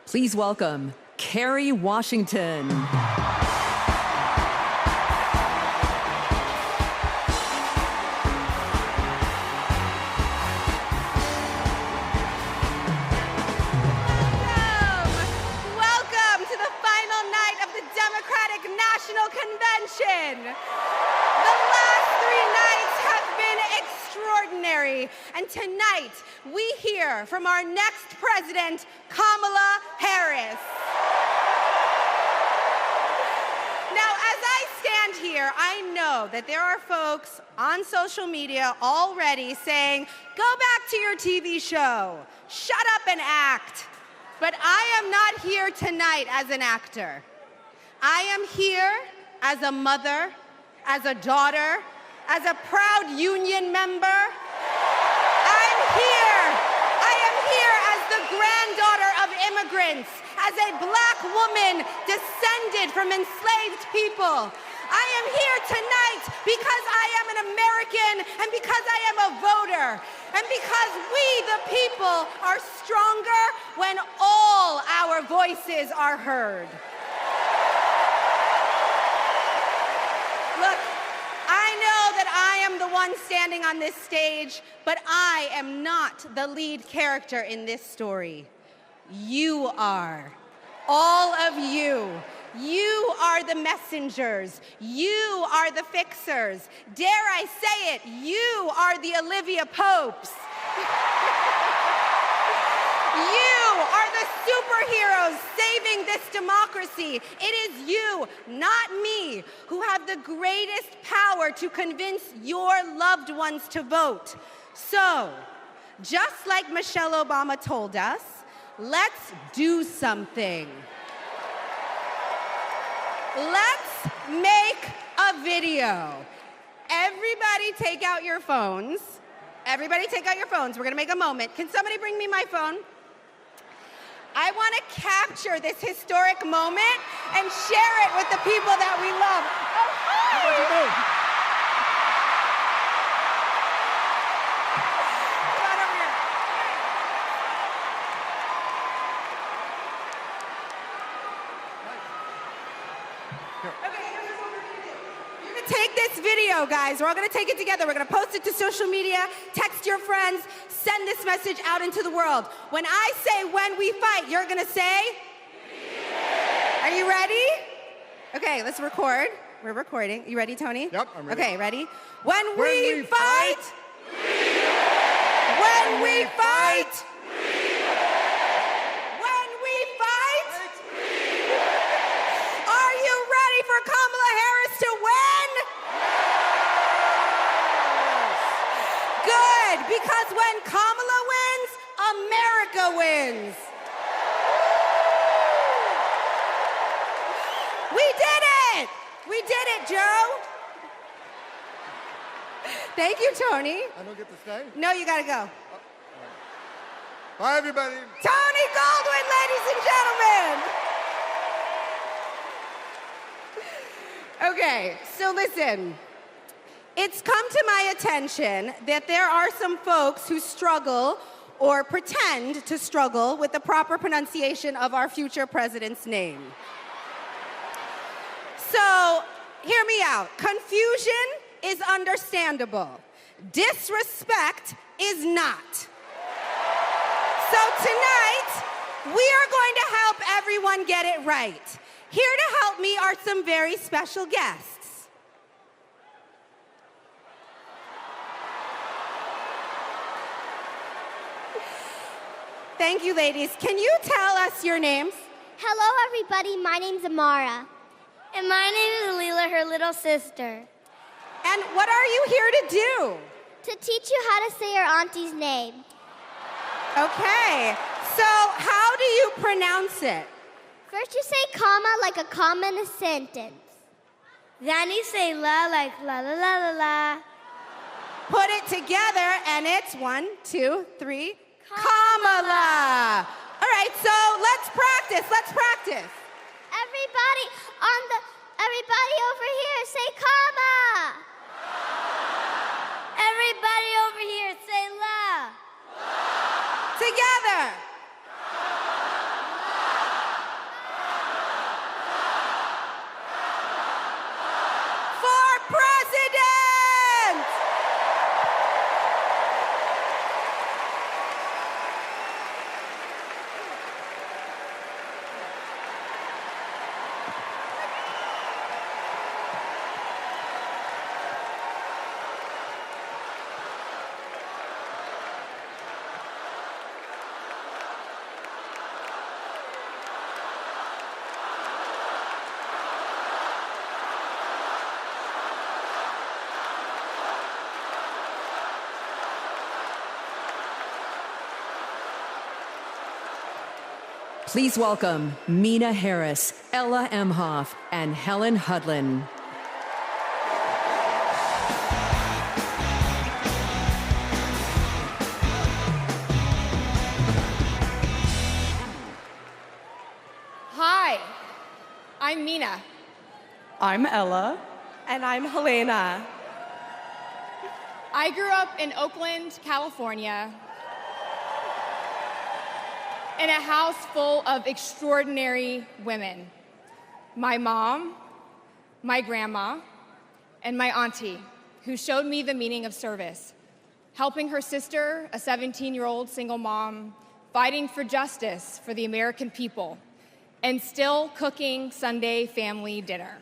Please welcome Kerry Washington. Welcome to the final night of the Democratic National Convention. The last 3 nights have been extraordinary, and tonight we hear from our next president, Kamala Harris. Now, as I stand here, I know that there are folks on social media already saying, go back to your TV show, shut up and act. But I am not here tonight as an actor. I am here as a mother, as a daughter, as a proud union member. I am here as the granddaughter of immigrants, as a black woman descended from enslaved people. I am here tonight because I am an American and because I am a voter and because we, the people, are stronger when all our voices are heard. Look, I know that I am the one standing on this stage, but I am not the lead character in this story. You are. All of you. You are the messengers. You are the fixers. Dare I say it, you are the Olivia Popes. You are the superheroes saving this democracy. It is you, not me, who have the greatest power to convince your loved ones to vote. So, just like Michelle Obama told us, let's do something. Let's make a video. Everybody take out your phones. Everybody take out your phones. We're gonna make a moment. Can somebody bring me my phone? I want to capture this historic moment and share it with the people that we love. Oh, hi! What you doing? Come on over here. Okay, here's what we're gonna do. You're gonna take this video, guys. We're all gonna take it together. We're gonna post it to social media, text your friends, send this message out into the world. When I say when we fight, you're gonna say? Are you ready? Okay, let's record. We're recording. You ready, Tony? Yep, I'm ready. Okay, ready? When we fight, when we fight, when we fight, good, because when Kamala wins, America wins. We did it! We did it, Joe. Thank you, Tony. I don't get to stay? No, you gotta go. Bye, everybody. Tony Goldwyn, ladies and gentlemen. Okay, so listen. It's come to my attention that there are some folks who struggle or pretend to struggle with the proper pronunciation of our future president's name. So, hear me out. Confusion is understandable. Disrespect is not. So tonight, we are going to help everyone get it right. Here to help me are some very special guests. Thank you, ladies. Can you tell us your names? Hello, everybody. My name's Amara. And my name is Leela, her little sister. And what are you here to do? To teach you how to say your auntie's name. Okay, so how do you pronounce it? First you say comma like a comma in a sentence. Then you say la like la la la la la. Put it together and it's 1, 2, 3, Kamala. All right, so let's practice, Everybody over here say comma. Everybody over here say la. Together. For president! Please welcome Mina Harris, Ella Emhoff, and Helen Hudlin. Hi, I'm Mina. I'm Ella. And I'm Helena. I grew up in Oakland, California, in a house full of extraordinary women. My mom, my grandma, and my auntie, who showed me the meaning of service, helping her sister, a 17-year-old single mom, fighting for justice for the American people, and still cooking Sunday family dinner.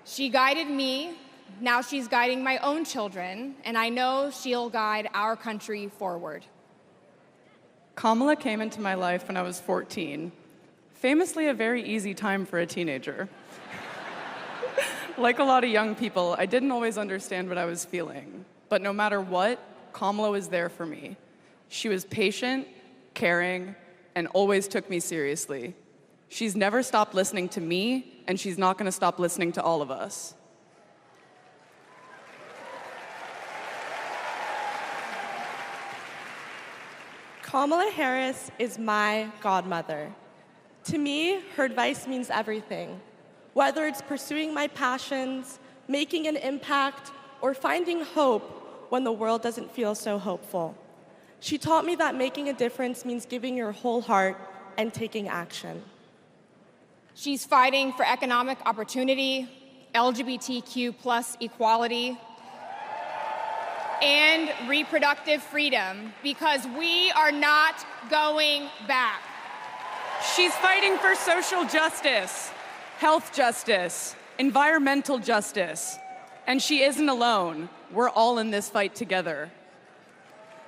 She guided me, now she's guiding my own children, and I know she'll guide our country forward. Kamala came into my life when I was 14. Famously a very easy time for a teenager. Like a lot of young people, I didn't always understand what I was feeling. But no matter what, Kamala was there for me. She was patient, caring, and always took me seriously. She's never stopped listening to me, and she's not going to stop listening to all of us. Kamala Harris is my godmother. To me, her advice means everything. Whether it's pursuing my passions, making an impact, or finding hope when the world doesn't feel so hopeful. She taught me that making a difference means giving your whole heart and taking action. She's fighting for economic opportunity, LGBTQ+ equality, and reproductive freedom, because we are not going back. She's fighting for social justice, health justice, environmental justice, and she isn't alone. We're all in this fight together.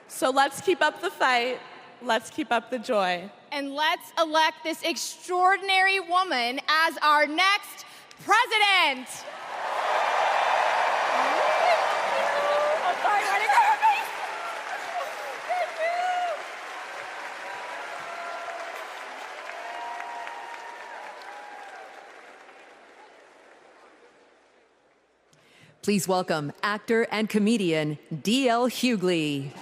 So let's keep up the fight, let's keep up the joy. And let's elect this extraordinary woman as our next president. Please welcome actor and comedian D.L. Hughley.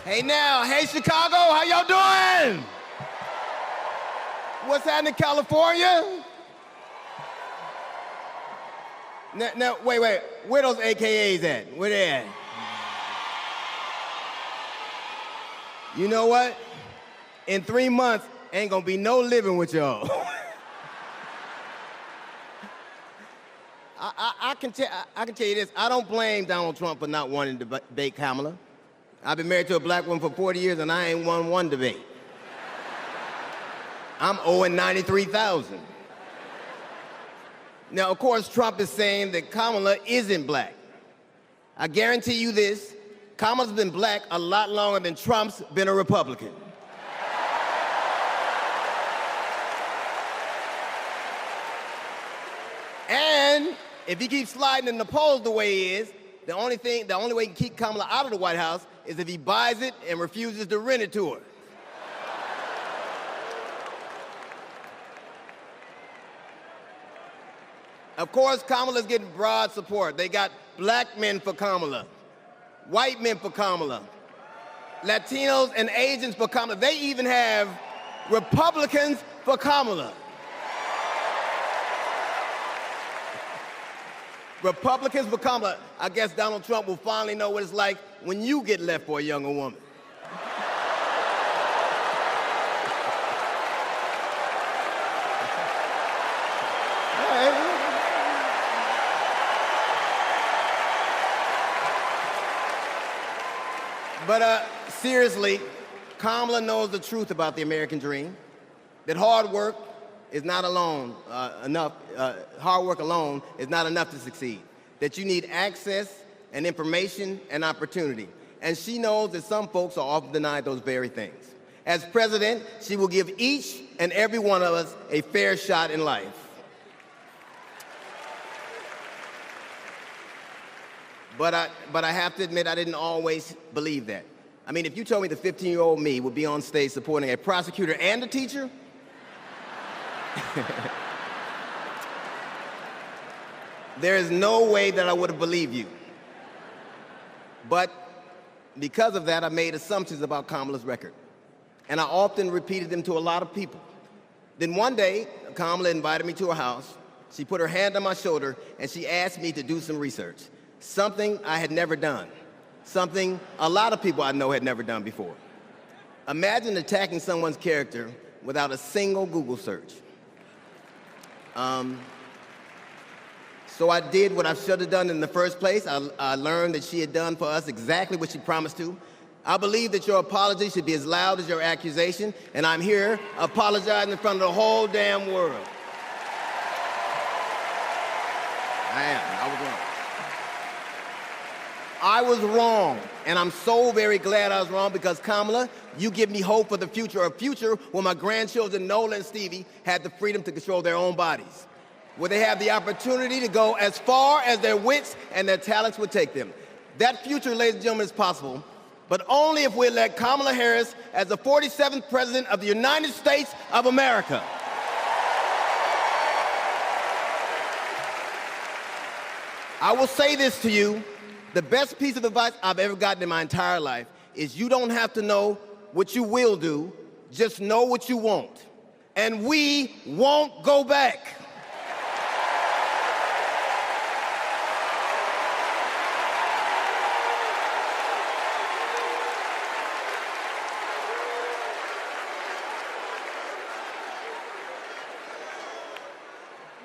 Hey now, hey Chicago, how y'all doing? What's happening in California? Now, wait, where those AKAs at? Where they at? You know what? In 3 months, ain't gonna be no living with y'all. I can tell you this, I don't blame Donald Trump for not wanting to debate Kamala. I've been married to a black woman for 40 years and I ain't won one debate. I'm owing $93,000. Now, of course, Trump is saying that Kamala isn't black. I guarantee you this, Kamala's been black a lot longer than Trump's been a Republican. And if he keeps sliding in the polls the way he is, the only way he can keep Kamala out of the White House is if he buys it and refuses to rent it to her. Of course, Kamala's getting broad support. They got black men for Kamala, white men for Kamala, Latinos and Asians for Kamala. They even have Republicans for Kamala. Republicans for Kamala. I guess Donald Trump will finally know what it's like when you get left for a younger woman. But seriously, Kamala knows the truth about the American dream, that hard work is not enough. Hard work alone is not enough to succeed, that you need access and information and opportunity. And she knows that some folks are often denied those very things. As president, she will give each and every one of us a fair shot in life. But I have to admit, I didn't always believe that. I mean, if you told me the 15-year-old me would be on stage supporting a prosecutor and a teacher, there is no way that I would have believed you. But because of that, I made assumptions about Kamala's record. And I often repeated them to a lot of people. Then one day, Kamala invited me to her house. She put her hand on my shoulder and she asked me to do some research. Something I had never done. Something a lot of people I know had never done before. Imagine attacking someone's character without a single Google search. So I did what I should have done in the first place. I learned that she had done for us exactly what she promised to. I believe that your apology should be as loud as your accusation, and I'm here apologizing in front of the whole damn world. I was wrong. I was wrong, and I'm so very glad I was wrong because, Kamala, you give me hope for the future, a future where my grandchildren, Nola and Stevie, had the freedom to control their own bodies, where they have the opportunity to go as far as their wits and their talents would take them. That future, ladies and gentlemen, is possible, but only if we elect Kamala Harris as the 47th President of the United States of America. I will say this to you. The best piece of advice I've ever gotten in my entire life is you don't have to know what you will do, just know what you won't. And we won't go back.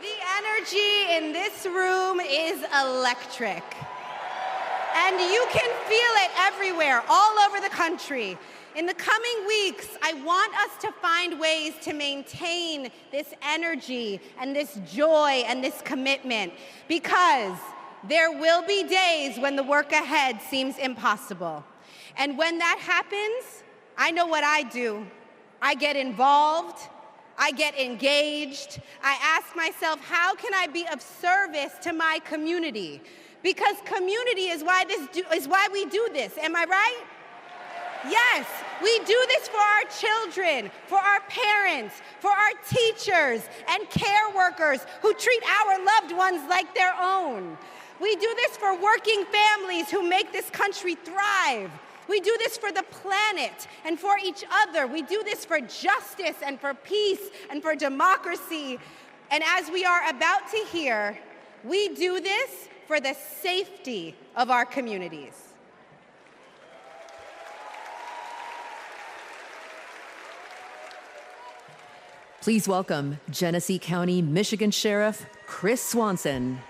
The energy in this room is electric. And you can feel it everywhere, all over the country. In the coming weeks, I want us to find ways to maintain this energy and this joy and this commitment, because there will be days when the work ahead seems impossible. And when that happens, I know what I do. I get involved, I get engaged, I ask myself, how can I be of service to my community? Because community is why we do this, am I right? Yes, we do this for our children, for our parents, for our teachers and care workers who treat our loved ones like their own. We do this for working families who make this country thrive. We do this for the planet and for each other. We do this for justice and for peace and for democracy. And as we are about to hear, we do this for the safety of our communities. Please welcome Genesee County, Michigan Sheriff Chris Swanson.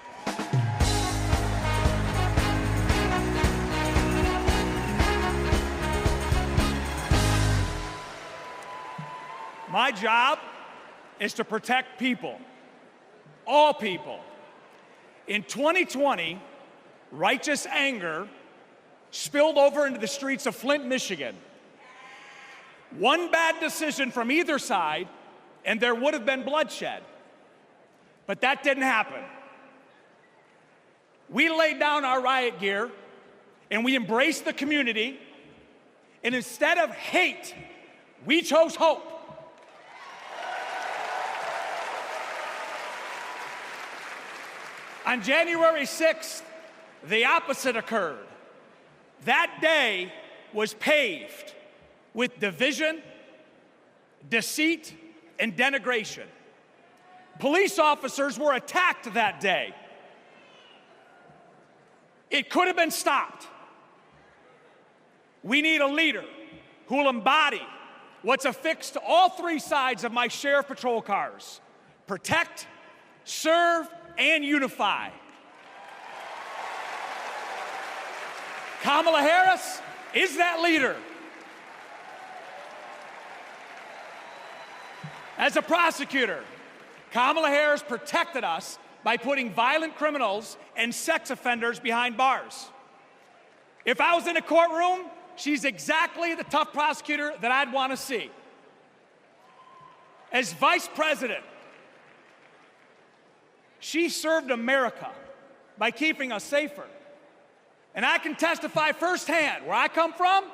My job is to protect people, all people. In 2020, righteous anger spilled over into the streets of Flint, Michigan. One bad decision from either side, and there would have been bloodshed. But that didn't happen. We laid down our riot gear, and we embraced the community, and instead of hate, we chose hope. On January 6th, the opposite occurred. That day was paved with division, deceit, and denigration. Police officers were attacked that day. It could have been stopped. We need a leader who will embody what's affixed to all three sides of my sheriff patrol cars: protect, serve, and unify. Kamala Harris is that leader. As a prosecutor, Kamala Harris protected us by putting violent criminals and sex offenders behind bars. If I was in a courtroom, she's exactly the tough prosecutor that I'd want to see. As vice president, she served America by keeping us safer. And I can testify firsthand, where I come from,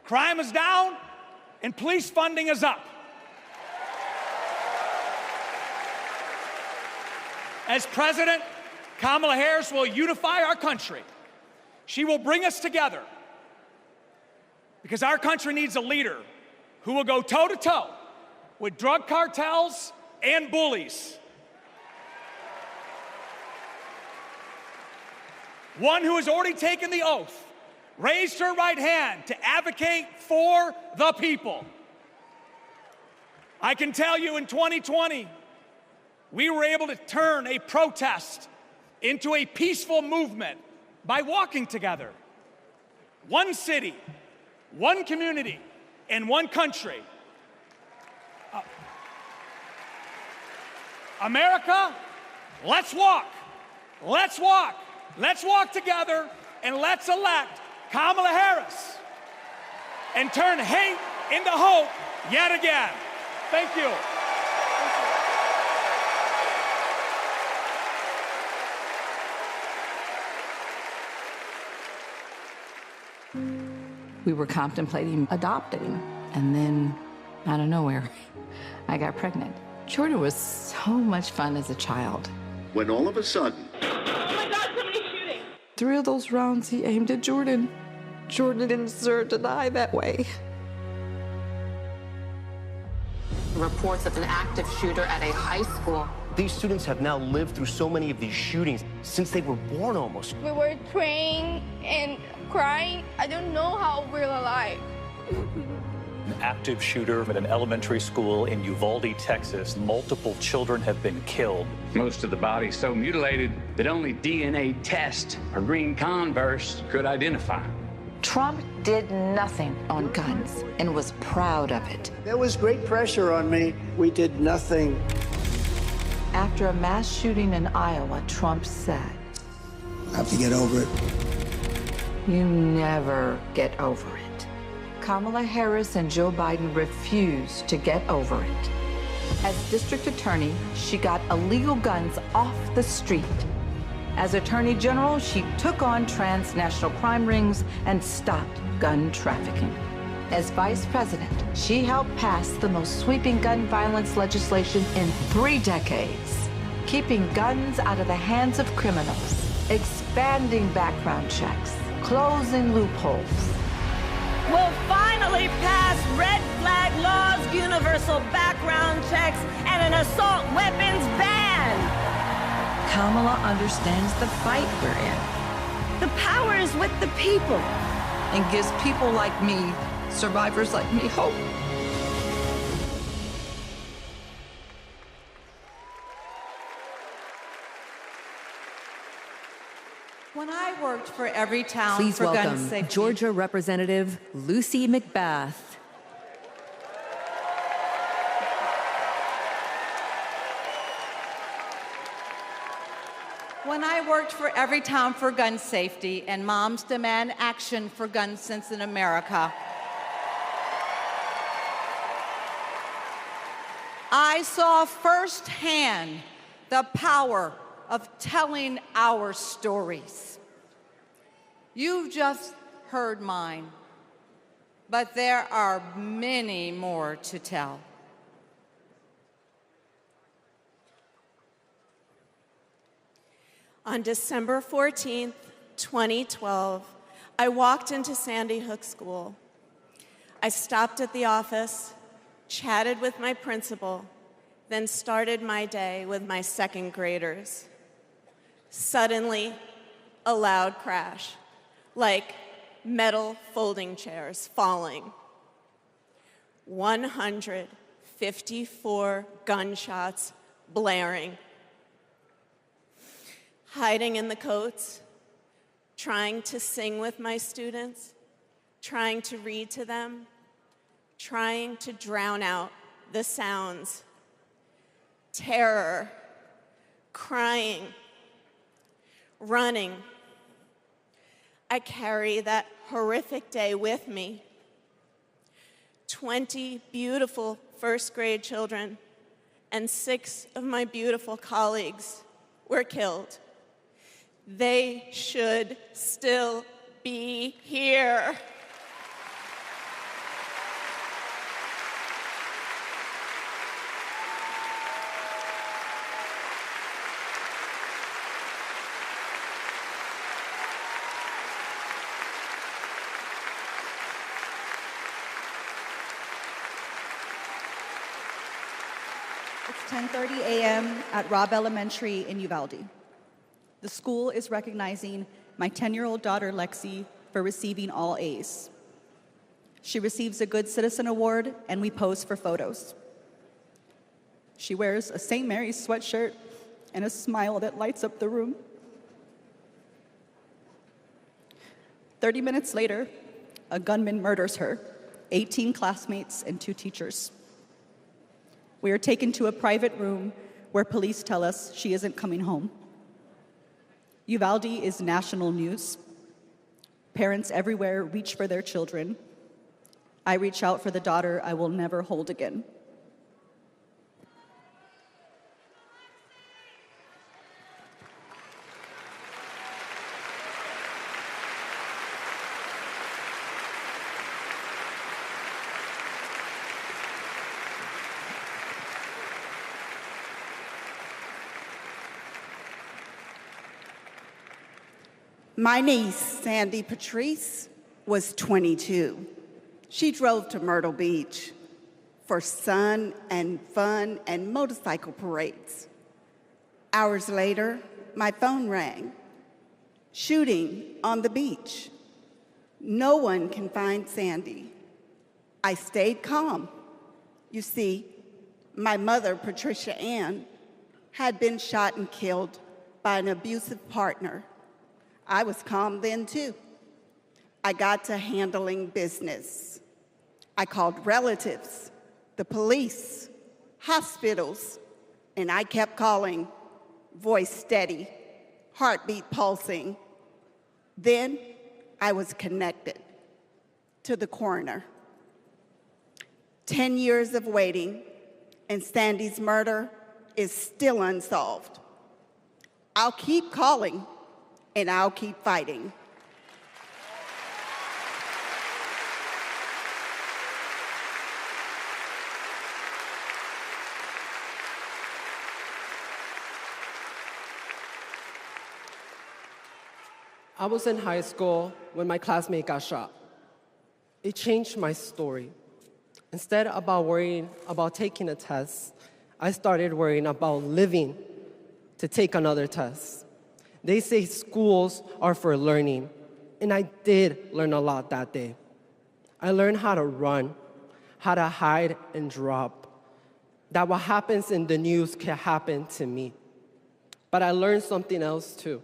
crime is down and police funding is up. As president, Kamala Harris will unify our country. She will bring us together because our country needs a leader who will go toe-to-toe with drug cartels and bullies. One who has already taken the oath, raised her right hand to advocate for the people. I can tell you in 2020, we were able to turn a protest into a peaceful movement by walking together. One city, one community, and one country. America, let's walk. Let's walk. Let's walk together and let's elect Kamala Harris and turn hate into hope yet again. Thank you. We were contemplating adopting, and then out of nowhere, I got pregnant. Jordan was so much fun as a child. When all of a sudden, 3 of those rounds he aimed at Jordan. Jordan didn't deserve to die that way. Reports of an active shooter at a high school. These students have now lived through so many of these shootings since they were born almost. We were praying and crying. I don't know how we're alive. An active shooter at an elementary school in Uvalde, Texas. Multiple children have been killed. Most of the body so mutilated that only DNA tests or green Converse could identify. Trump did nothing on guns and was proud of it. There was great pressure on me. We did nothing. After a mass shooting in Iowa, Trump said, I have to get over it. "You never get over it." Kamala Harris and Joe Biden refused to get over it. As district attorney, she got illegal guns off the street. As Attorney General, she took on transnational crime rings and stopped gun trafficking. As Vice President, she helped pass the most sweeping gun violence legislation in 3 decades, keeping guns out of the hands of criminals, expanding background checks, closing loopholes. We'll finally pass red flag laws, universal background checks, and an assault weapons ban. Kamala understands the fight we're in. The power is with the people. And gives people like me, survivors like me, hope. When I worked for every town Please for gun welcome safety. Georgia Representative Lucy McBath. When I worked for every town for gun safety and moms demand action for gun sense in America, I saw firsthand the power of telling our stories. You've just heard mine, but there are many more to tell. On December 14th, 2012, I walked into Sandy Hook School. I stopped at the office, chatted with my principal, then started my day with my second graders. Suddenly, a loud crash, like metal folding chairs falling. 154 gunshots blaring. Hiding in the coats, trying to sing with my students, trying to read to them, trying to drown out the sounds. Terror, crying, running. I carry that horrific day with me. 20 beautiful first grade children and 6 of my beautiful colleagues were killed. They should still be here. It's 10:30 a.m. at Robb Elementary in Uvalde. The school is recognizing my 10-year-old daughter, Lexi, for receiving all A's. She receives a Good Citizen Award, and we pose for photos. She wears a St. Mary's sweatshirt and a smile that lights up the room. 30 minutes later, a gunman murders her, 18 classmates, and 2 teachers. We are taken to a private room where police tell us she isn't coming home. Uvalde is national news. Parents everywhere reach for their children. I reach out for the daughter I will never hold again. My niece, Sandy Patrice, was 22. She drove to Myrtle Beach for sun and fun and motorcycle parades. Hours later, my phone rang. Shooting on the beach. No one can find Sandy. I stayed calm. You see, my mother, Patricia Ann, had been shot and killed by an abusive partner. I was calm then, too. I got to handling business. I called relatives, the police, hospitals, and I kept calling, voice steady, heartbeat pulsing. Then I was connected to the coroner. 10 years of waiting, and Sandy's murder is still unsolved. I'll keep calling, and I'll keep fighting. I was in high school when my classmate got shot. It changed my story. Instead of worrying about taking a test, I started worrying about living to take another test. They say schools are for learning, and I did learn a lot that day. I learned how to run, how to hide and drop, that what happens in the news can happen to me. But I learned something else too,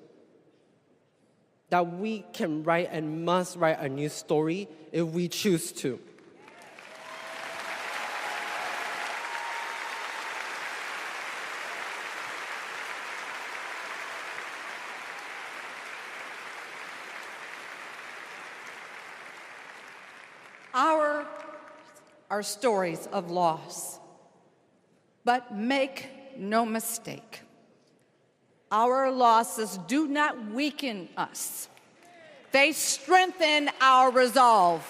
that we can write and must write a new story if we choose to. Our are stories of loss. But make no mistake, our losses do not weaken us. They strengthen our resolve.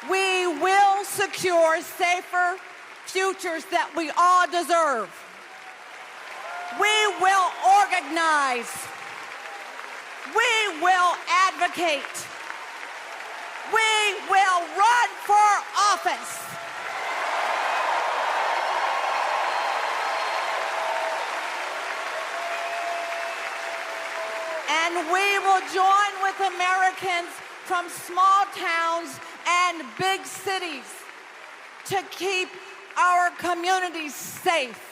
We will secure safer futures that we all deserve. We will organize. We will advocate. We will run for office. And we will join with Americans from small towns and big cities to keep our communities safe.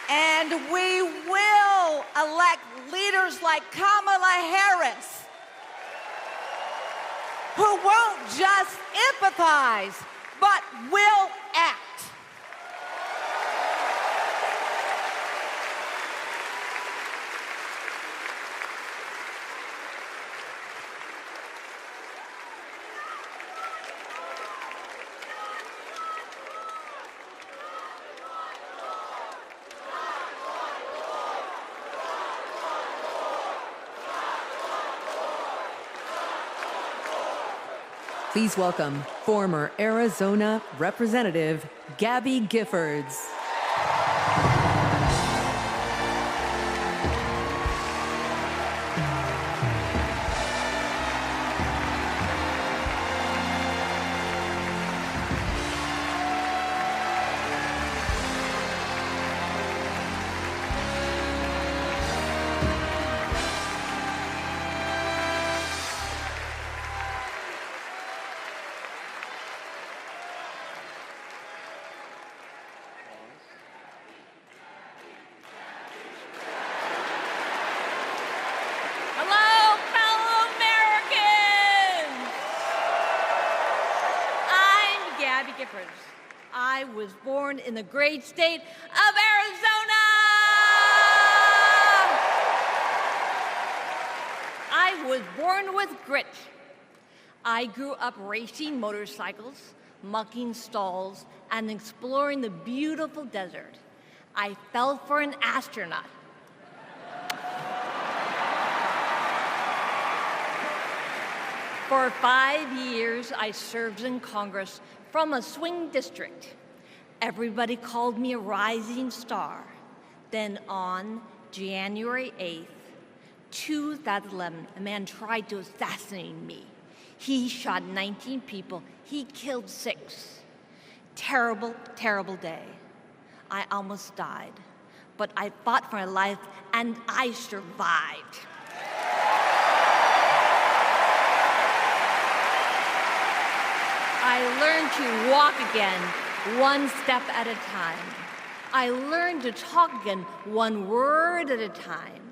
And we will elect leaders like Kamala Harris, who won't just empathize, but will act. Please welcome former Arizona Representative Gabby Giffords. I was born in the great state of Arizona. I was born with grit. I grew up racing motorcycles, mucking stalls, and exploring the beautiful desert. I fell for an astronaut. For 5 years, I served in Congress from a swing district. Everybody called me a rising star. Then on January 8th, 2011, a man tried to assassinate me. He shot 19 people. He killed 6. Terrible, terrible day. I almost died, but I fought for my life and I survived. I learned to walk again, one step at a time. I learned to talk again, one word at a time.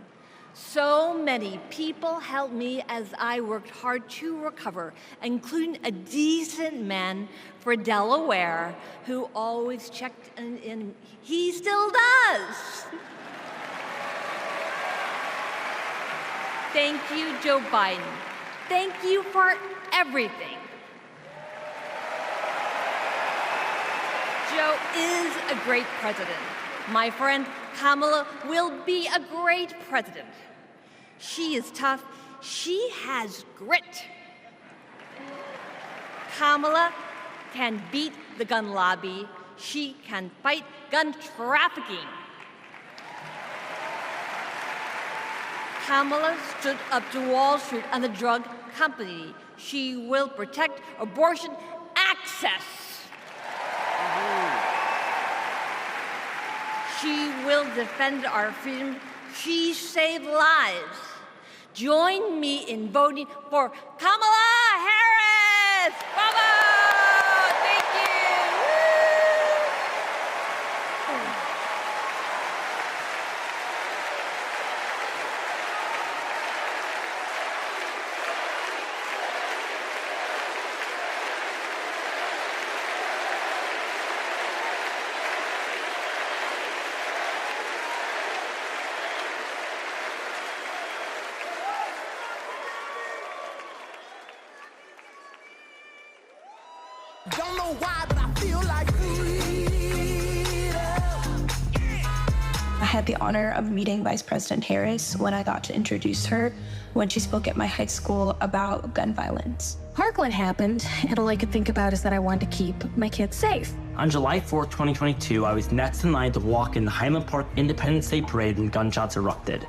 So many people helped me as I worked hard to recover, including a decent man for Delaware who always checked in. He still does. Thank you, Joe Biden. thank you for everything. Joe is a great president. My friend Kamala will be a great president. She is tough. She has grit. Kamala can beat the gun lobby. She can fight gun trafficking. Kamala stood up to Wall Street and the drug company. She will protect abortion access. She will defend our freedom. She saved lives. Join me in voting for Kamala Harris. Bravo! Thank you. Woo! Don't know why, but I feel like I had the honor of meeting Vice President Harris when I got to introduce her when she spoke at my high school about gun violence. Parkland happened, and all I could think about is that I wanted to keep my kids safe. On July 4th, 2022, I was next in line to walk in the Highland Park Independence Day Parade when gunshots erupted.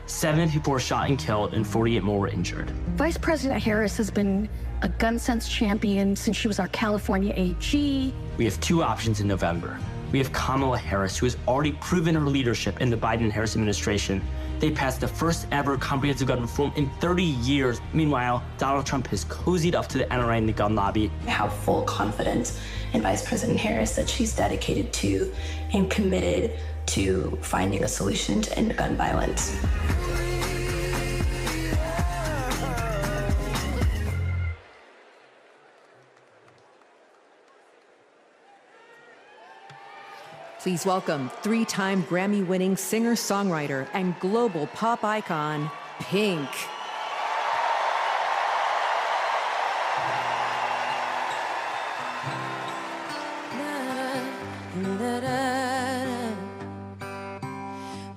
7 people were shot and killed, and 48 more were injured. Vice President Harris has been a gun sense champion since she was our California AG. We have 2 options in November. We have Kamala Harris, who has already proven her leadership in the Biden-Harris administration. They passed the first ever comprehensive gun reform in 30 years. Meanwhile, Donald Trump has cozied up to the NRA and the gun lobby. I have full confidence in Vice President Harris that she's dedicated to and committed to finding a solution to end gun violence. Please welcome 3-time Grammy-winning singer-songwriter and global pop icon, Pink.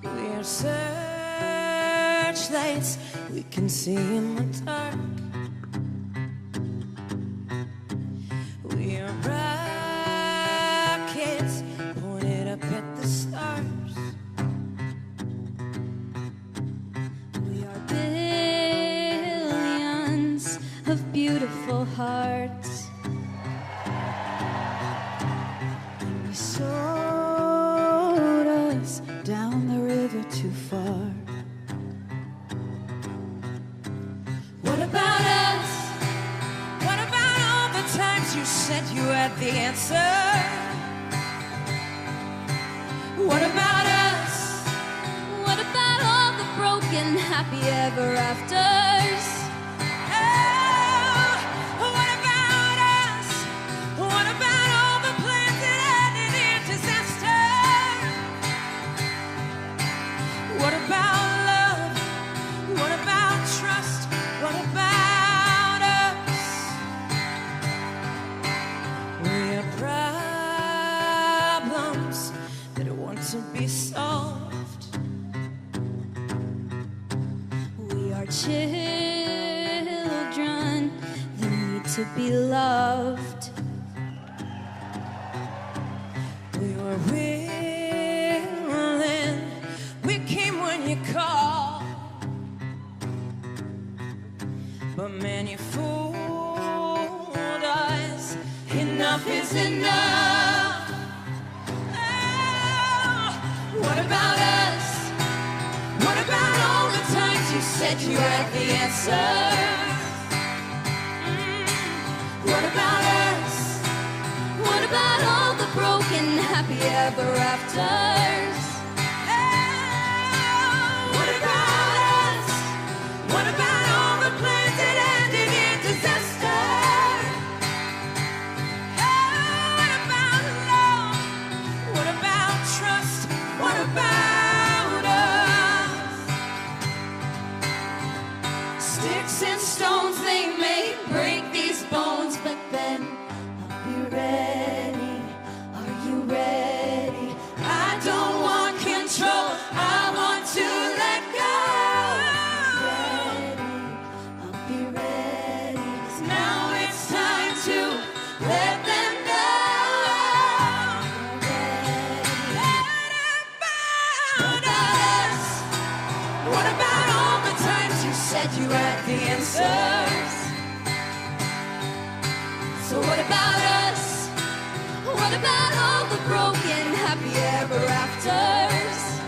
We're searchlights we can see in the dark. We are rockets pointed up at the stars. We are billions of beautiful hearts. You sold us down the river too far. What about us? What about all the times you said you had the answer? What about us? What about all the broken happy ever afters? Oh, what about us? What about all the plans that ended in disaster? What about love? What about trust? What about us? We are problems that want to be solved. We are children that need to be loved. We were willing, we came when you called. But man, you fooled us. Enough is enough. Oh, what about us? What about all the times you said you had the answer? What about us? What about all the broken happy ever afters? What about us? What about all the plans that ended in disaster? What about love? What about trust? What about us? Sticks and stones, they said you had the answers. So what about us? What about all the broken happy ever afters?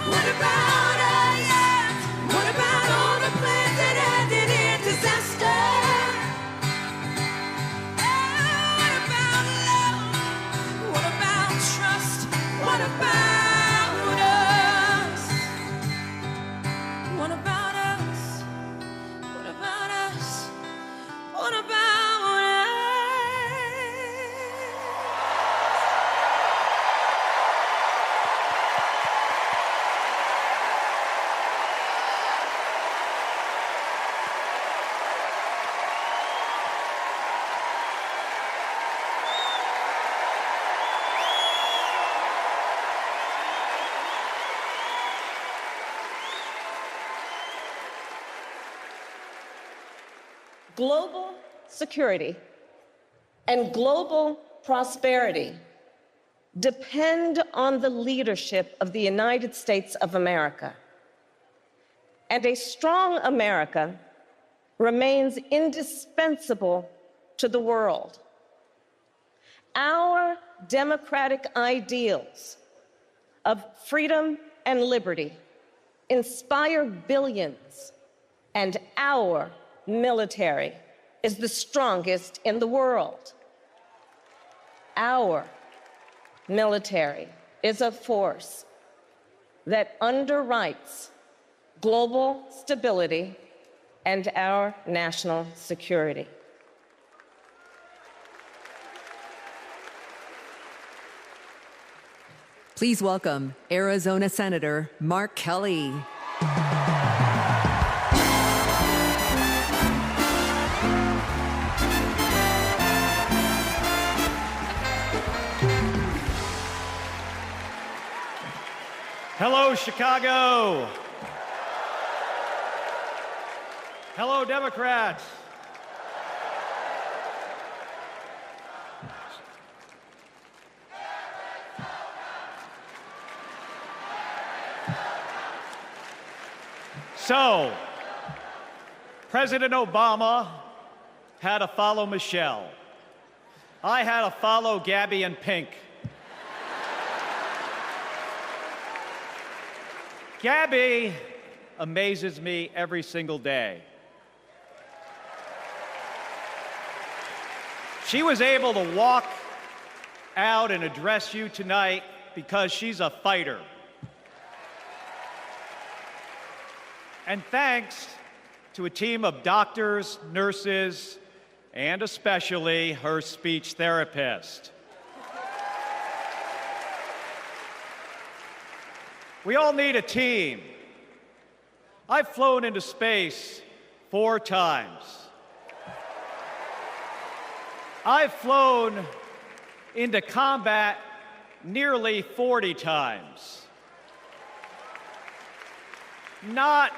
What about us? What about all the plans that ended in disaster? What about love? What about trust? What about us? What about us? What about us? What about us? Global security and global prosperity depend on the leadership of the United States of America. And a strong America remains indispensable to the world. Our democratic ideals of freedom and liberty inspire billions, and our military is the strongest in the world. Our military is a force that underwrites global stability and our national security. Please welcome Arizona Senator Mark Kelly. Hello, Chicago. Hello, Democrats. So, President Obama had to follow Michelle. I had to follow Gabby and Pink. Gabby amazes me every single day. She was able to walk out and address you tonight because she's a fighter. And thanks to a team of doctors, nurses, and especially her speech therapist. We all need a team. I've flown into space 4 times. I've flown into combat nearly 40 times. Not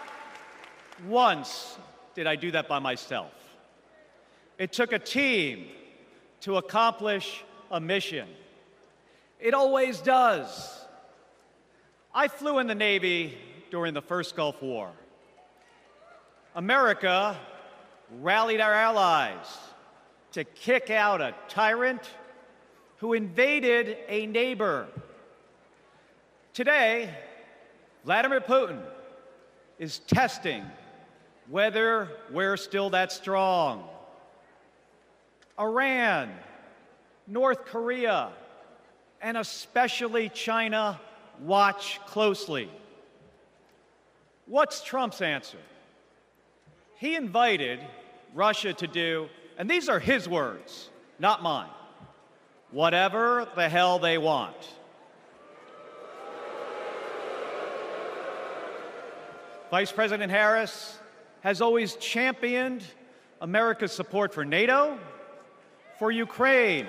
once did I do that by myself. It took a team to accomplish a mission. It always does. I flew in the Navy during the first Gulf War. America rallied our allies to kick out a tyrant who invaded a neighbor. Today, Vladimir Putin is testing whether we're still that strong. Iran, North Korea, and especially China watch closely. What's Trump's answer? He invited Russia to do, and these are his words, not mine, whatever the hell they want. Vice President Harris has always championed America's support for NATO, for Ukraine,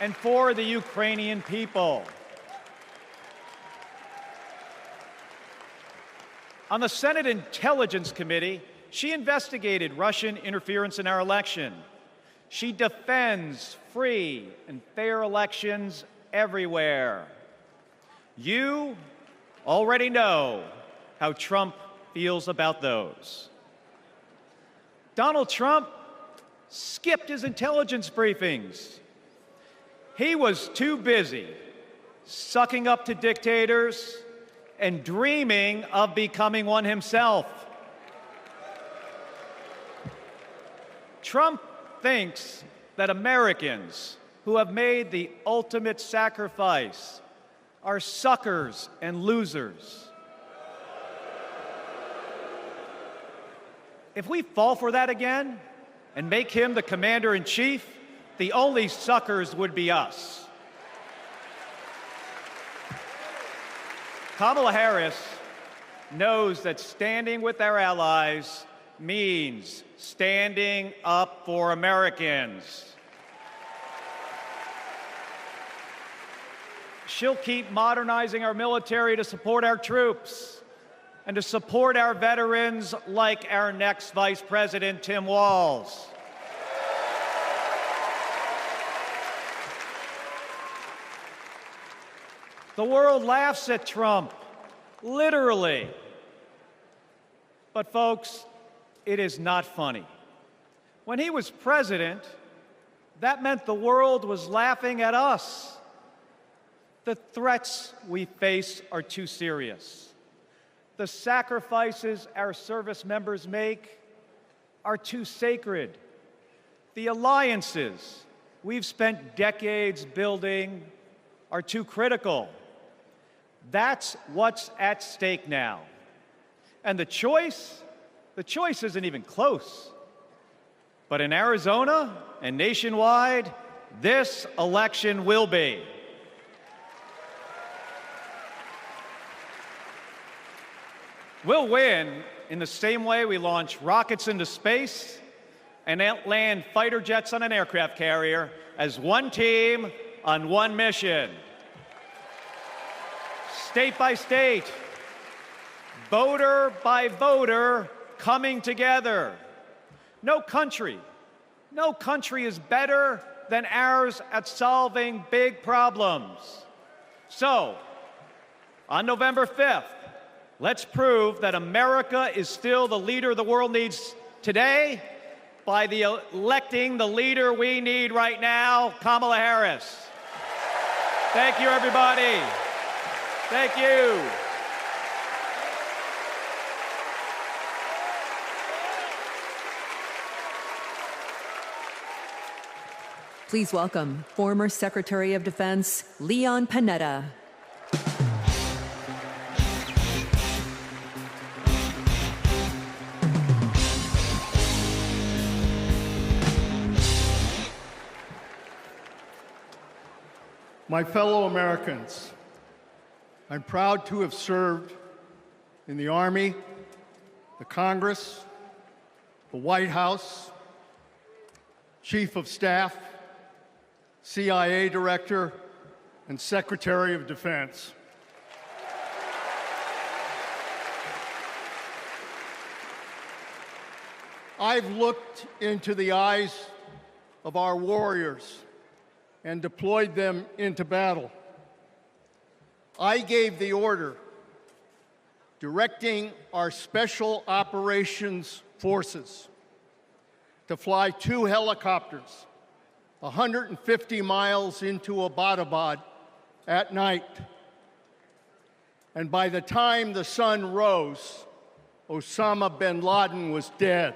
and for the Ukrainian people. On the Senate Intelligence Committee, she investigated Russian interference in our election. She defends free and fair elections everywhere. You already know how Trump feels about those. Donald Trump skipped his intelligence briefings. He was too busy sucking up to dictators and dreaming of becoming one himself. Trump thinks that Americans who have made the ultimate sacrifice are suckers and losers. If we fall for that again and make him the commander-in-chief, the only suckers would be us. Kamala Harris knows that standing with our allies means standing up for Americans. She'll keep modernizing our military to support our troops and to support our veterans like our next Vice President, Tim Walz. The world laughs at Trump, literally. But folks, it is not funny. When he was president, that meant the world was laughing at us. The threats we face are too serious. The sacrifices our service members make are too sacred. The alliances we've spent decades building are too critical. That's what's at stake now. And the choice isn't even close. But in Arizona and nationwide, this election will be. We'll win in the same way we launch rockets into space and land fighter jets on an aircraft carrier as one team on one mission. State by state, voter by voter, coming together. No country is better than ours at solving big problems. So, on November 5th, let's prove that America is still the leader the world needs today by electing the leader we need right now, Kamala Harris. Thank you, everybody. Thank you. Please welcome former Secretary of Defense Leon Panetta. My fellow Americans, I'm proud to have served in the Army, the Congress, the White House, Chief of Staff, CIA Director, and Secretary of Defense. I've looked into the eyes of our warriors and deployed them into battle. I gave the order directing our Special Operations Forces to fly 2 helicopters 150 miles into Abbottabad at night. And by the time the sun rose, Osama bin Laden was dead.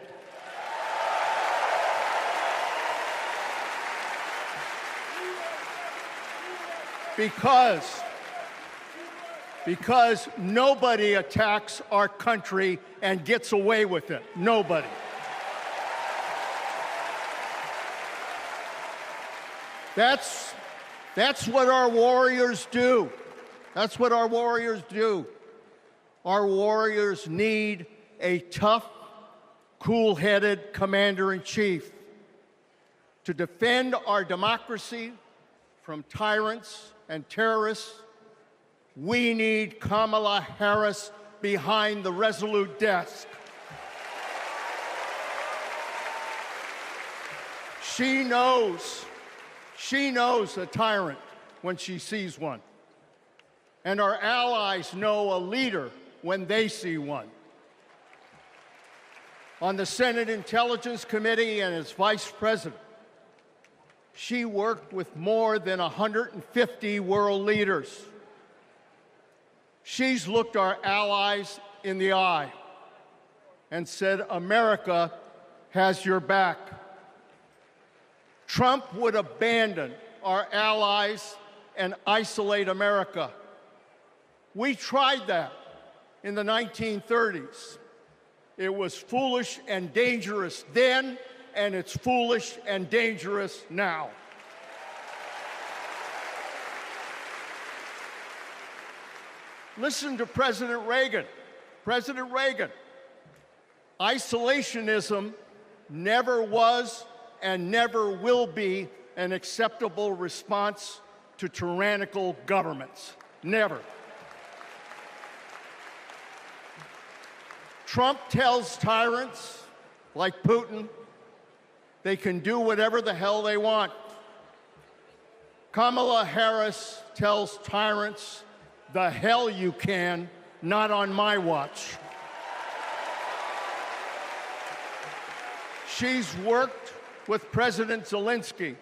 Because nobody attacks our country and gets away with it. Nobody. That's what our warriors do. That's what our warriors do. Our warriors need a tough, cool-headed commander-in-chief to defend our democracy from tyrants and terrorists. We need Kamala Harris behind the resolute desk. She knows a tyrant when she sees one. and our allies know a leader when they see one. On the Senate Intelligence Committee and as vice president, she worked with more than 150 world leaders. She's looked our allies in the eye and said, America has your back. Trump would abandon our allies and isolate America. We tried that in the 1930s. It was foolish and dangerous then, and it's foolish and dangerous now. Listen to President Reagan. President Reagan, isolationism never was and never will be an acceptable response to tyrannical governments. Never. Trump tells tyrants like Putin they can do whatever the hell they want. Kamala Harris tells tyrants, the hell you can, not on my watch. She's worked with President Zelensky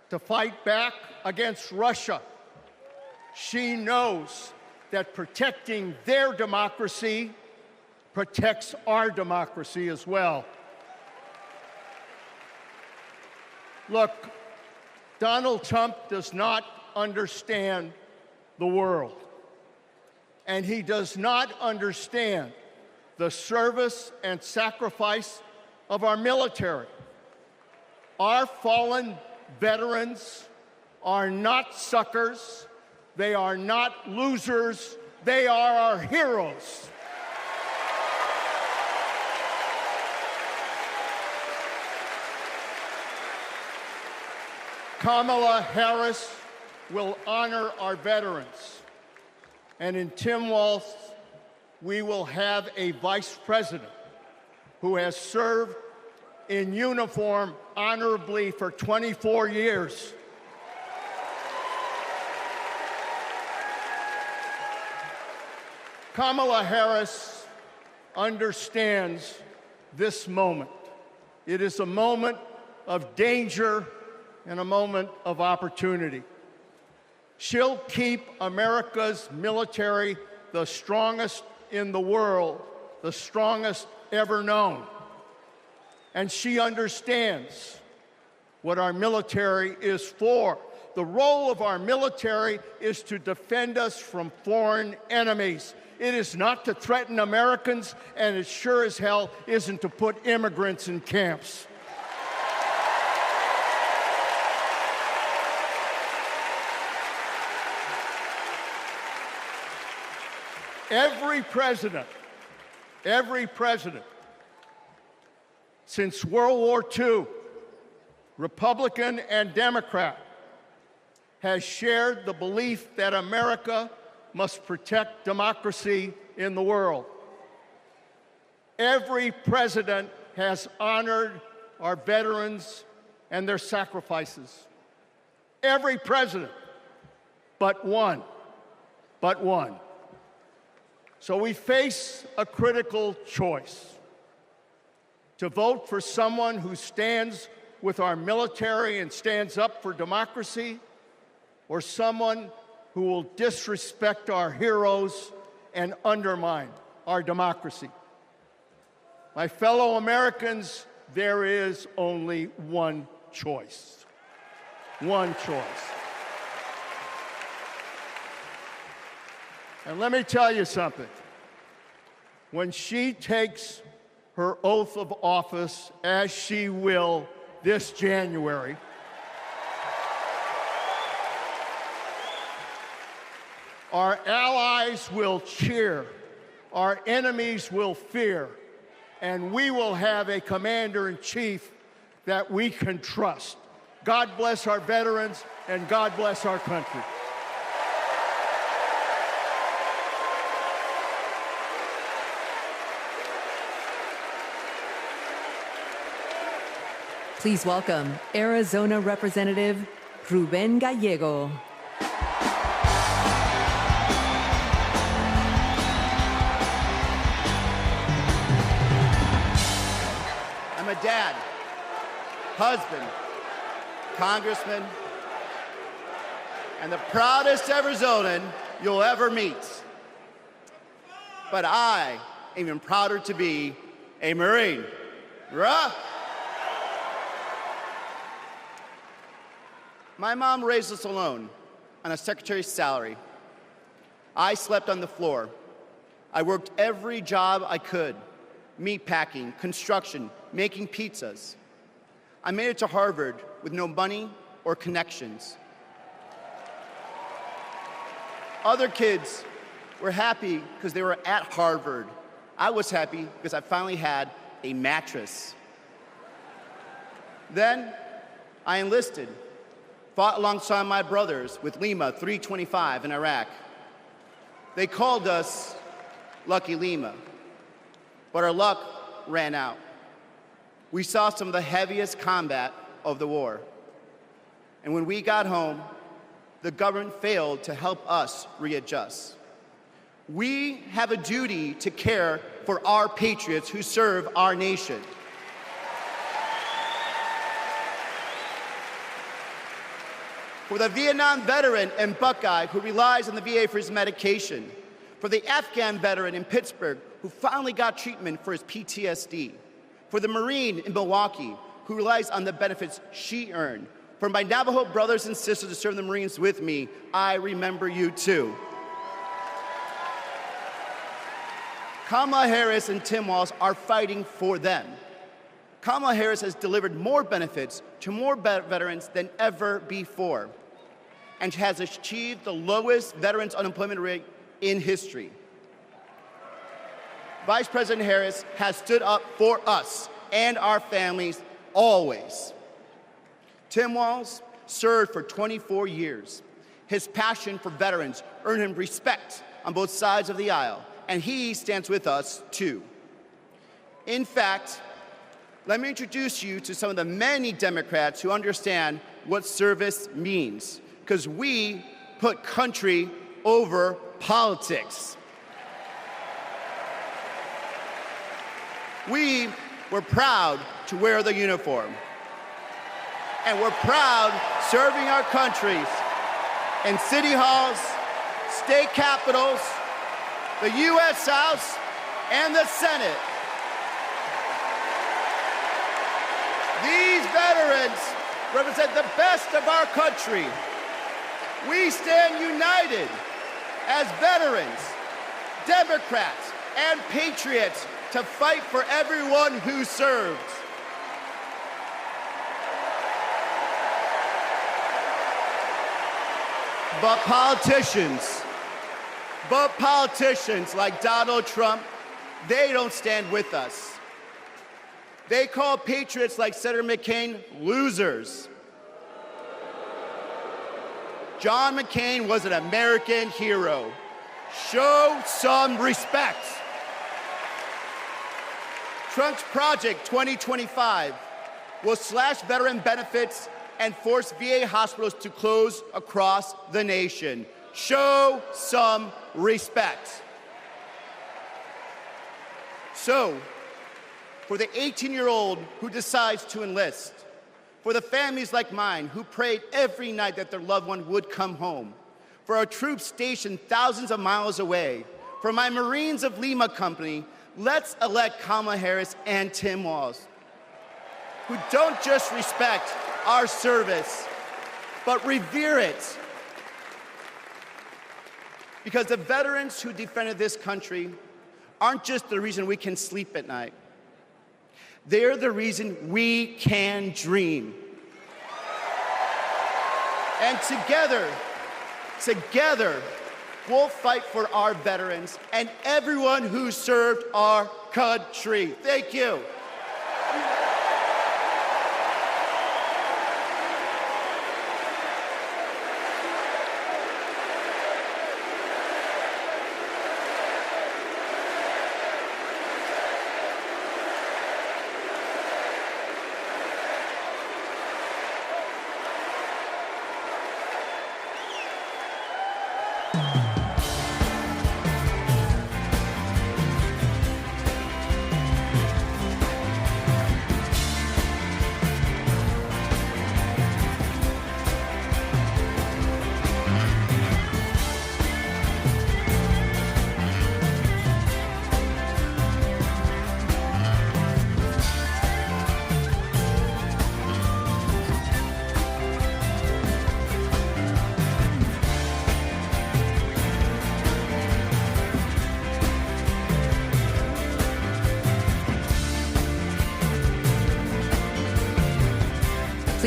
to fight back against Russia. She knows that protecting their democracy protects our democracy as well. Look, Donald Trump does not understand the world, and he does not understand the service and sacrifice of our military. Our fallen veterans are not suckers, they are not losers, they are our heroes. Kamala Harris will honor our veterans. And in Tim Walz, we will have a vice president who has served in uniform honorably for 24 years. Kamala Harris understands this moment. It is a moment of danger and a moment of opportunity. She'll keep America's military the strongest in the world, the strongest ever known. And she understands what our military is for. The role of our military is to defend us from foreign enemies. It is not to threaten Americans, and it sure as hell isn't to put immigrants in camps. Every president since World War II, Republican and Democrat, has shared the belief that America must protect democracy in the world. Every president has honored our veterans and their sacrifices. Every president, but one. So we face a critical choice: to vote for someone who stands with our military and stands up for democracy, or someone who will disrespect our heroes and undermine our democracy. My fellow Americans, there is only one choice. One choice. And let me tell you something. When she takes her oath of office, as she will this January, our allies will cheer, our enemies will fear, and we will have a commander-in-chief that we can trust. God bless our veterans, and God bless our country. Please welcome Arizona Representative Ruben Gallego. husband, congressman, and the proudest Arizonan you'll ever meet. But I am even prouder to be a Marine. Rah! My mom raised us alone on a secretary's salary. I slept on the floor. I worked every job I could: meat packing, construction, making pizzas. I made it to Harvard with no money or connections. Other kids were happy because they were at Harvard. I was happy because I finally had a mattress. Then I enlisted, fought alongside my brothers with Lima 325 in Iraq. They called us Lucky Lima, but our luck ran out. We saw some of the heaviest combat of the war. And when we got home, the government failed to help us readjust. We have a duty to care for our patriots who serve our nation. For the Vietnam veteran in Buckeye who relies on the VA for his medication. For the Afghan veteran in Pittsburgh who finally got treatment for his PTSD. For the Marine in Milwaukee who relies on the benefits she earned. For my Navajo brothers and sisters who serve the Marines with me, I remember you too. Kamala Harris and Tim Walz are fighting for them. Kamala Harris has delivered more benefits to more veterans than ever before, and has achieved the lowest veterans unemployment rate in history. Vice President Harris has stood up for us and our families always. Tim Walz served for 24 years. His passion for veterans earned him respect on both sides of the aisle, and he stands with us too. In fact, let me introduce you to some of the many Democrats who understand what service means, because we put country over politics. We were proud to wear the uniform. And we're proud serving our countries in city halls, state capitals, the U.S. House, and the Senate. These veterans represent the best of our country. We stand united as veterans, Democrats, and patriots to fight for everyone who serves. But politicians like Donald Trump, they don't stand with us. They call patriots like Senator McCain losers. John McCain was an American hero. Show some respect. Trump's Project 2025 will slash veteran benefits and force VA hospitals to close across the nation. Show some respect. So, for the 18-year-old who decides to enlist, for the families like mine who prayed every night that their loved one would come home, for our troops stationed thousands of miles away, for my Marines of Lima Company, let's elect Kamala Harris and Tim Walz, who don't just respect our service, but revere it. Because the veterans who defended this country aren't just the reason we can sleep at night. They're the reason we can dream. And together, we'll fight for our veterans and everyone who served our country. Thank you.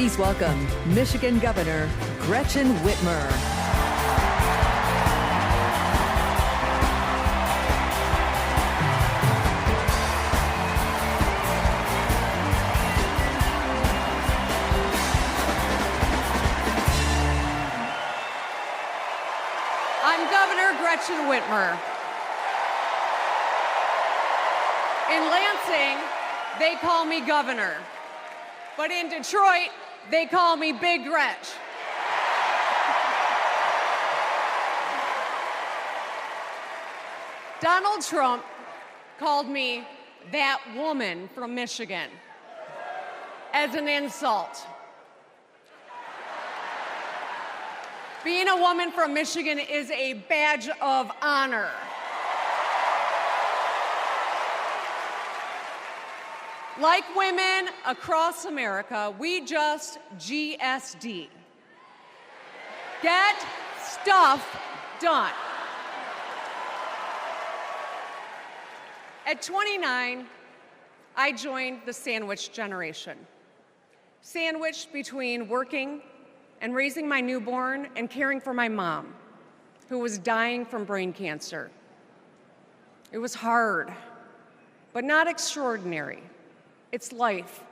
Please welcome Michigan Governor Gretchen Whitmer. I'm Governor Gretchen Whitmer. In Lansing, they call me Governor. But in Detroit, they call me Big Gretch. Donald Trump called me that woman from Michigan as an insult. Being a woman from Michigan is a badge of honor. Like women across America, we just GSD. Get stuff done. At 29, I joined the sandwich generation. Sandwiched between working and raising my newborn and caring for my mom, who was dying from brain cancer. It was hard, but not extraordinary. It's life.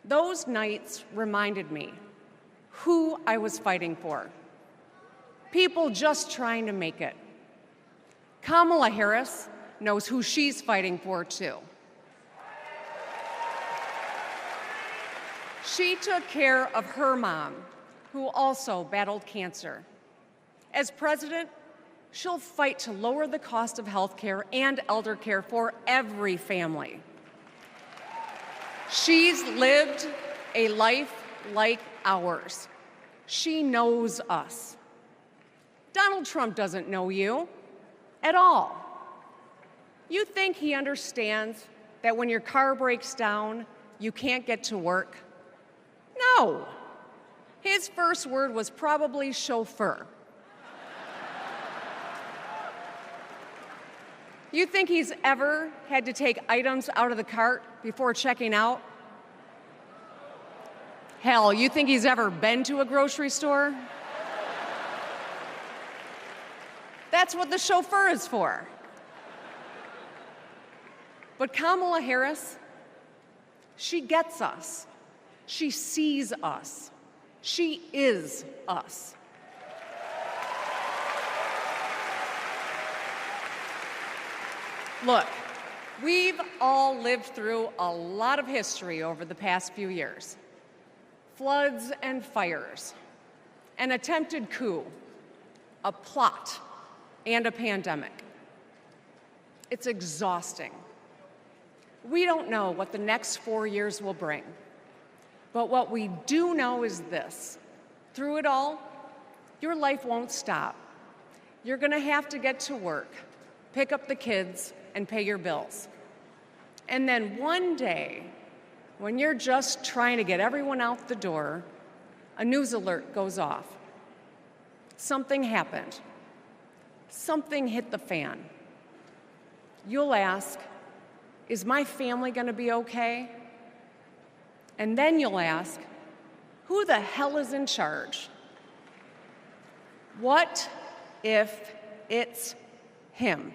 Those nights reminded me who I was fighting for. People just trying to make it. Kamala Harris knows who she's fighting for, too. She took care of her mom, who also battled cancer. As president, she'll fight to lower the cost of health care and elder care for every family. She's lived a life like ours. She knows us. Donald Trump doesn't know you at all. You think he understands that when your car breaks down, you can't get to work? No. His first word was probably chauffeur. You think he's ever had to take items out of the cart before checking out? Hell, you think he's ever been to a grocery store? That's what the chauffeur is for. But Kamala Harris, she gets us. She sees us. She is us. Look, we've all lived through a lot of history over the past few years. Floods and fires, an attempted coup, a plot, and a pandemic. It's exhausting. We don't know what the next 4 years will bring. But what we do know is this. Through it all, your life won't stop. You're going to have to get to work, pick up the kids, and pay your bills. And then one day, when you're just trying to get everyone out the door, a news alert goes off. Something happened. Something hit the fan. You'll ask, is my family going to be okay? And then you'll ask, who the hell is in charge? What if it's him?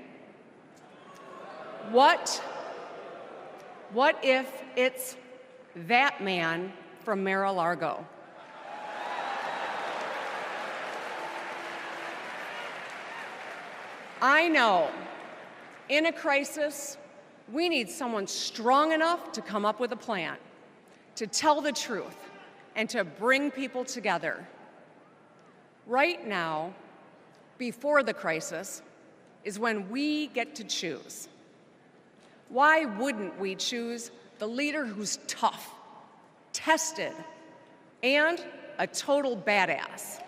What if it's that man from Mar-a-Lago? I know, in a crisis, we need someone strong enough to come up with a plan, to tell the truth, and to bring people together. Right now, before the crisis, is when we get to choose. Why wouldn't we choose the leader who's tough, tested, and a total badass?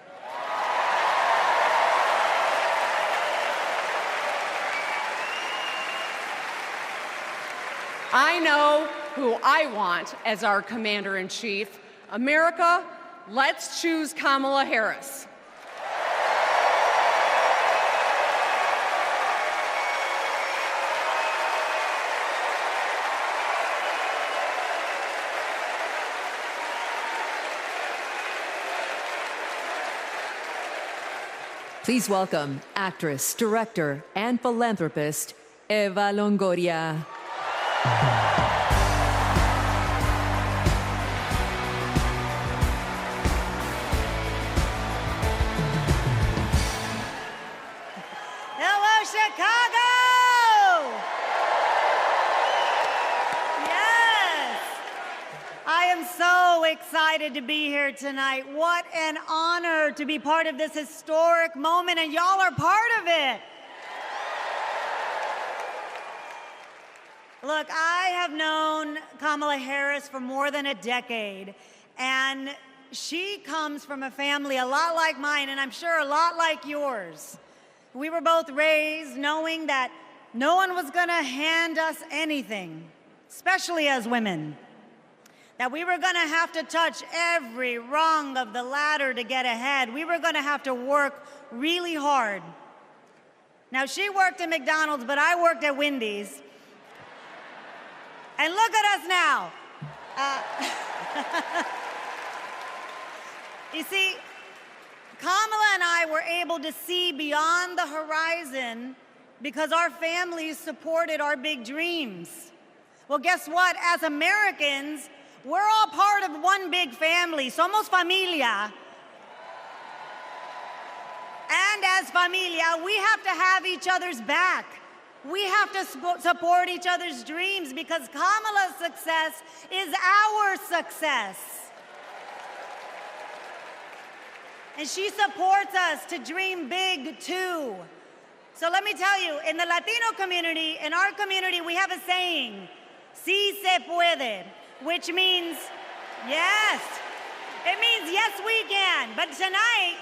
I know who I want as our commander-in-chief. America, let's choose Kamala Harris. Please welcome actress, director, and philanthropist, Eva Longoria. Hello, Chicago! Yes! I am so excited to be here tonight. What an honor to be part of this historic moment, and y'all are part of it. Look, I have known Kamala Harris for more than a decade, and she comes from a family a lot like mine, and I'm sure a lot like yours. We were both raised knowing that no one was going to hand us anything, especially as women. That we were going to have to touch every rung of the ladder to get ahead. We were going to have to work really hard. Now, she worked at McDonald's, but I worked at Wendy's. And look at us now. You see, Kamala and I were able to see beyond the horizon because our families supported our big dreams. Well, guess what? As Americans, we're all part of one big family. Somos familia. And as familia, we have to have each other's back. We have to support each other's dreams because Kamala's success is our success. And she supports us to dream big, too. So let me tell you, in the Latino community, in our community, we have a saying, sí se puede, which means yes. It means yes, we can. But tonight,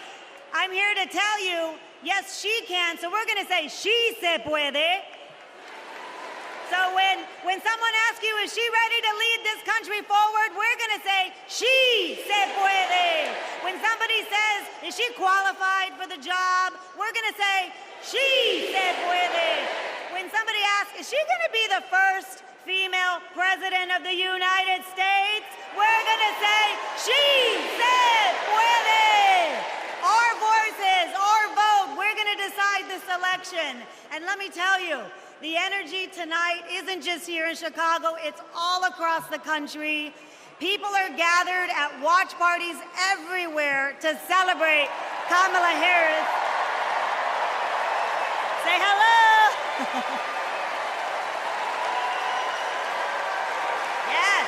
I'm here to tell you, yes, she can. So we're going to say, sí se puede. So when someone asks you, is she ready to lead this country forward, we're going to say, sí se puede. When somebody says, is she qualified for the job, we're going to say, sí se puede. When somebody asks, is she going to be the first female president of the United States, we're going to say, sí se puede. Our voices, our vote, we're going to decide this election. And let me tell you, the energy tonight isn't just here in Chicago, it's all across the country. People are gathered at watch parties everywhere to celebrate Kamala Harris. Say hello. Yes.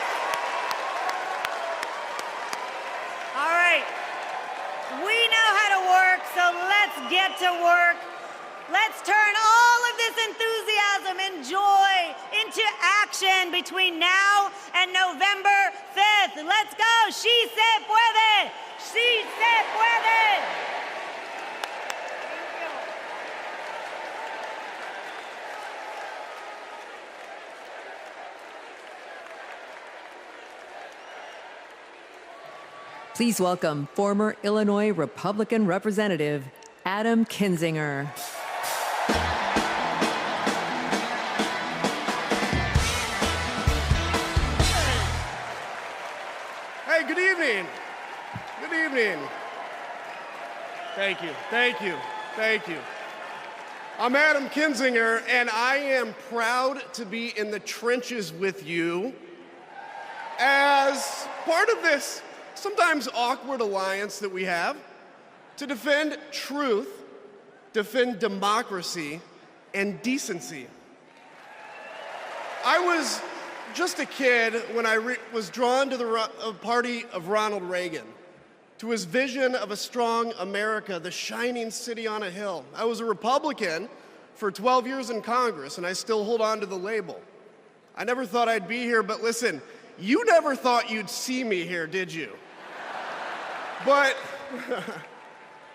All right. We know how to work, so let's get to work. Let's turn all of this enthusiasm and joy into action between now and November 5th. Let's go. Sí se puede. Sí se puede. Please welcome former Illinois Republican Representative Adam Kinzinger. Hey, good evening. Good evening. Thank you, thank you, thank you. I'm Adam Kinzinger, and I am proud to be in the trenches with you as part of this sometimes awkward alliance that we have to defend truth, defend democracy, and decency. I was just a kid when I was drawn to the party of Ronald Reagan, to his vision of a strong America, the shining city on a hill. I was a Republican for 12 years in Congress, and I still hold on to the label. I never thought I'd be here, but listen, you never thought you'd see me here, did you? But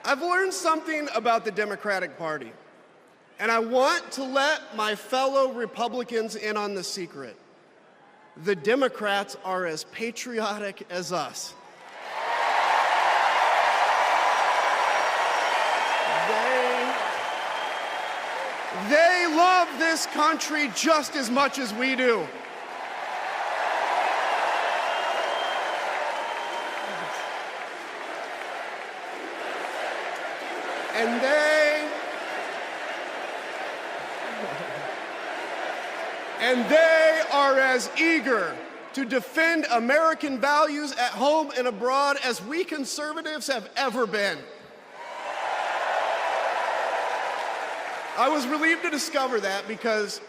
I've learned something about the Democratic Party, and I want to let my fellow Republicans in on the secret. The Democrats are as patriotic as us. They love this country just as much as we do. And they And they are as eager to defend American values at home and abroad as we conservatives have ever been. I was relieved to discover that because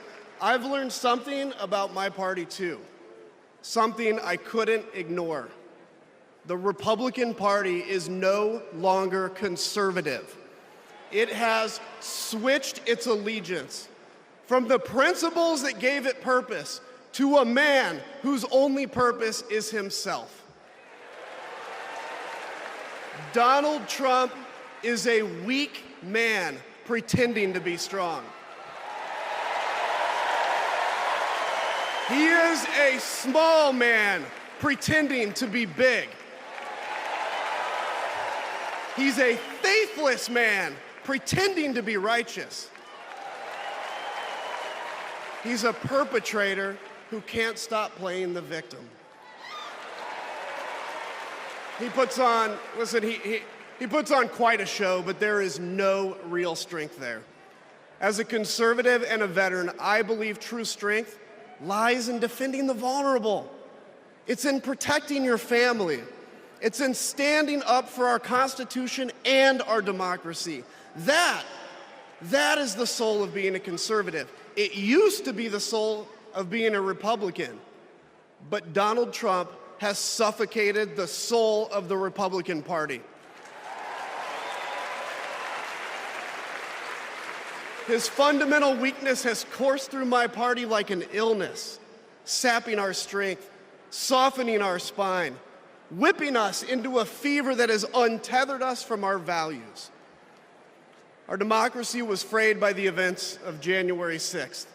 I've learned something about my party too, something I couldn't ignore. The Republican Party is no longer conservative. It has switched its allegiance from the principles that gave it purpose to a man whose only purpose is himself. Donald Trump is a weak man pretending to be strong. He is a small man pretending to be big. He's a faithless man pretending to be righteous. He's a perpetrator who can't stop playing the victim. He puts on, listen, he puts on quite a show, but there is no real strength there. As a conservative and a veteran, I believe true strength lies in defending the vulnerable. It's in protecting your family. It's in standing up for our Constitution and our democracy. That is the soul of being a conservative. It used to be the soul of being a Republican, but Donald Trump has suffocated the soul of the Republican Party. His fundamental weakness has coursed through my party like an illness, sapping our strength, softening our spine, whipping us into a fever that has untethered us from our values. Our democracy was frayed by the events of January 6th,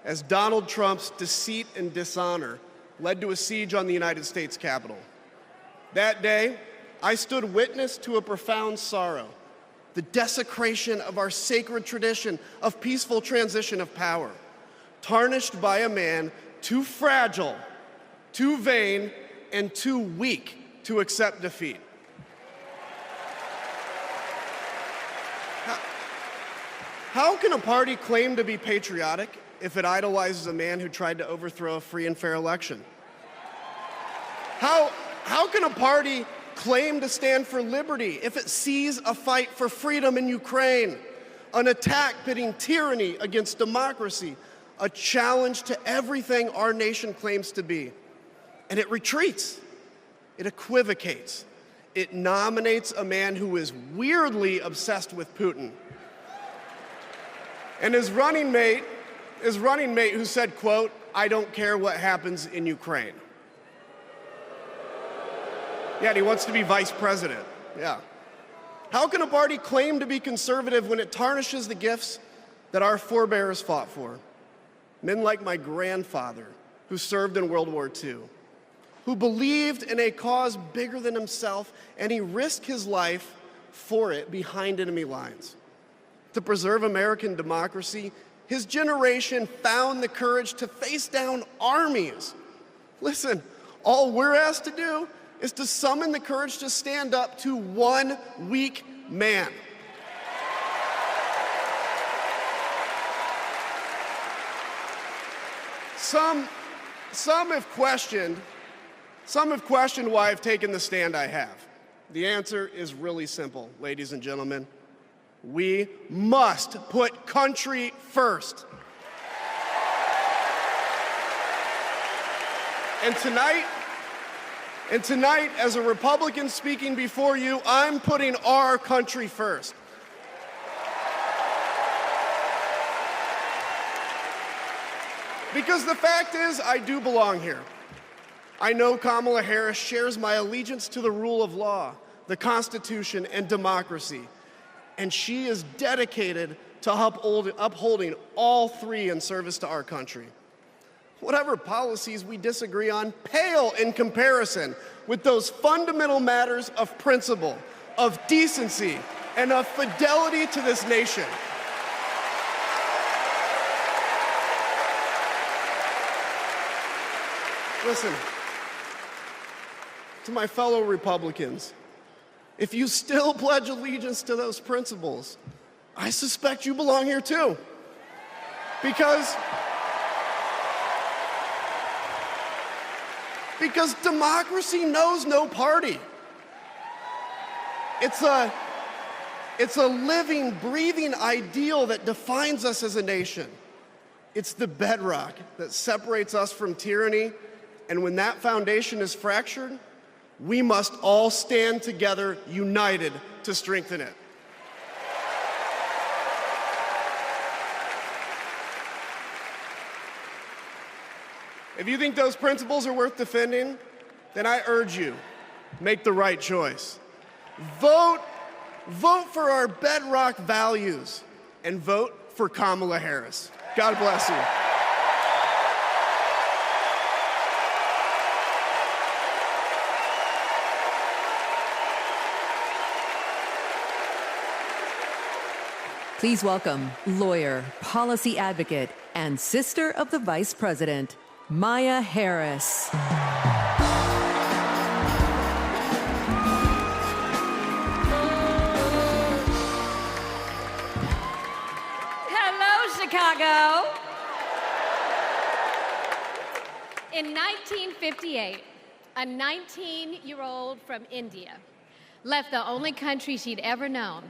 as Donald Trump's deceit and dishonor led to a siege on the United States Capitol. That day, I stood witness to a profound sorrow, the desecration of our sacred tradition of peaceful transition of power, tarnished by a man too fragile, too vain, and too weak to accept defeat. How can a party claim to be patriotic if it idolizes a man who tried to overthrow a free and fair election? How can a party claim to stand for liberty if it sees a fight for freedom in Ukraine, an attack pitting tyranny against democracy, a challenge to everything our nation claims to be, and it retreats, it equivocates, it nominates a man who is weirdly obsessed with Putin? And his running mate who said, quote, "I don't care what happens in Ukraine." Yeah, and he wants to be vice president. Yeah. How can a party claim to be conservative when it tarnishes the gifts that our forebears fought for? Men like my grandfather, who served in World War II, who believed in a cause bigger than himself, and he risked his life for it behind enemy lines. To preserve American democracy, his generation found the courage to face down armies. Listen, all we're asked to do is to summon the courage to stand up to one weak man. Some have questioned why I've taken the stand I have. The answer is really simple, ladies and gentlemen. We must put country first. And tonight, as a Republican speaking before you, I'm putting our country first. Because the fact is, I do belong here. I know Kamala Harris shares my allegiance to the rule of law, the Constitution, and democracy. And she is dedicated to upholding all three in service to our country. Whatever policies we disagree on pale in comparison with those fundamental matters of principle, of decency, and of fidelity to this nation. Listen, to my fellow Republicans, if you still pledge allegiance to those principles, I suspect you belong here too. Because Because democracy knows no party. It's a living, breathing ideal that defines us as a nation. It's the bedrock that separates us from tyranny, and when that foundation is fractured, we must all stand together, united, to strengthen it. If you think those principles are worth defending, then I urge you, make the right choice. Vote for our bedrock values, and vote for Kamala Harris. God bless you. Please welcome lawyer, policy advocate, and sister of the Vice President, Maya Harris. Hello, Chicago. In 1958, a 19-year-old from India left the only country she'd ever known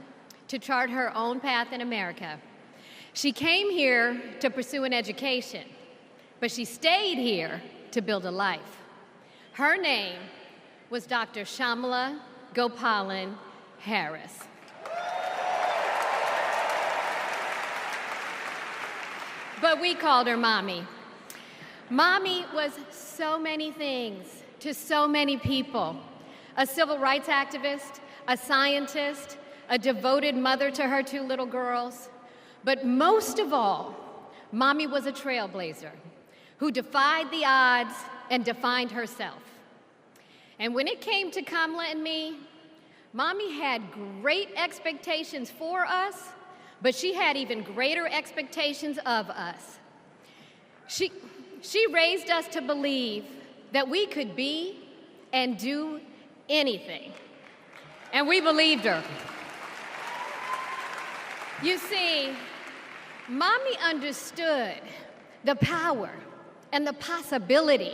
to chart her own path in America. She came here to pursue an education, but she stayed here to build a life. Her name was Dr. Kamala Gopalan Harris. But we called her Mommy. Mommy was so many things to so many people. A civil rights activist, a scientist, a devoted mother to her 2 little girls. But most of all, Mommy was a trailblazer who defied the odds and defined herself. And when it came to Kamala and me, Mommy had great expectations for us, but she had even greater expectations of us. She raised us to believe that we could be and do anything. And we believed her. You see, Mommy understood the power and the possibility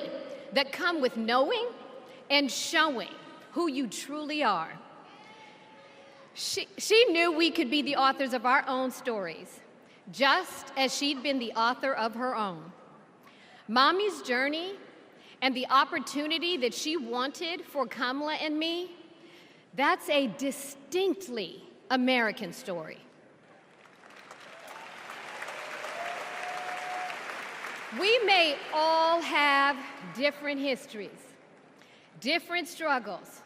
that come with knowing and showing who you truly are. She knew we could be the authors of our own stories, just as she'd been the author of her own. Mommy's journey and the opportunity that she wanted for Kamala and me, that's a distinctly American story. We may all have different histories, different struggles,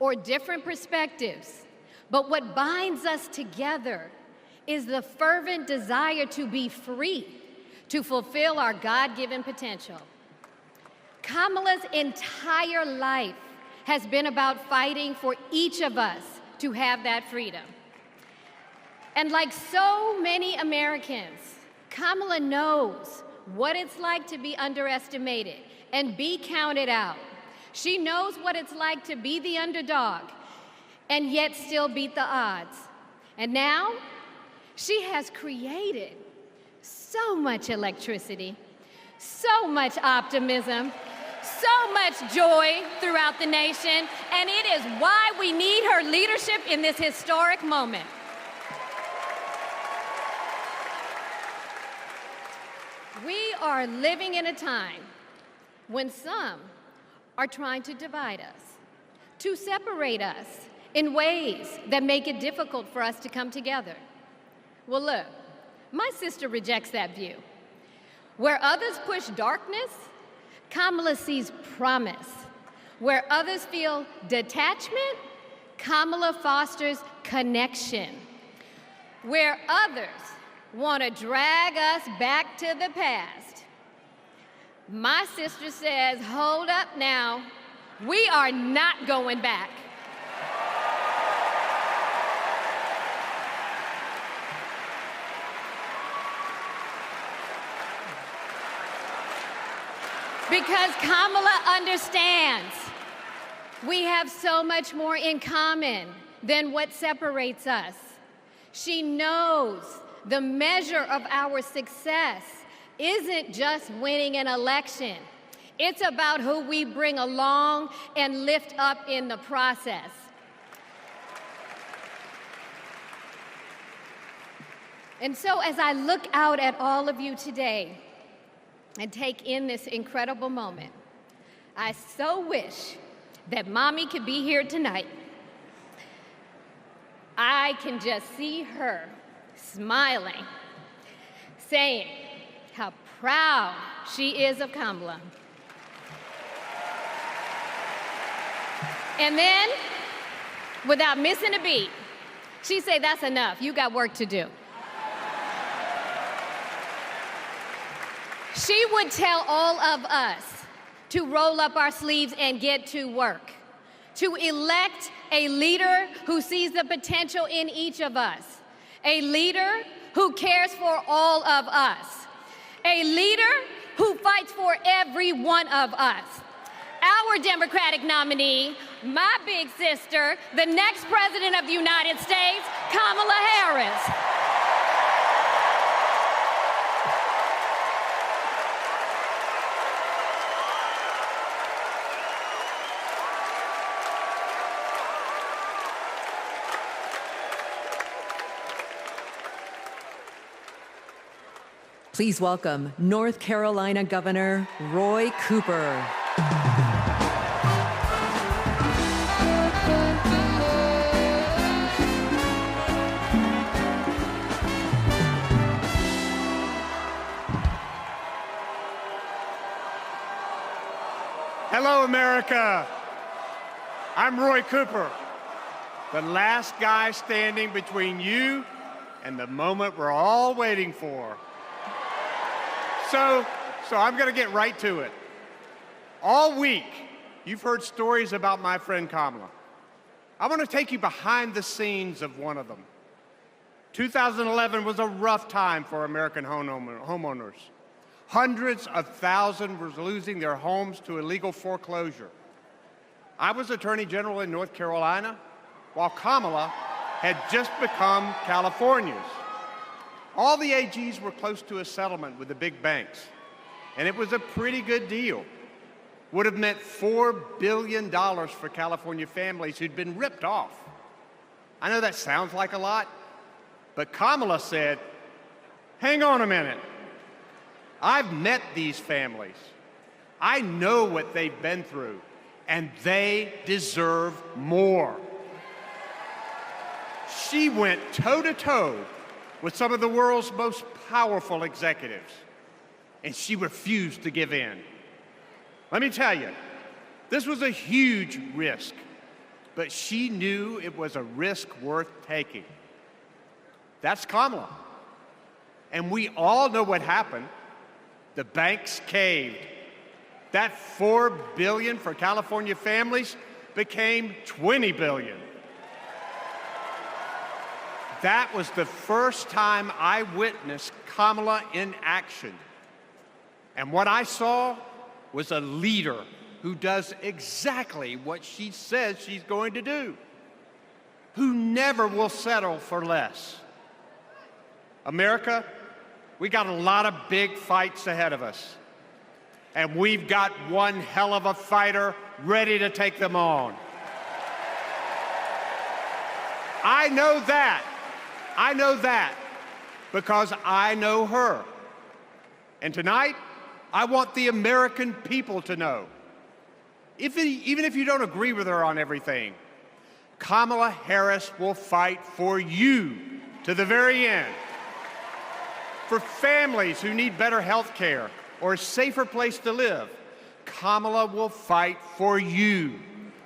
or different perspectives, but what binds us together is the fervent desire to be free, to fulfill our God-given potential. Kamala's entire life has been about fighting for each of us to have that freedom. And like so many Americans, Kamala knows what it's like to be underestimated and be counted out. She knows what it's like to be the underdog and yet still beat the odds. And now, she has created so much electricity, so much optimism, so much joy throughout the nation, and it is why we need her leadership in this historic moment. We are living in a time when some are trying to divide us, to separate us in ways that make it difficult for us to come together. Well, look, my sister rejects that view. Where others push darkness, Kamala sees promise. Where others feel detachment, Kamala fosters connection. Where others want to drag us back to the past, my sister says, hold up now, we are not going back. Because Kamala understands we have so much more in common than what separates us. She knows the measure of our success isn't just winning an election. It's about who we bring along and lift up in the process. And so as I look out at all of you today and take in this incredible moment, I so wish that Mommy could be here tonight. I can just see her smiling, saying how proud she is of Kamala. And then, without missing a beat, she'd say, "That's enough, you got work to do." She would tell all of us to roll up our sleeves and get to work, to elect a leader who sees the potential in each of us, a leader who cares for all of us, a leader who fights for every one of us. Our Democratic nominee, my big sister, the next President of the United States, Kamala Harris. Please welcome North Carolina Governor Roy Cooper. Hello, America. I'm Roy Cooper, the last guy standing between you and the moment we're all waiting for. So I'm going to get right to it. All week, you've heard stories about my friend Kamala. I want to take you behind the scenes of one of them. 2011 was a rough time for American homeowners. Hundreds of thousands were losing their homes to illegal foreclosure. I was Attorney General in North Carolina, while Kamala had just become California's. All the AGs were close to a settlement with the big banks, and it was a pretty good deal. Would have meant $4 billion for California families who'd been ripped off. I know that sounds like a lot, but Kamala said, hang on a minute. I've met these families. I know what they've been through, and they deserve more. She went toe-to-toe with some of the world's most powerful executives, and she refused to give in. Let me tell you, this was a huge risk, but she knew it was a risk worth taking. That's Kamala. And we all know what happened. The banks caved. That $4 billion for California families became $20 billion. That was the first time I witnessed Kamala in action. And what I saw was a leader who does exactly what she says she's going to do, who never will settle for less. America, we got a lot of big fights ahead of us, and we've got one hell of a fighter ready to take them on. I know that because I know her. And tonight, I want the American people to know, even if you don't agree with her on everything, Kamala Harris will fight for you to the very end. For families who need better health care or a safer place to live, Kamala will fight for you.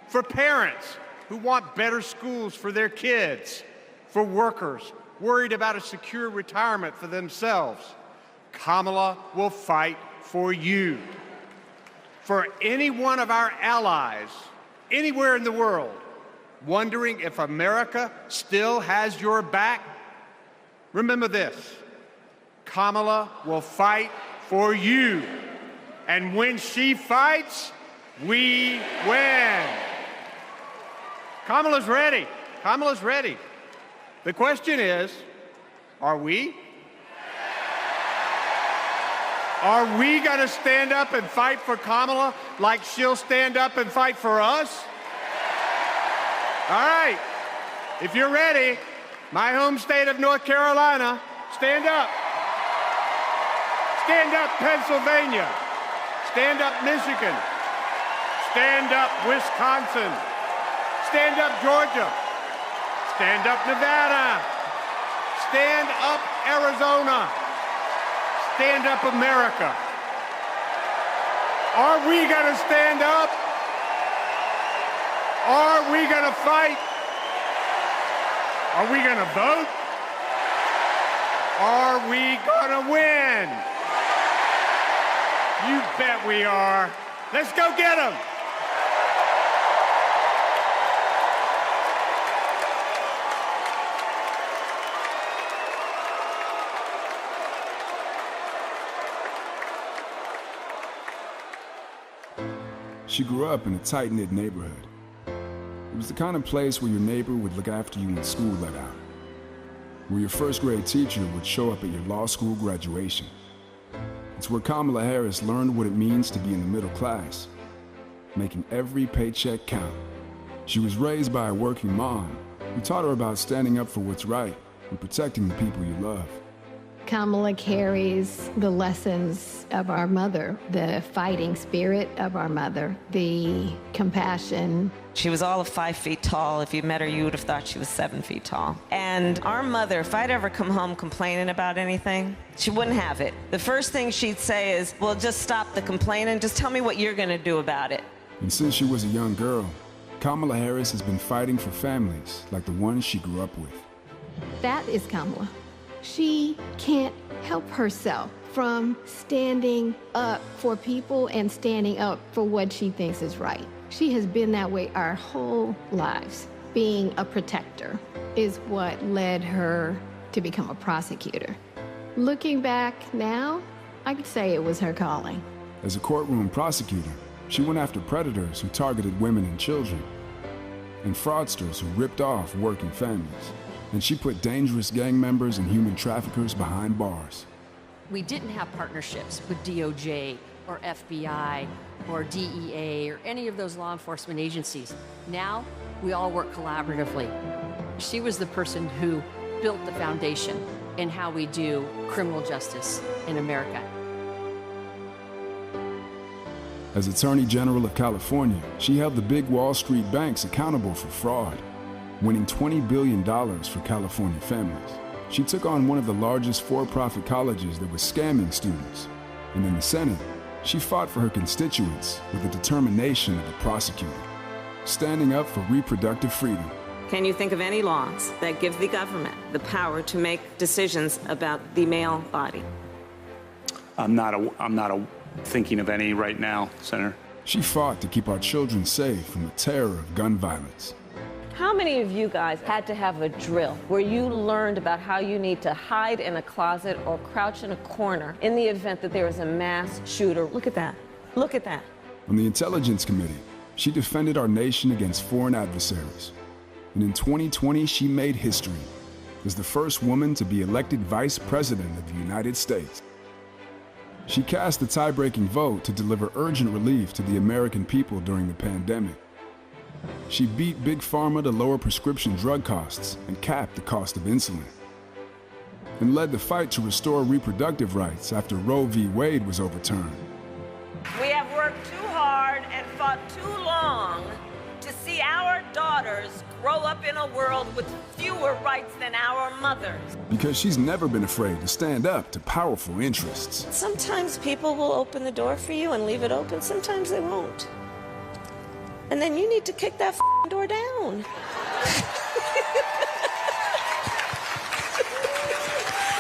For parents who want better schools for their kids, for workers worried about a secure retirement for themselves, Kamala will fight for you. For any one of our allies, anywhere in the world, wondering if America still has your back, remember this: Kamala will fight for you. And when she fights, we win. Kamala's ready. Kamala's ready. The question is, are we? Are we going to stand up and fight for Kamala like she'll stand up and fight for us? All right. If you're ready, my home state of North Carolina, stand up. Stand up, Pennsylvania. Stand up, Michigan. Stand up, Wisconsin. Stand up, Georgia. Stand up, Nevada. Stand up, Arizona. Stand up, America. Are we going to stand up? Are we going to fight? Are we going to vote? Are we going to win? You bet we are. Let's go get them. She grew up in a tight-knit neighborhood. It was the kind of place where your neighbor would look after you when school let out, where your first grade teacher would show up at your law school graduation. It's where Kamala Harris learned what it means to be in the middle class, making every paycheck count. She was raised by a working mom who taught her about standing up for what's right and protecting the people you love. Kamala carries the lessons of our mother, the fighting spirit of our mother, the compassion. She was all of 5 feet tall. If you met her, you would have thought she was 7 feet tall. And our mother, if I'd ever come home complaining about anything, she wouldn't have it. The first thing she'd say is, well, just stop the complaining. Just tell me what you're going to do about it. And since she was a young girl, Kamala Harris has been fighting for families like the one she grew up with. That is Kamala. She can't help herself from standing up for people and standing up for what she thinks is right. She has been that way our whole lives. Being a protector is what led her to become a prosecutor. Looking back now, I could say it was her calling. As a courtroom prosecutor, she went after predators who targeted women and children, and fraudsters who ripped off working families. And she put dangerous gang members and human traffickers behind bars. We didn't have partnerships with DOJ or FBI or DEA or any of those law enforcement agencies. Now, we all work collaboratively. She was the person who built the foundation in how we do criminal justice in America. As Attorney General of California, she held the big Wall Street banks accountable for fraud, winning $20 billion for California families. She took on one of the largest for-profit colleges that was scamming students. And in the Senate, she fought for her constituents with the determination of a prosecutor, standing up for reproductive freedom. Can you think of any laws that give the government the power to make decisions about the male body? I'm not thinking of any right now, Senator. She fought to keep our children safe from the terror of gun violence. How many of you guys had to have a drill where you learned about how you need to hide in a closet or crouch in a corner in the event that there is a mass shooter? Look at that. Look at that. On the Intelligence Committee, she defended our nation against foreign adversaries. And in 2020, she made history as the first woman to be elected Vice President of the United States. She cast the tie-breaking vote to deliver urgent relief to the American people during the pandemic. She beat Big Pharma to lower prescription drug costs and cap the cost of insulin, and led the fight to restore reproductive rights after Roe v. Wade was overturned. We have worked too hard and fought too long to see our daughters grow up in a world with fewer rights than our mothers. Because she's never been afraid to stand up to powerful interests. Sometimes people will open the door for you and leave it open, sometimes they won't. And then you need to kick that door down.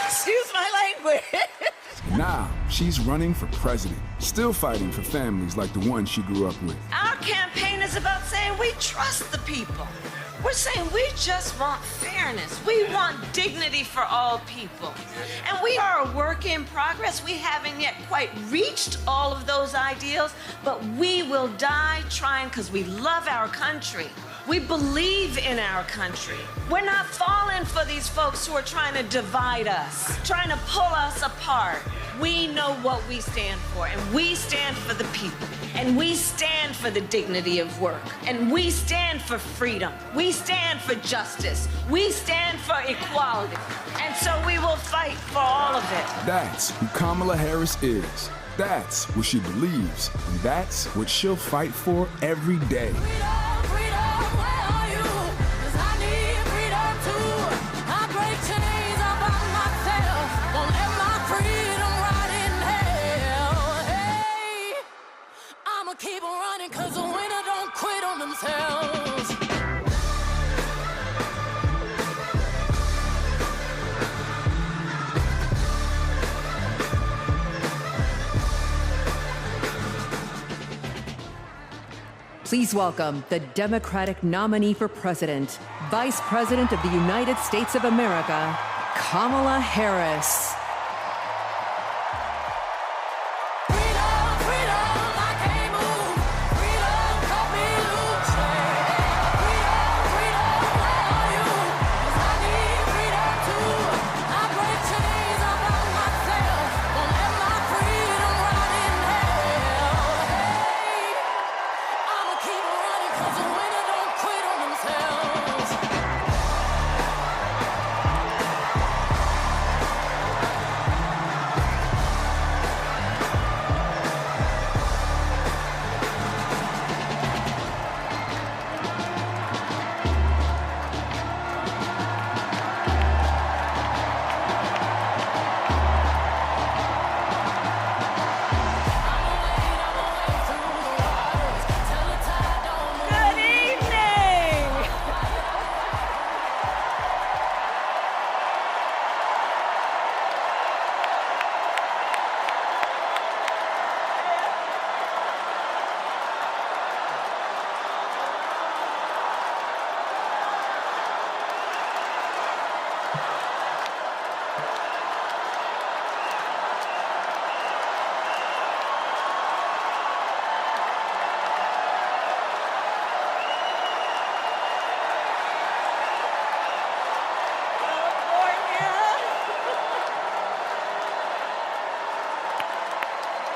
Excuse my language. Now, she's running for president, still fighting for families like the one she grew up with. Our campaign is about saying we trust the people. We're saying we just want fairness. We want dignity for all people. And we are a work in progress. We haven't yet quite reached all of those ideals, but we will die trying because we love our country. We believe in our country. We're not falling for these folks who are trying to divide us, trying to pull us apart. We know what we stand for, and we stand for the people. And we stand for the dignity of work. And we stand for freedom. We stand for justice. We stand for equality. And so we will fight for all of it. That's who Kamala Harris is. That's what she believes. And that's what she'll fight for every day. Keep on running, cause the winner don't quit on themselves. Please welcome the Democratic nominee for president, Vice President of the United States of America, Kamala Harris.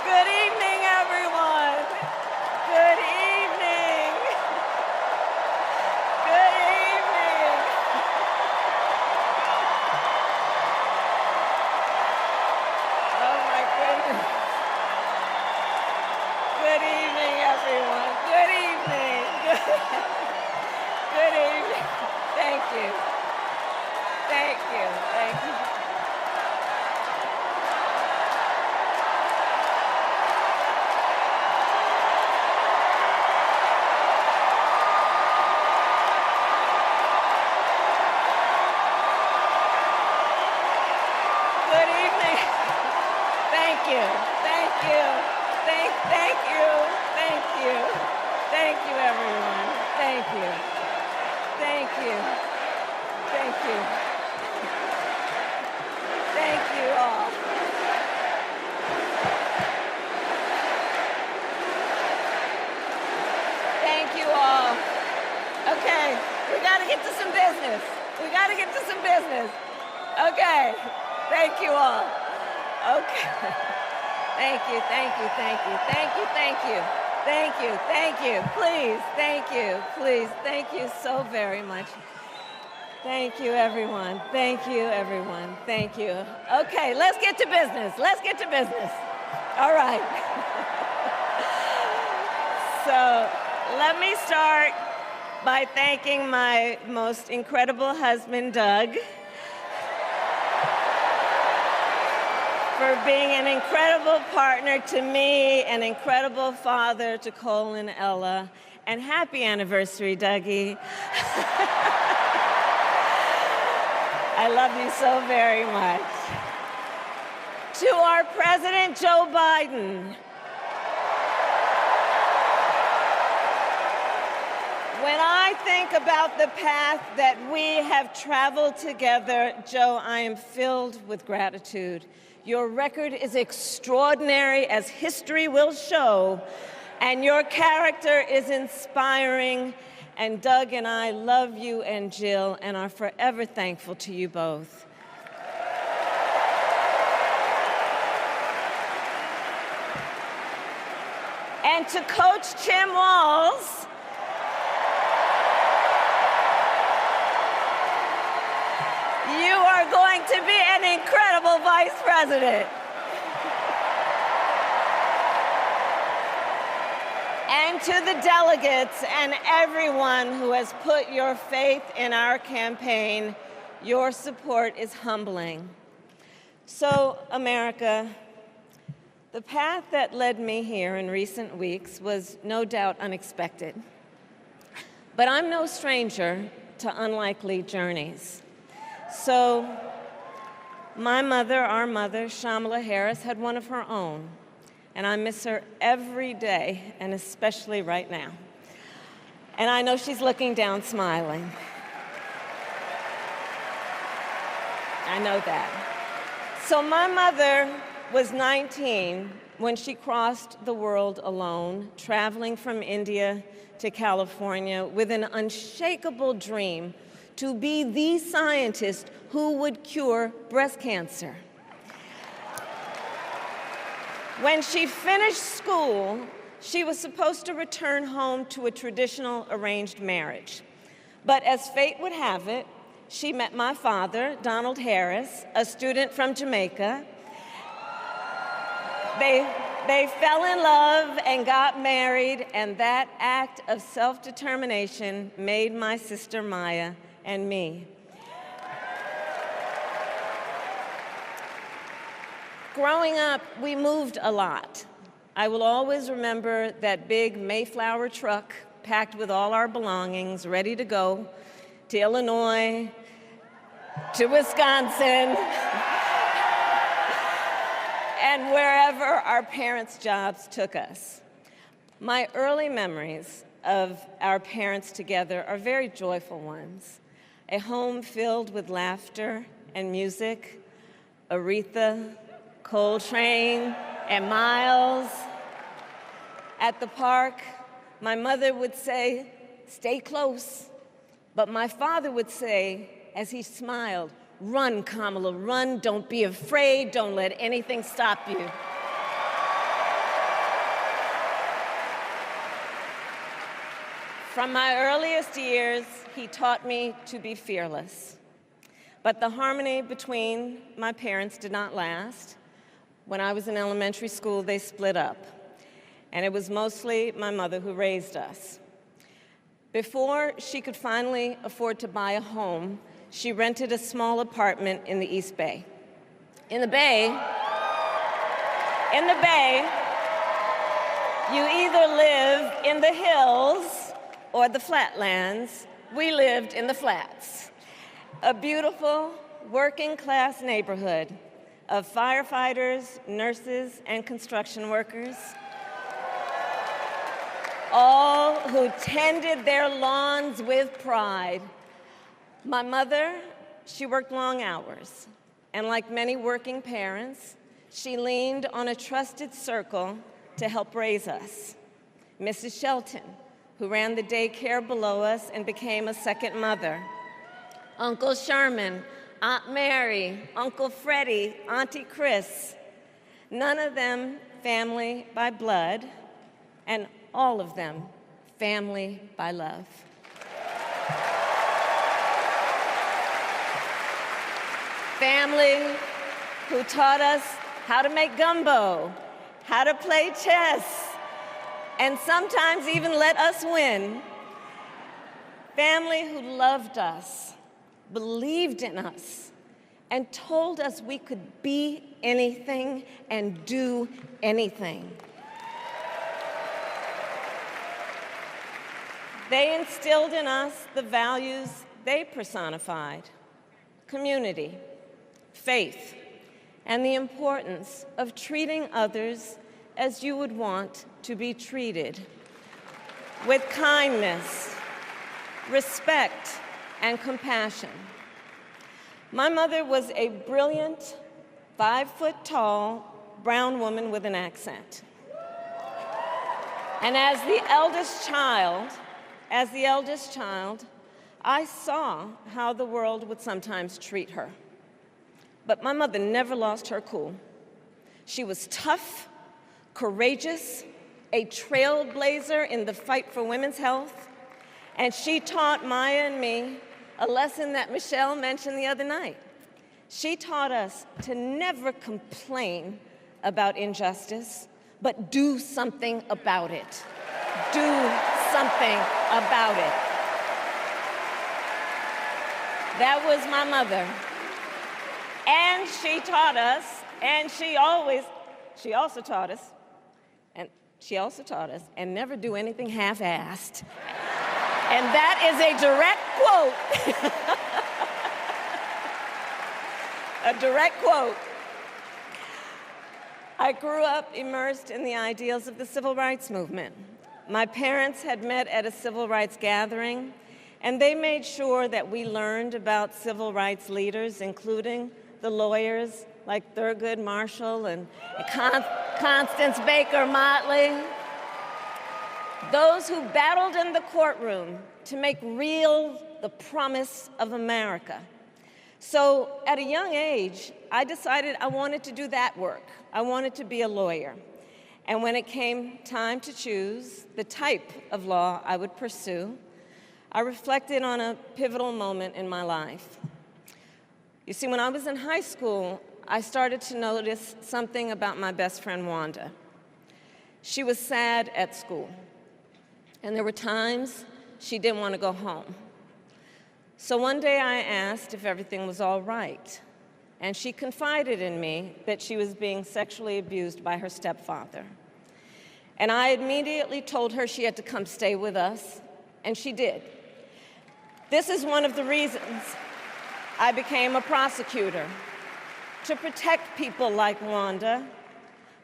Good evening. Thank you. Thank you. Thank you. Good evening. Thank you. Thank you. Thank you. Thank you. Thank you, everyone. Thank you. Thank you. Thank you. Thank you all. Thank you all. Okay, we gotta get to some business. We gotta get to some business. Okay, thank you all. Okay. Thank you, thank you, thank you, thank you, thank you. Thank you, thank you, please, thank you, please, thank you so very much. Thank you, everyone. Thank you, everyone. Thank you. Okay, let's get to business. Let's get to business. All right. So let me start by thanking my most incredible husband, Doug, for being an incredible partner to me, an incredible father to Cole and Ella, and happy anniversary, Dougie. I love you so very much. To our President, Joe Biden. When I think about the path that we have traveled together, Joe, I am filled with gratitude. Your record is extraordinary, as history will show, and your character is inspiring. And Doug and I love you and Jill and are forever thankful to you both. And to Coach Tim Walz, you are going to be an incredible vice president. And to the delegates and everyone who has put your faith in our campaign, your support is humbling. So, America, the path that led me here in recent weeks was no doubt unexpected. But I'm no stranger to unlikely journeys. So, our mother, Kamala Harris, had one of her own. And I miss her every day, and especially right now. And I know she's looking down smiling. I know that. So my mother was 19 when she crossed the world alone, traveling from India to California with an unshakable dream to be the scientist who would cure breast cancer. When she finished school, she was supposed to return home to a traditional arranged marriage. But as fate would have it, she met my father, Donald Harris, a student from Jamaica. They fell in love and got married, and that act of self-determination made my sister Maya and me. Growing up, we moved a lot. I will always remember that big Mayflower truck packed with all our belongings, ready to go to Illinois, to Wisconsin, and wherever our parents' jobs took us. My early memories of our parents together are very joyful ones. A home filled with laughter and music, Aretha, Coltrane, and Miles. At the park, my mother would say, "Stay close." But my father would say, as he smiled, "Run, Kamala, run. Don't be afraid. Don't let anything stop you." From my earliest years, he taught me to be fearless. But the harmony between my parents did not last. When I was in elementary school, they split up, and it was mostly my mother who raised us. Before she could finally afford to buy a home, she rented a small apartment in the East Bay. In the Bay, you either live in the hills or the flatlands. We lived in the flats. A beautiful working-class neighborhood of firefighters, nurses, and construction workers, all who tended their lawns with pride. My mother, she worked long hours, and like many working parents, she leaned on a trusted circle to help raise us. Mrs. Shelton, who ran the daycare below us and became a second mother. Uncle Sherman, Aunt Mary, Uncle Freddie, Auntie Chris, none of them family by blood, and all of them family by love. Family who taught us how to make gumbo, how to play chess, and sometimes even let us win. Family who loved us, believed in us, and told us we could be anything and do anything. They instilled in us the values they personified: community, faith, and the importance of treating others as you would want to be treated, with kindness, respect, and compassion. My mother was a brilliant, 5-foot-tall, brown woman with an accent. And as the eldest child, I saw how the world would sometimes treat her. But my mother never lost her cool. She was tough, courageous, a trailblazer in the fight for women's health, and she taught Maya and me a lesson that Michelle mentioned the other night. She taught us to never complain about injustice, but do something about it. Do something about it. That was my mother. And she taught us, and she also taught us, and never do anything half-assed. And that is a direct quote. A direct quote. I grew up immersed in the ideals of the civil rights movement. My parents had met at a civil rights gathering, and they made sure that we learned about civil rights leaders, including the lawyers like Thurgood Marshall and Constance Baker Motley, those who battled in the courtroom to make real the promise of America. So at a young age, I decided I wanted to do that work. I wanted to be a lawyer. And when it came time to choose the type of law I would pursue, I reflected on a pivotal moment in my life. You see, when I was in high school, I started to notice something about my best friend, Wanda. She was sad at school, and there were times she didn't want to go home. So one day I asked if everything was all right, and she confided in me that she was being sexually abused by her stepfather. And I immediately told her she had to come stay with us, and she did. This is one of the reasons I became a prosecutor, to protect people like Wanda,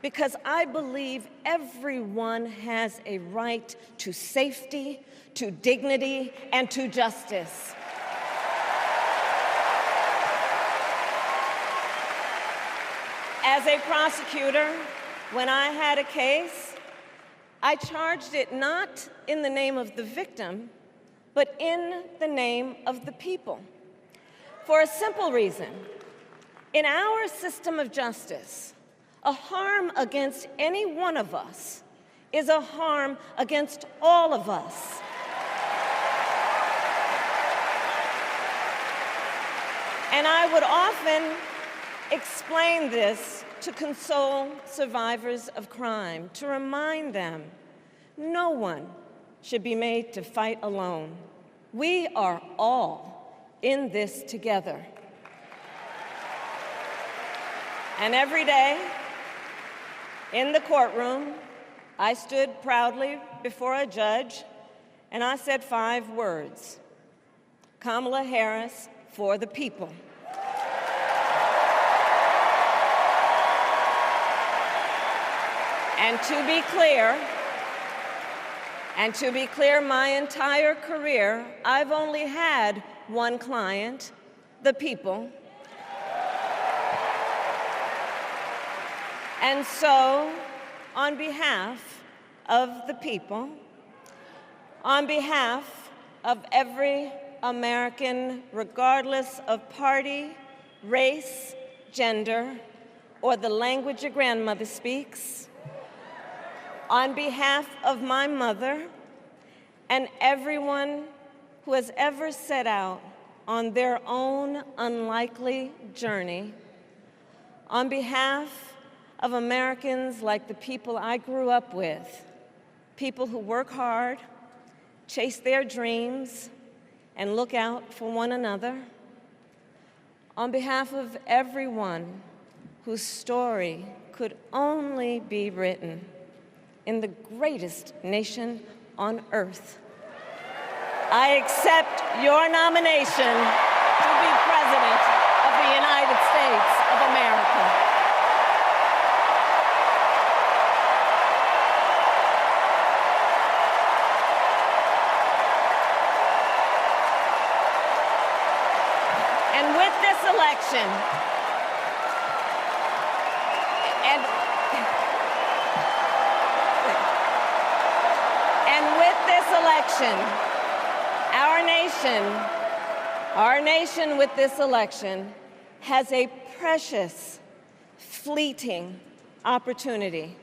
because I believe everyone has a right to safety, to dignity, and to justice. As a prosecutor, when I had a case, I charged it not in the name of the victim, but in the name of the people. For a simple reason. In our system of justice, a harm against any one of us is a harm against all of us. And I would often explain this to console survivors of crime, to remind them no one should be made to fight alone. We are all in this together. And every day in the courtroom, I stood proudly before a judge and I said 5 words: Kamala Harris for the people. And to be clear, my entire career, I've only had one client, the people. And so, on behalf of the people, on behalf of every American, regardless of party, race, gender, or the language your grandmother speaks, on behalf of my mother and everyone who has ever set out on their own unlikely journey, on behalf of Americans like the people I grew up with, people who work hard, chase their dreams, and look out for one another, on behalf of everyone whose story could only be written in the greatest nation on earth, I accept your nomination to be President of the United States of America. And with this election, our nation with this election has a precious, fleeting opportunity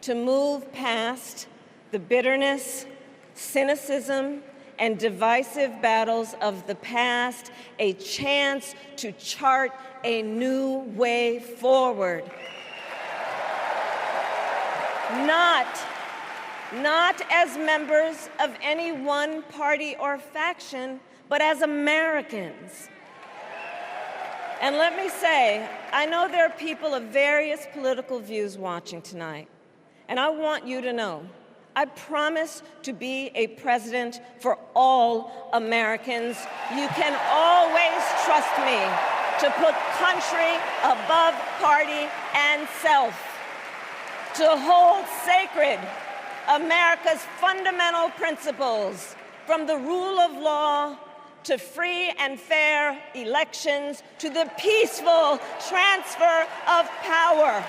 to move past the bitterness, cynicism, and divisive battles of the past, a chance to chart a new way forward. Not as members of any one party or faction, but as Americans. And let me say, I know there are people of various political views watching tonight, and I want you to know, I promise to be a president for all Americans. You can always trust me to put country above party and self, to hold sacred America's fundamental principles, from the rule of law to free and fair elections to the peaceful transfer of power.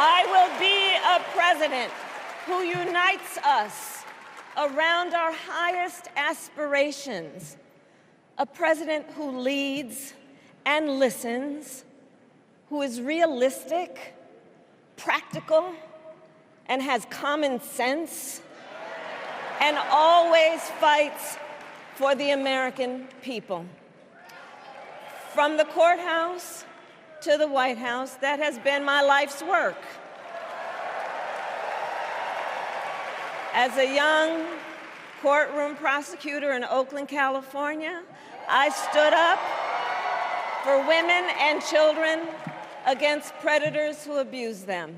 I will be a president who unites us around our highest aspirations, a president who leads and listens, who is realistic, practical, and has common sense, and always fights for the American people. From the courthouse to the White House, that has been my life's work. As a young courtroom prosecutor in Oakland, California, I stood up for women and children against predators who abuse them.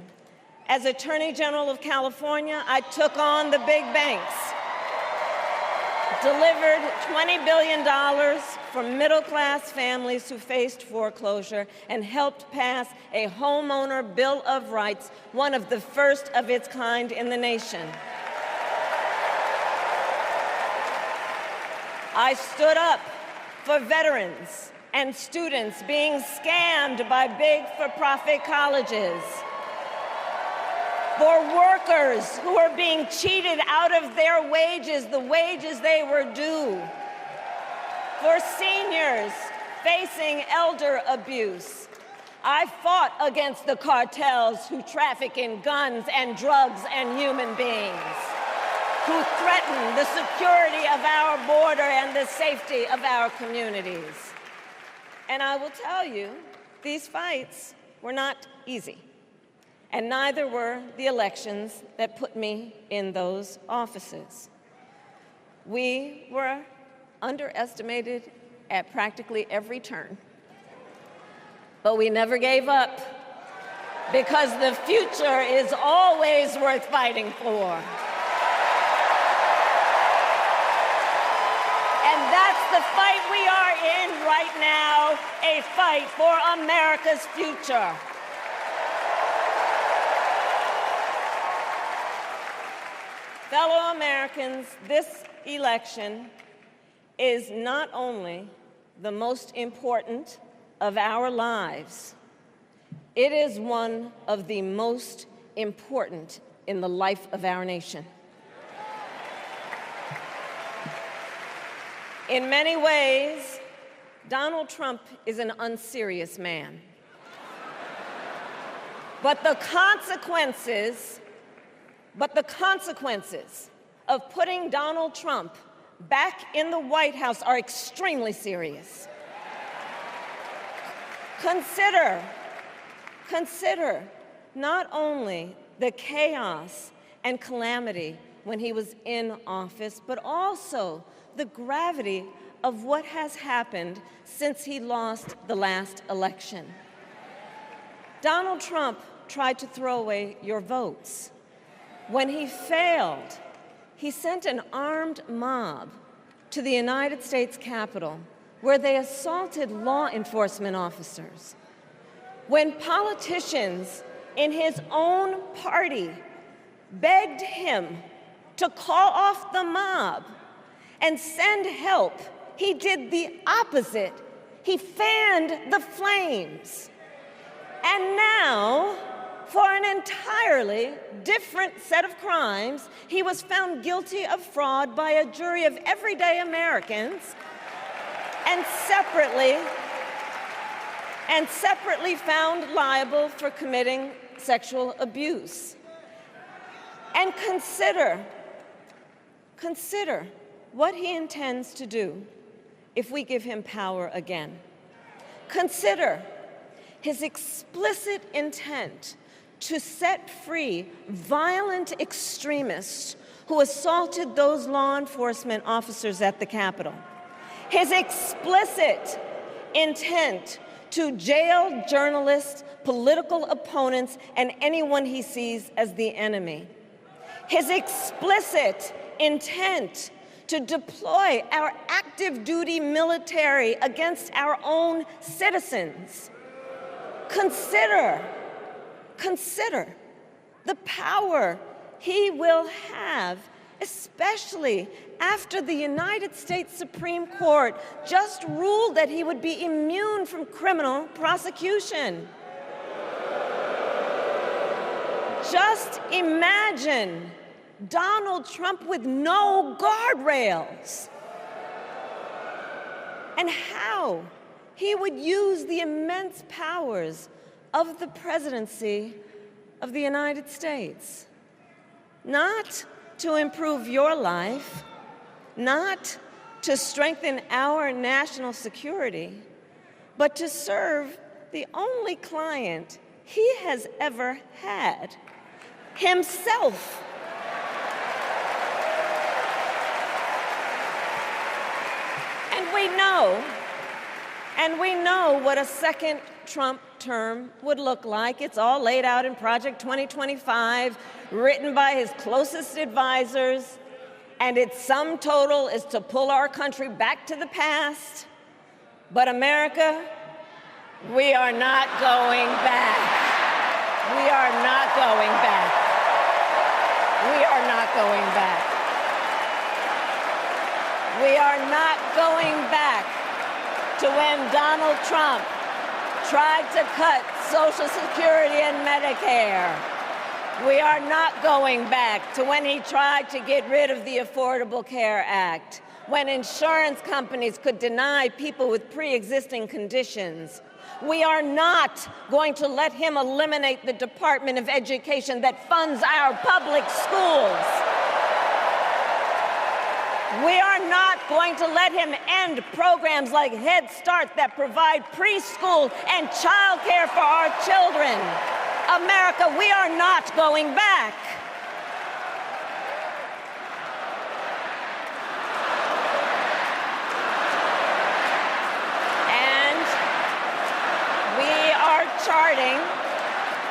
As Attorney General of California, I took on the big banks, delivered $20 billion for middle-class families who faced foreclosure, and helped pass a homeowner bill of rights, one of the first of its kind in the nation. I stood up for veterans and students being scammed by big for-profit colleges, for workers who are being cheated out of their wages, the wages they were due, for seniors facing elder abuse. I fought against the cartels who traffic in guns and drugs and human beings, who threaten the security of our border and the safety of our communities. And I will tell you, these fights were not easy, and neither were the elections that put me in those offices. We were underestimated at practically every turn, but we never gave up, because the future is always worth fighting for. And that's the fight we are in right now, a fight for America's future. Fellow Americans, this election is not only the most important of our lives, it is one of the most important in the life of our nation. In many ways, Donald Trump is an unserious man. But the consequences of putting Donald Trump back in the White House are extremely serious. Consider not only the chaos and calamity when he was in office, but also the gravity of what has happened since he lost the last election. Donald Trump tried to throw away your votes. When he failed, he sent an armed mob to the United States Capitol, where they assaulted law enforcement officers. When politicians in his own party begged him to call off the mob and send help, he did the opposite. He fanned the flames. And now, for an entirely different set of crimes, he was found guilty of fraud by a jury of everyday Americans and separately found liable for committing sexual abuse. And consider what he intends to do if we give him power again. Consider his explicit intent to set free violent extremists who assaulted those law enforcement officers at the Capitol. His explicit intent to jail journalists, political opponents, and anyone he sees as the enemy. His explicit intent to deploy our active duty military against our own citizens. Consider the power he will have, especially after the United States Supreme Court just ruled that he would be immune from criminal prosecution. Just imagine Donald Trump with no guardrails, and how he would use the immense powers of the presidency of the United States, not to improve your life, not to strengthen our national security, but to serve the only client he has ever had, himself. And we know what a second Trump term would look like. It's all laid out in Project 2025, written by his closest advisors, and its sum total is to pull our country back to the past. But America, we are not going back. We are not going back. We are not going back. We are not going back to when Donald Trump tried to cut Social Security and Medicare. We are not going back to when he tried to get rid of the Affordable Care Act, when insurance companies could deny people with pre-existing conditions. We are not going to let him eliminate the Department of Education that funds our public schools. We are not going to let him end programs like Head Start that provide preschool and childcare for our children. America, we are not going back.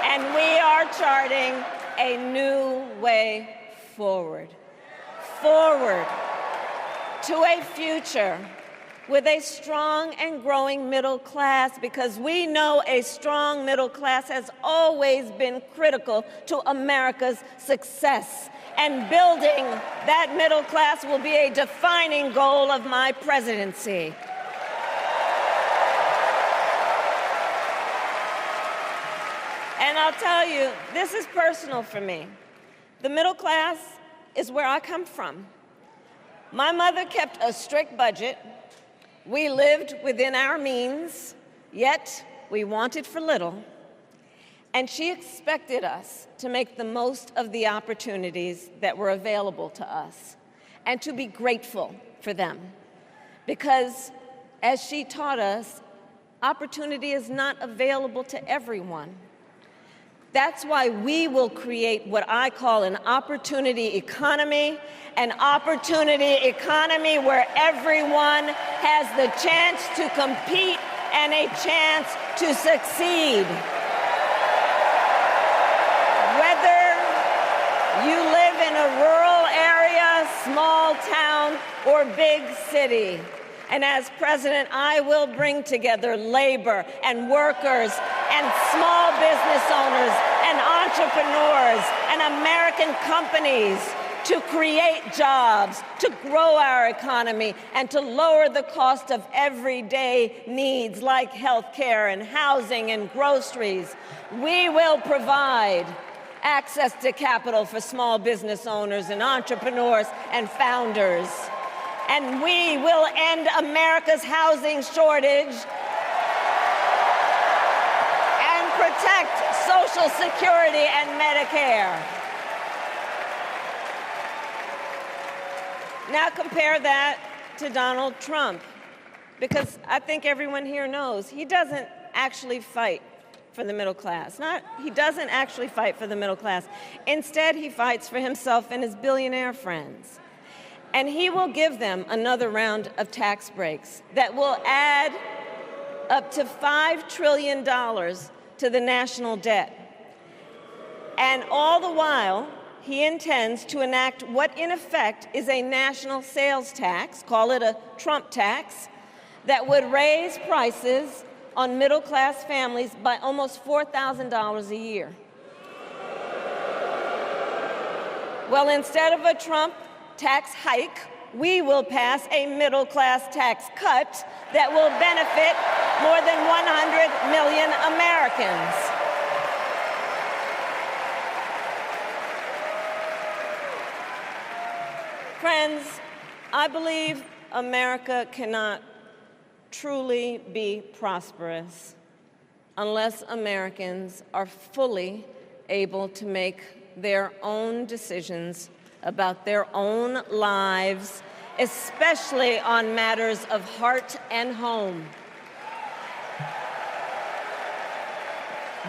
And we are charting a new way forward. To a future with a strong and growing middle class, because we know a strong middle class has always been critical to America's success. And building that middle class will be a defining goal of my presidency. And I'll tell you, this is personal for me. The middle class is where I come from. My mother kept a strict budget. We lived within our means, yet we wanted for little. And she expected us to make the most of the opportunities that were available to us and to be grateful for them. Because, as she taught us, opportunity is not available to everyone. That's why we will create what I call an opportunity economy where everyone has the chance to compete and a chance to succeed. Whether you live in a rural area, small town, or big city. And as president, I will bring together labor and workers and small business owners and entrepreneurs and American companies to create jobs, to grow our economy, and to lower the cost of everyday needs like health care and housing and groceries. We will provide access to capital for small business owners and entrepreneurs and founders. And we will end America's housing shortage and protect Social Security and Medicare. Now compare that to Donald Trump, because I think everyone here knows he doesn't actually fight for the middle class. He doesn't actually fight for the middle class. Instead, he fights for himself and his billionaire friends. And he will give them another round of tax breaks that will add up to $5 trillion to the national debt. And all the while, he intends to enact what in effect is a national sales tax, call it a Trump tax, that would raise prices on middle-class families by almost $4,000 a year. Well, instead of a Trump tax hike, we will pass a middle-class tax cut that will benefit more than 100 million Americans. Friends, I believe America cannot truly be prosperous unless Americans are fully able to make their own decisions about their own lives, especially on matters of heart and home.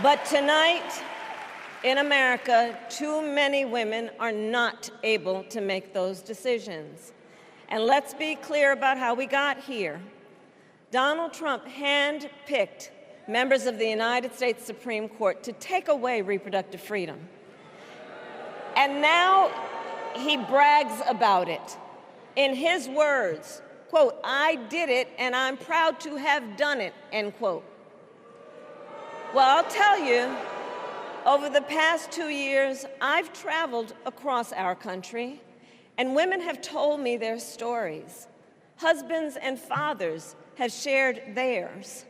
But tonight, in America, too many women are not able to make those decisions. And let's be clear about how we got here. Donald Trump handpicked members of the United States Supreme Court to take away reproductive freedom. And now he brags about it. In his words, quote, "I did it and I'm proud to have done it," end quote. Well, I'll tell you, over the past 2 years, I've traveled across our country, and women have told me their stories. Husbands and fathers have shared theirs.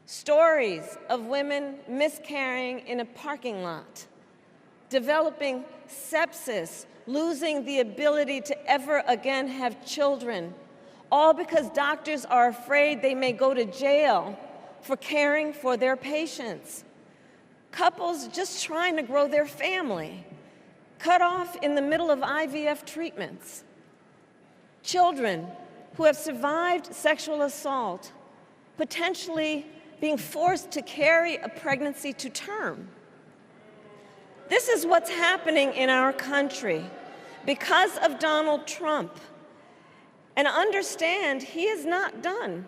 Stories of women miscarrying in a parking lot, developing sepsis, losing the ability to ever again have children, all because doctors are afraid they may go to jail for caring for their patients. Couples just trying to grow their family, cut off in the middle of IVF treatments. Children who have survived sexual assault, potentially being forced to carry a pregnancy to term. This is what's happening in our country because of Donald Trump. And understand, he is not done.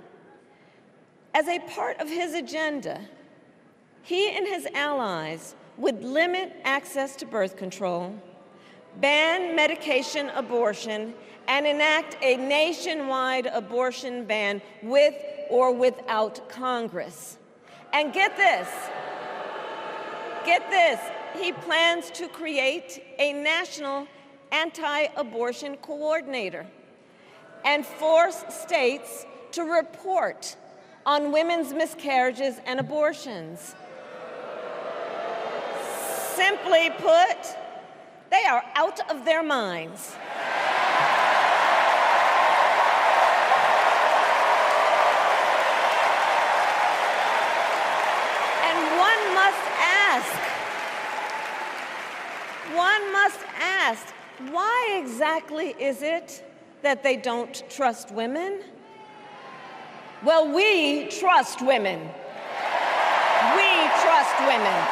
As a part of his agenda, he and his allies would limit access to birth control, ban medication abortion, and enact a nationwide abortion ban with or without Congress. And get this, he plans to create a national anti-abortion coordinator and force states to report on women's miscarriages and abortions. Simply put, they are out of their minds. And one must ask, why exactly is it that they don't trust women? Well, we trust women. We trust women.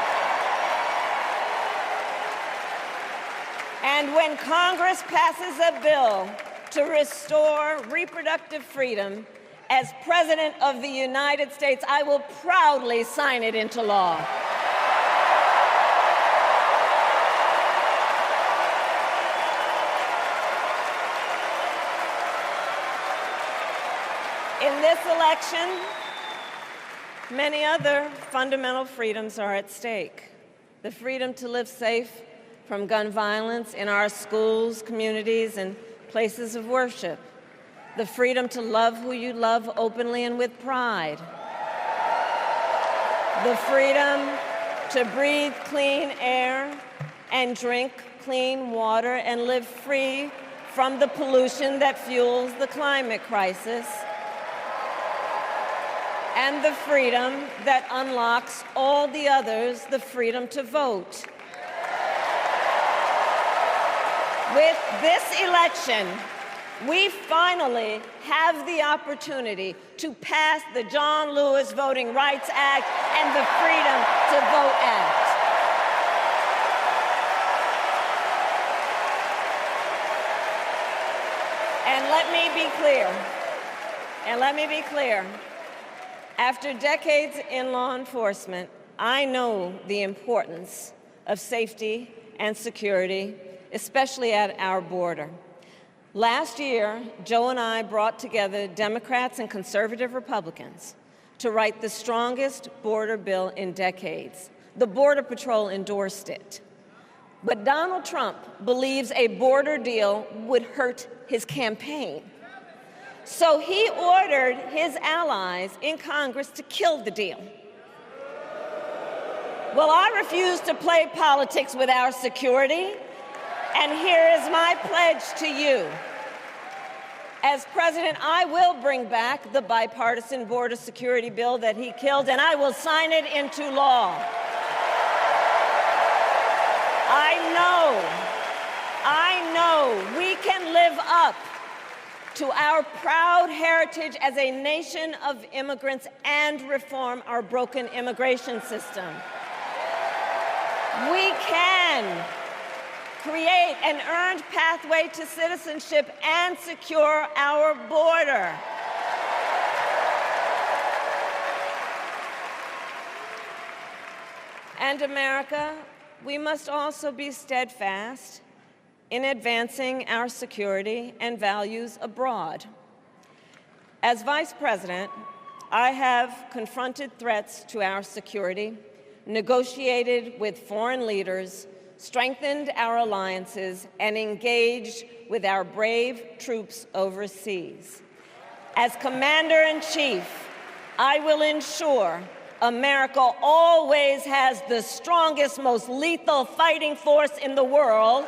And when Congress passes a bill to restore reproductive freedom, as President of the United States, I will proudly sign it into law. In this election, many other fundamental freedoms are at stake. The freedom to live safe from gun violence in our schools, communities, and places of worship. The freedom to love who you love openly and with pride. The freedom to breathe clean air and drink clean water and live free from the pollution that fuels the climate crisis, and the freedom that unlocks all the others the freedom to vote. With this election, we finally have the opportunity to pass the John Lewis Voting Rights Act and the Freedom to Vote Act. And let me be clear, after decades in law enforcement, I know the importance of safety and security, especially at our border. Last year, Joe and I brought together Democrats and conservative Republicans to write the strongest border bill in decades. The Border Patrol endorsed it. But Donald Trump believes a border deal would hurt his campaign. So he ordered his allies in Congress to kill the deal. Well, I refuse to play politics with our security, and here is my pledge to you. As president, I will bring back the bipartisan border security bill that he killed, and I will sign it into law. I know we can live up to our proud heritage as a nation of immigrants and reform our broken immigration system. We can create an earned pathway to citizenship and secure our border. And America, we must also be steadfast in advancing our security and values abroad. As Vice President, I have confronted threats to our security, negotiated with foreign leaders, strengthened our alliances, and engaged with our brave troops overseas. As Commander-in-Chief, I will ensure America always has the strongest, most lethal fighting force in the world,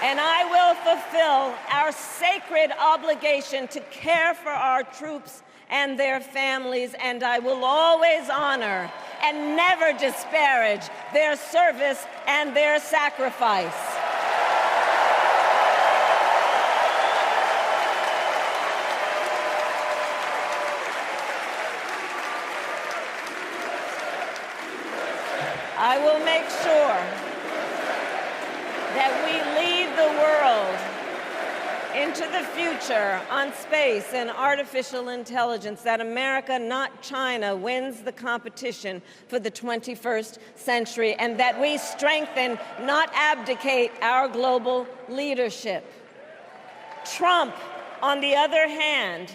and I will fulfill our sacred obligation to care for our troops and their families, and I will always honor and never disparage their service and their sacrifice. I will make sure that we lead the world into the future on space and artificial intelligence, that America, not China, wins the competition for the 21st century, and that we strengthen, not abdicate, our global leadership. Trump, on the other hand,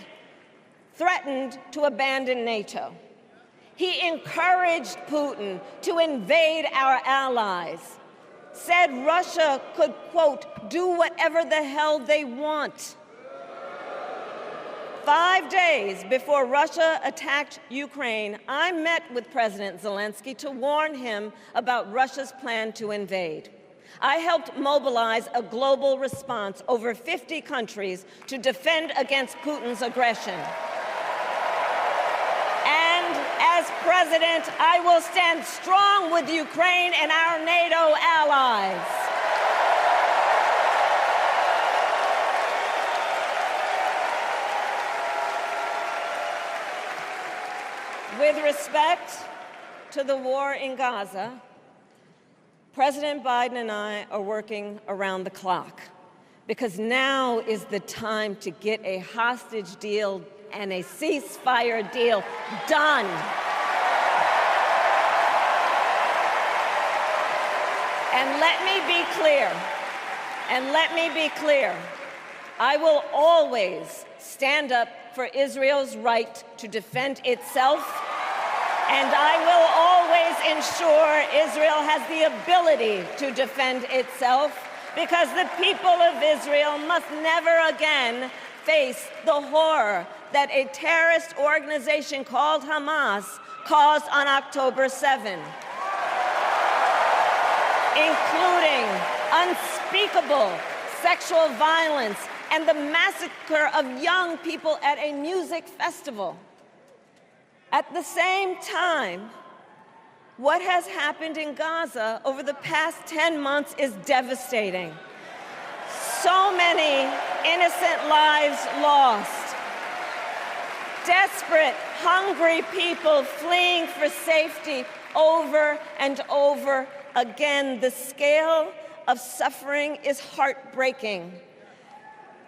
threatened to abandon NATO. He encouraged Putin to invade our allies, said Russia could, quote, do whatever the hell they want. 5 days before Russia attacked Ukraine, I met with President Zelensky to warn him about Russia's plan to invade. I helped mobilize a global response, over 50 countries, to defend against Putin's aggression. And as president, I will stand strong with Ukraine and our NATO allies. With respect to the war in Gaza, President Biden and I are working around the clock, because now is the time to get a hostage deal and a ceasefire deal done. And let me be clear, I will always stand up for Israel's right to defend itself, and I will always ensure Israel has the ability to defend itself, because the people of Israel must never again face the horror that a terrorist organization called Hamas caused on October 7. including unspeakable sexual violence and the massacre of young people at a music festival. At the same time, what has happened in Gaza over the past 10 months is devastating. So many innocent lives lost. Desperate, hungry people fleeing for safety over and over again. The scale of suffering is heartbreaking.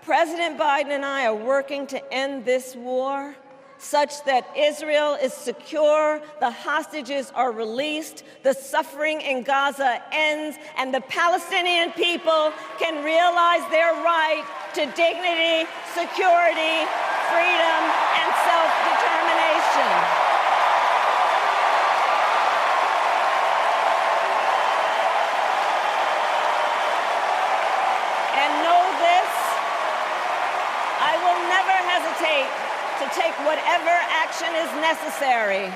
President Biden and I are working to end this war such that Israel is secure, the hostages are released, the suffering in Gaza ends, and the Palestinian people can realize their right to dignity, security, freedom, and self-determination. And know this, I will never hesitate to take whatever action is necessary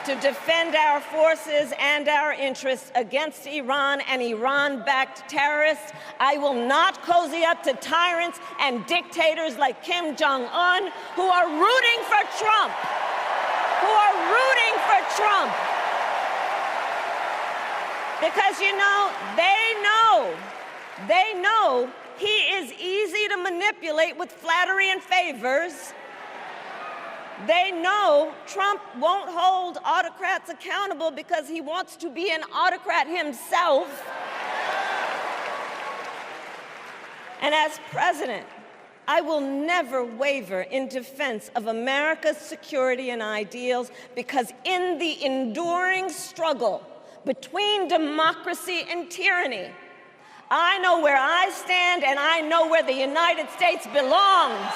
to defend our forces and our interests against Iran and Iran-backed terrorists. I will not cozy up to tyrants and dictators like Kim Jong-un who are rooting for Trump, Because, you know, they know he is easy to manipulate with flattery and favors. They know Trump won't hold autocrats accountable because he wants to be an autocrat himself. And as president, I will never waver in defense of America's security and ideals, because in the enduring struggle between democracy and tyranny, I know where I stand and I know where the United States belongs.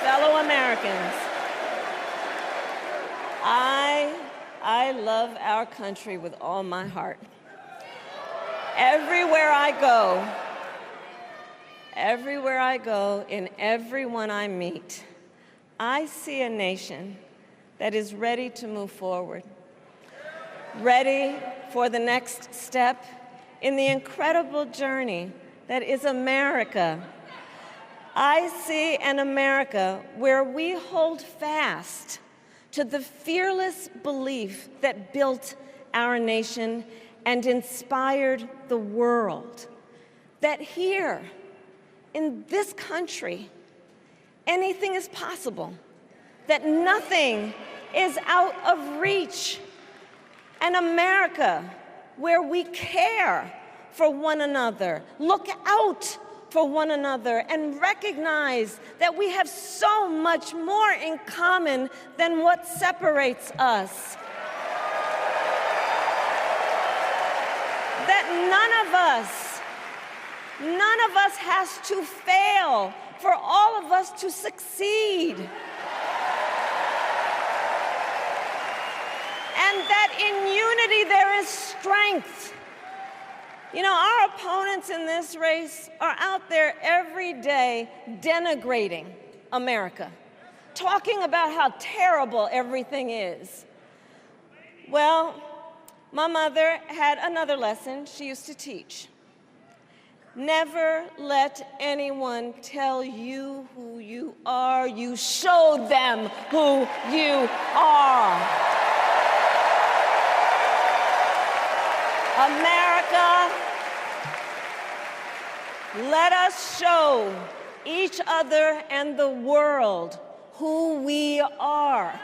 Fellow Americans, I love our country with all my heart. Everywhere I go, in everyone I meet, I see a nation that is ready to move forward, ready for the next step in the incredible journey that is America. I see an America where we hold fast to the fearless belief that built our nation and inspired the world, that here, in this country, anything is possible, that nothing is out of reach. An America where we care for one another, look out for one another, and recognize that we have so much more in common than what separates us. That none of us has to fail for all of us to succeed. And that in unity there is strength. You know, our opponents in this race are out there every day denigrating America, talking about how terrible everything is. Well, my mother had another lesson she used to teach. Never let anyone tell you who you are. You show them who you are. America, let us show each other and the world who we are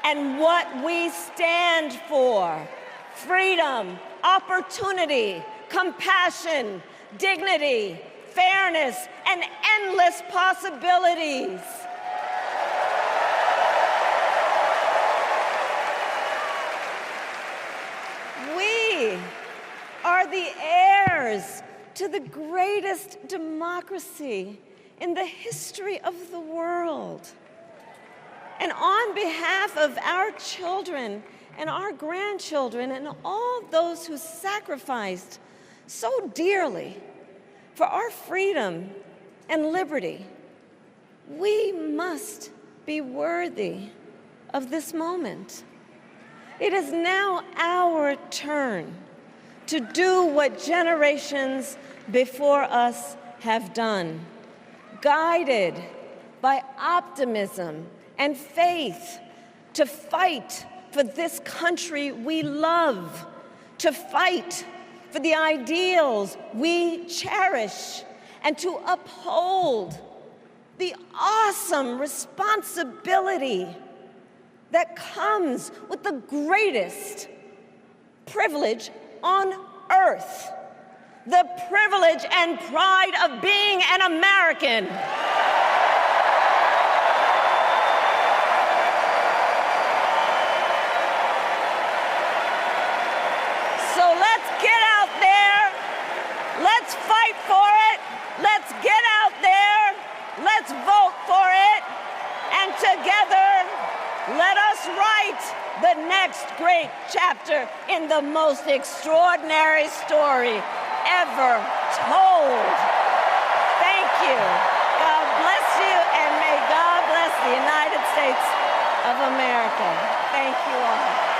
and what we stand for. Freedom, opportunity, compassion, dignity, fairness, and endless possibilities. We are the heirs to the greatest democracy in the history of the world. And on behalf of our children and our grandchildren and all those who sacrificed so dearly for our freedom and liberty. We must be worthy of this moment. It is now our turn to do what generations before us have done, guided by optimism and faith, to fight for this country we love, to fight for the ideals we cherish, and to uphold the awesome responsibility that comes with the greatest privilege on earth, the privilege and pride of being an American. So let's get out there, let's fight for it, let's get out there, let's vote for it, and together, let us write the next great chapter in the most extraordinary story ever told. Thank you. God bless you, and may God bless the United States of America. Thank you all.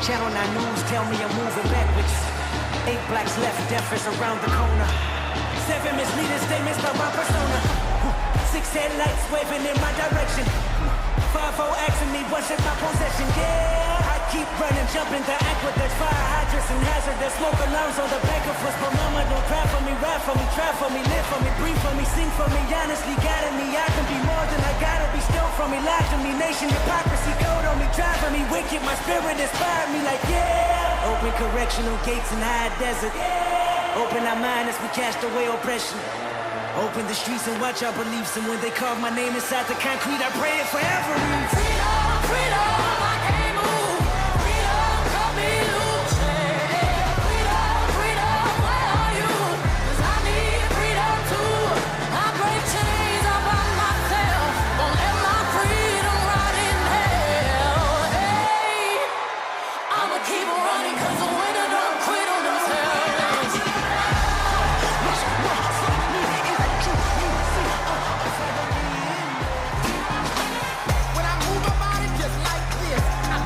Channel 9 News tell me I'm moving backwards. 8 blacks left, death is around the corner. 7 misleading statements by my persona. 6 headlights waving in my direction. 5-0 asking me what's in my possession. Yeah, I keep running, jumping the aqueducts, fire hydrants and hazardous smoke alarms on the back of us. But mama, don't cry for me, rap for me, try for me, live for me, breathe for me, sing for me. Honestly, guiding me, I can be more than I gotta be. Still from me, lied to me, nation hypocrisy, code on me, driving me wicked. My spirit inspired me like yeah. Open correctional gates in high desert. Open our mind as we cast away oppression. Open the streets and watch our beliefs. And when they carve my name inside the concrete, I pray it forever. Freedom, freedom, I can't move. Freedom, cut me loose. Freedom, freedom, where are you? 'Cause I need freedom too. I break chains all by myself. Won't let my freedom rot in hell. Hey, I'ma keep running 'cause the winner don't quit on themselves. When I move my body just like this, I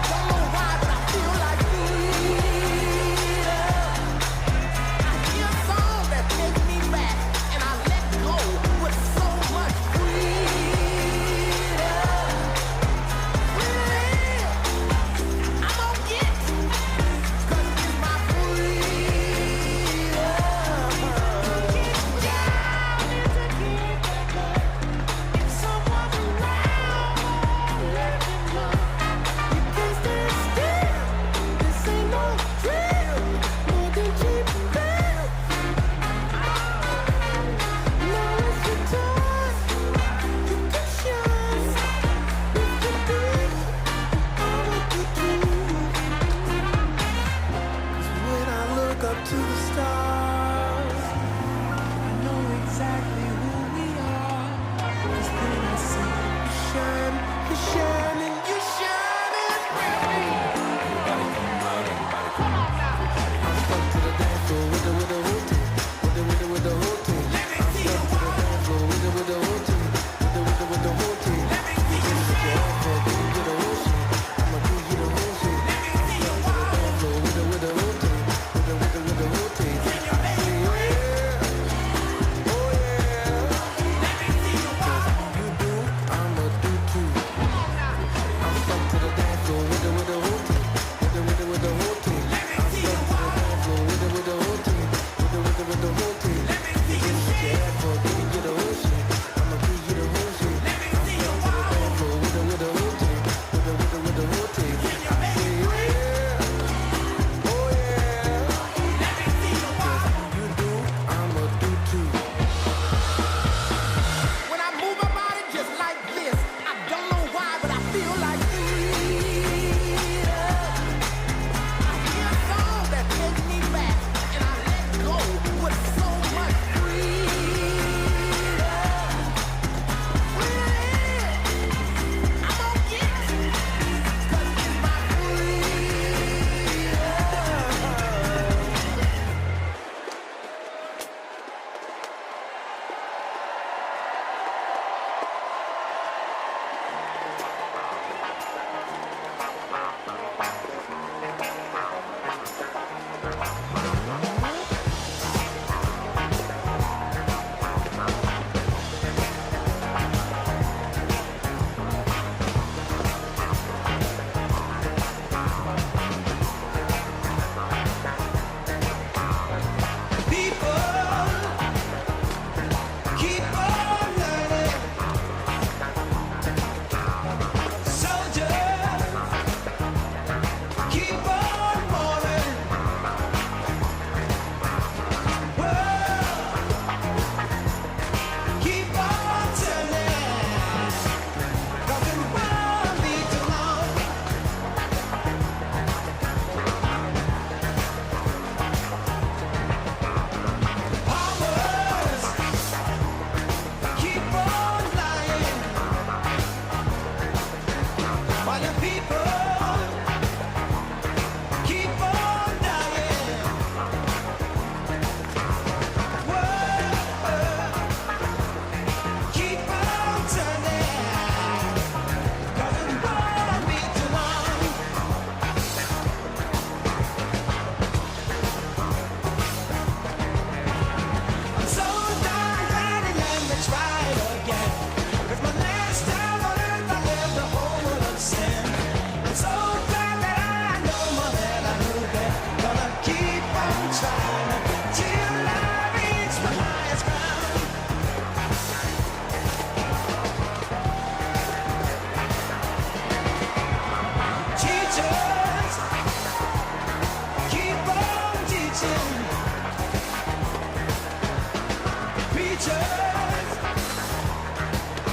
preachers,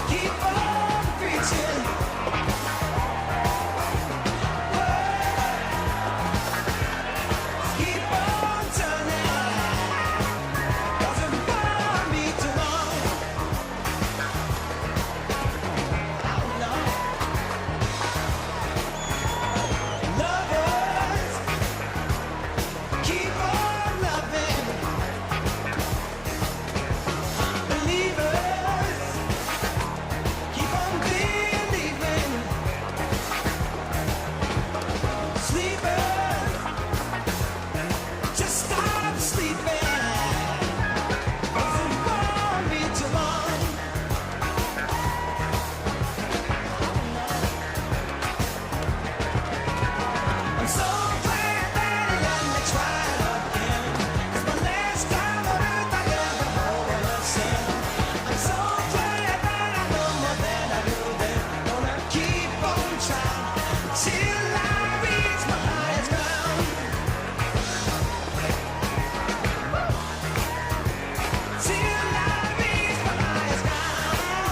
keep on preaching. Keep on turning, 'cause it won't be too long. Oh, Lord. Lovers, keep on loving. Believers, keep on believing. Sleepers, just stop sleeping, 'cause it won't be too long. I'm so glad that I let me try again. It's my last time on earth I ever hope of sin. I'm so glad that I know more than I knew then. Gonna keep on trying till I reach my highest ground. Till I reach my highest ground.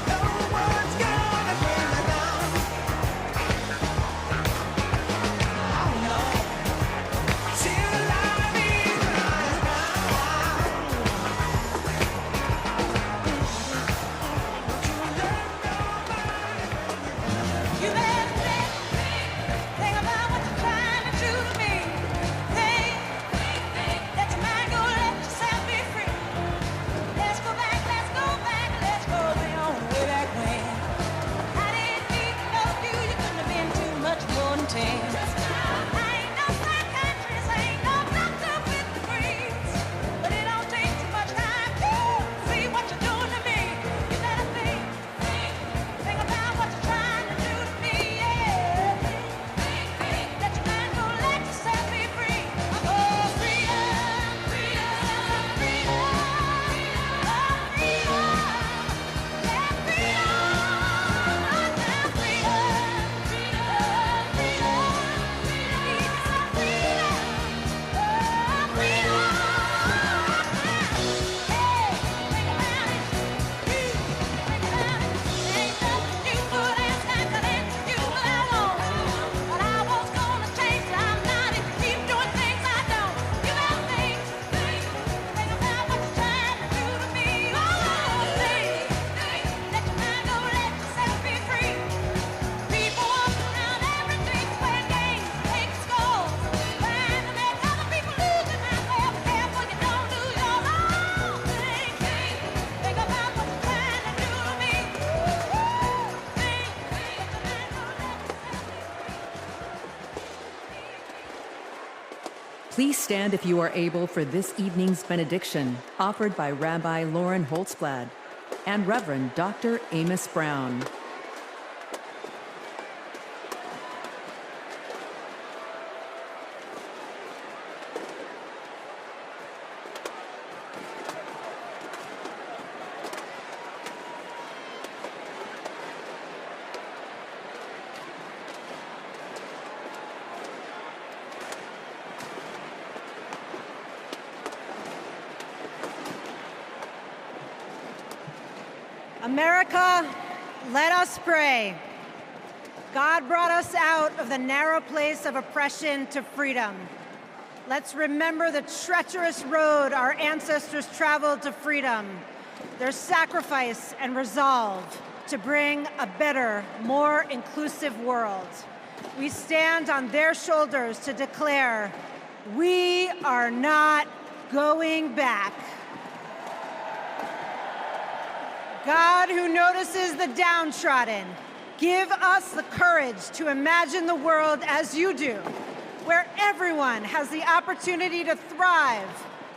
No one's gonna bring me down. Oh no. Till I reach my highest ground. You better think about what you're trying to do to me. Think that your mind gonna let yourself be free. Let's go back, let's go back, let's go beyond way back when. I didn't need to know you, you couldn't have been too much more than 10. I ain't no psychiatrist, I ain't no doctor with degrees, but it don't take too much time to see what you're doing to me. You better think about what you're trying to do to me, yeah. That your mind gonna let yourself be free. Oh, freedom, freedom, freedom, oh, freedom, yeah, freedom, oh, now freedom, freedom, freedom, freedom, oh, freedom. Hey, think about it. Think about it. Ain't nothing you could ask, I could answer you what I want. But I was gonna change, I'm not if you keep doing things I don't. You better think about what you're trying to do to me. Oh, think that your mind gonna let yourself be free. People walking around every street playing games, taking scores, trying to make other people lose their mind. Well, be careful you don't lose yours. Oh, think about what you're trying to do to me. Please stand if you are able for this evening's benediction, offered by Rabbi Lauren Holtzblad and Reverend Dr. Amos Brown. America, let us pray. God brought us out of the narrow place of oppression to freedom. Let's remember the treacherous road our ancestors traveled to freedom, their sacrifice and resolve to bring a better, more inclusive world. We stand on their shoulders to declare, we are not going back. God, who notices the downtrodden, give us the courage to imagine the world as you do, where everyone has the opportunity to thrive,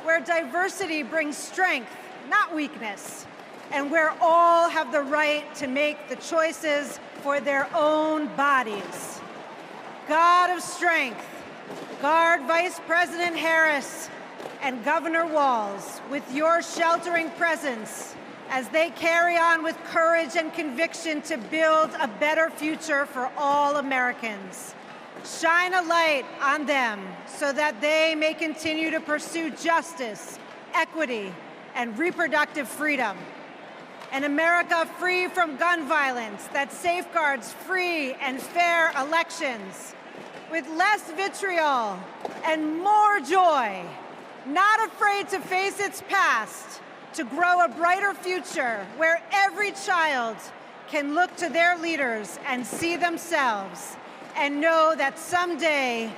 where diversity brings strength, not weakness, and where all have the right to make the choices for their own bodies. God of strength, guard Vice President Harris and Governor Walz with your sheltering presence as they carry on with courage and conviction to build a better future for all Americans. Shine a light on them so that they may continue to pursue justice, equity, and reproductive freedom. An America free from gun violence that safeguards free and fair elections, with less vitriol and more joy, not afraid to face its past, to grow a brighter future where every child can look to their leaders and see themselves and know that someday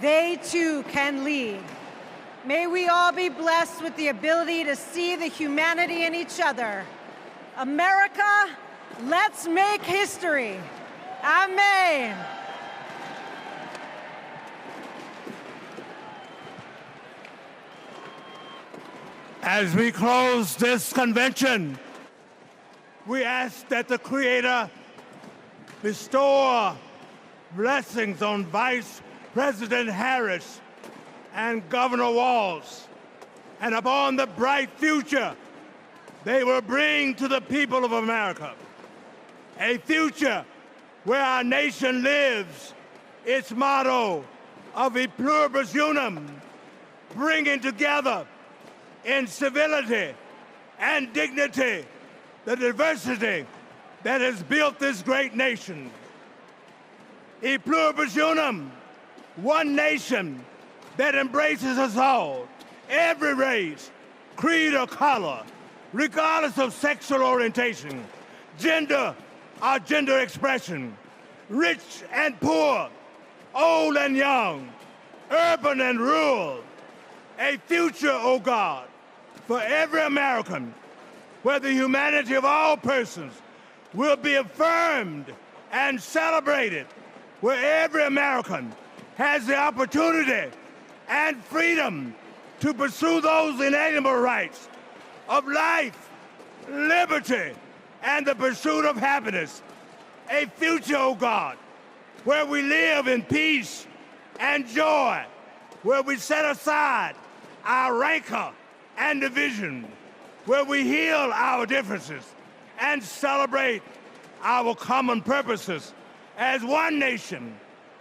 they too can lead. May we all be blessed with the ability to see the humanity in each other. America, let's make history. Amen. As we close this convention, we ask that the Creator bestow blessings on Vice President Harris and Governor Walz, and upon the bright future they will bring to the people of America. A future where our nation lives its motto of e pluribus unum, bringing together in civility and dignity the diversity that has built this great nation. E pluribus unum, one nation that embraces us all, every race, creed, or color, regardless of sexual orientation, gender, or gender expression, rich and poor, old and young, urban and rural. A future, oh God, for every American, where the humanity of all persons will be affirmed and celebrated, where every American has the opportunity and freedom to pursue those inalienable rights of life, liberty, and the pursuit of happiness. A future, oh God, where we live in peace and joy, where we set aside our rancor and division, where we heal our differences and celebrate our common purposes as one nation,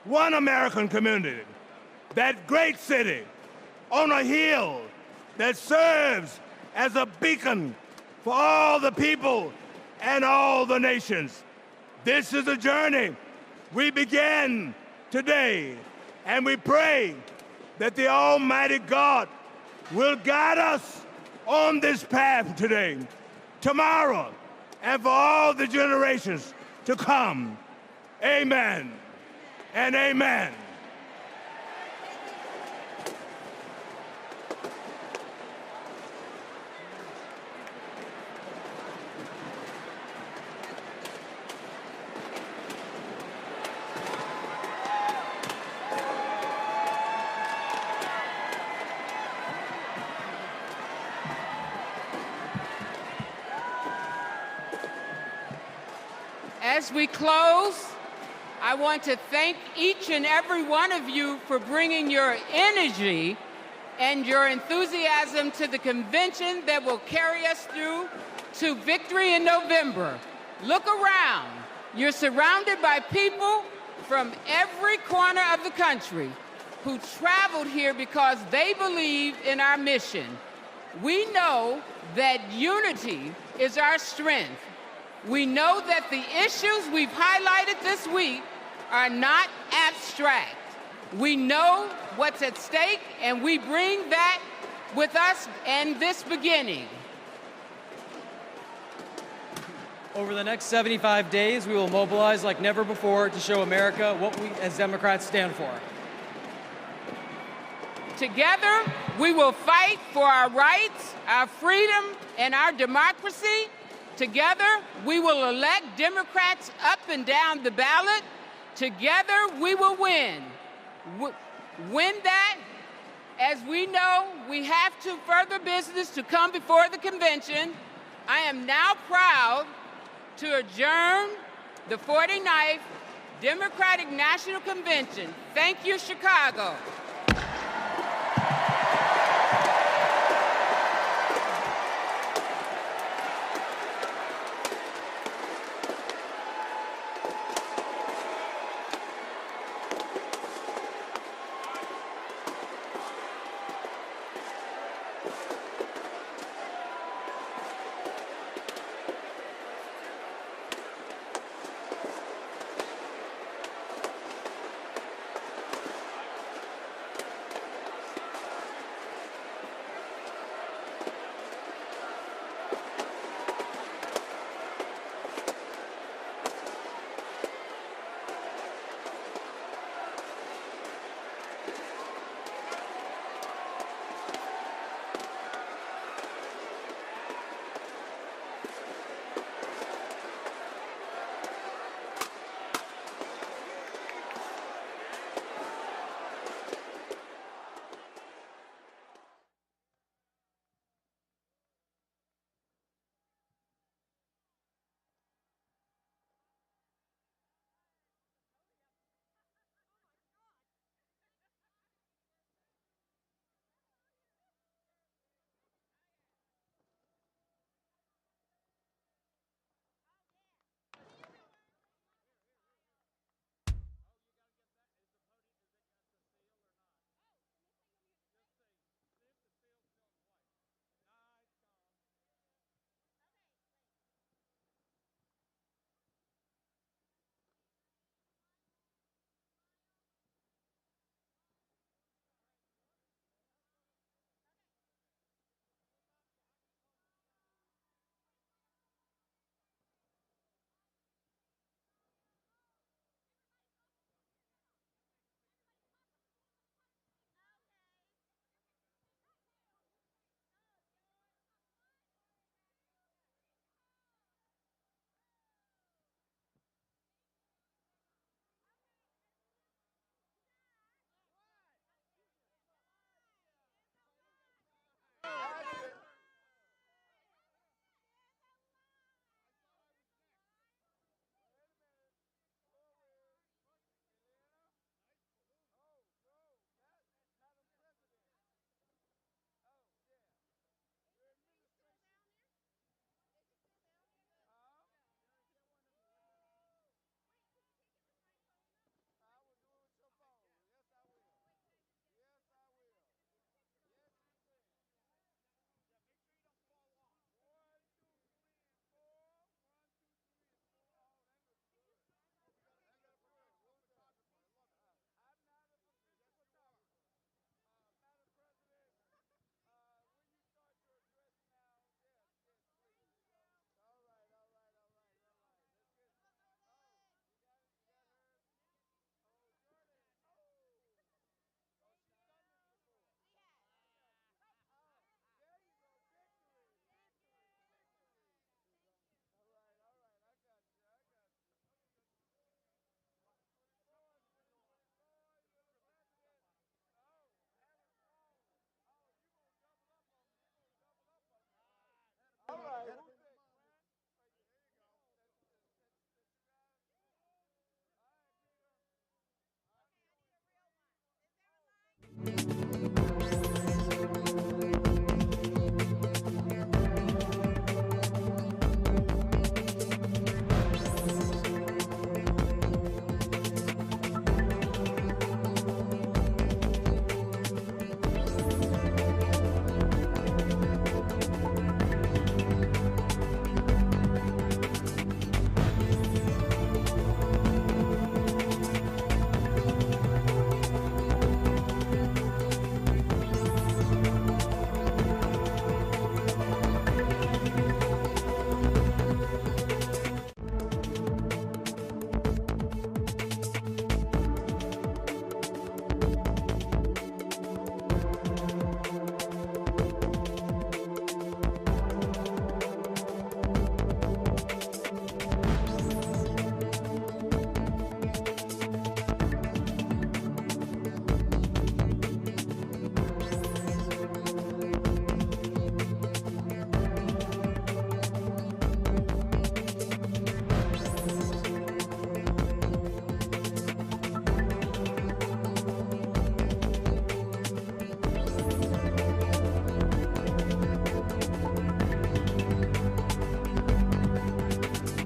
one American community, that great city on a hill that serves as a beacon for all the people and all the nations. This is a journey we begin today, and we pray that the Almighty God will guide us on this path today, tomorrow, and for all the generations to come. Amen and amen. As we close, I want to thank each and every one of you for bringing your energy and your enthusiasm to the convention that will carry us through to victory in November. Look around. You're surrounded by people from every corner of the country who traveled here because they believe in our mission. We know that unity is our strength. We know that the issues we've highlighted this week are not abstract. We know what's at stake, and we bring that with us in this beginning. Over the next 75 days, we will mobilize like never before to show America what we as Democrats stand for. Together, we will fight for our rights, our freedom, and our democracy. Together, we will elect Democrats up and down the ballot. Together, we will win. Win that, as we know, we have to further business to come before the convention. I am now proud to adjourn the 49th Democratic National Convention. Thank you, Chicago.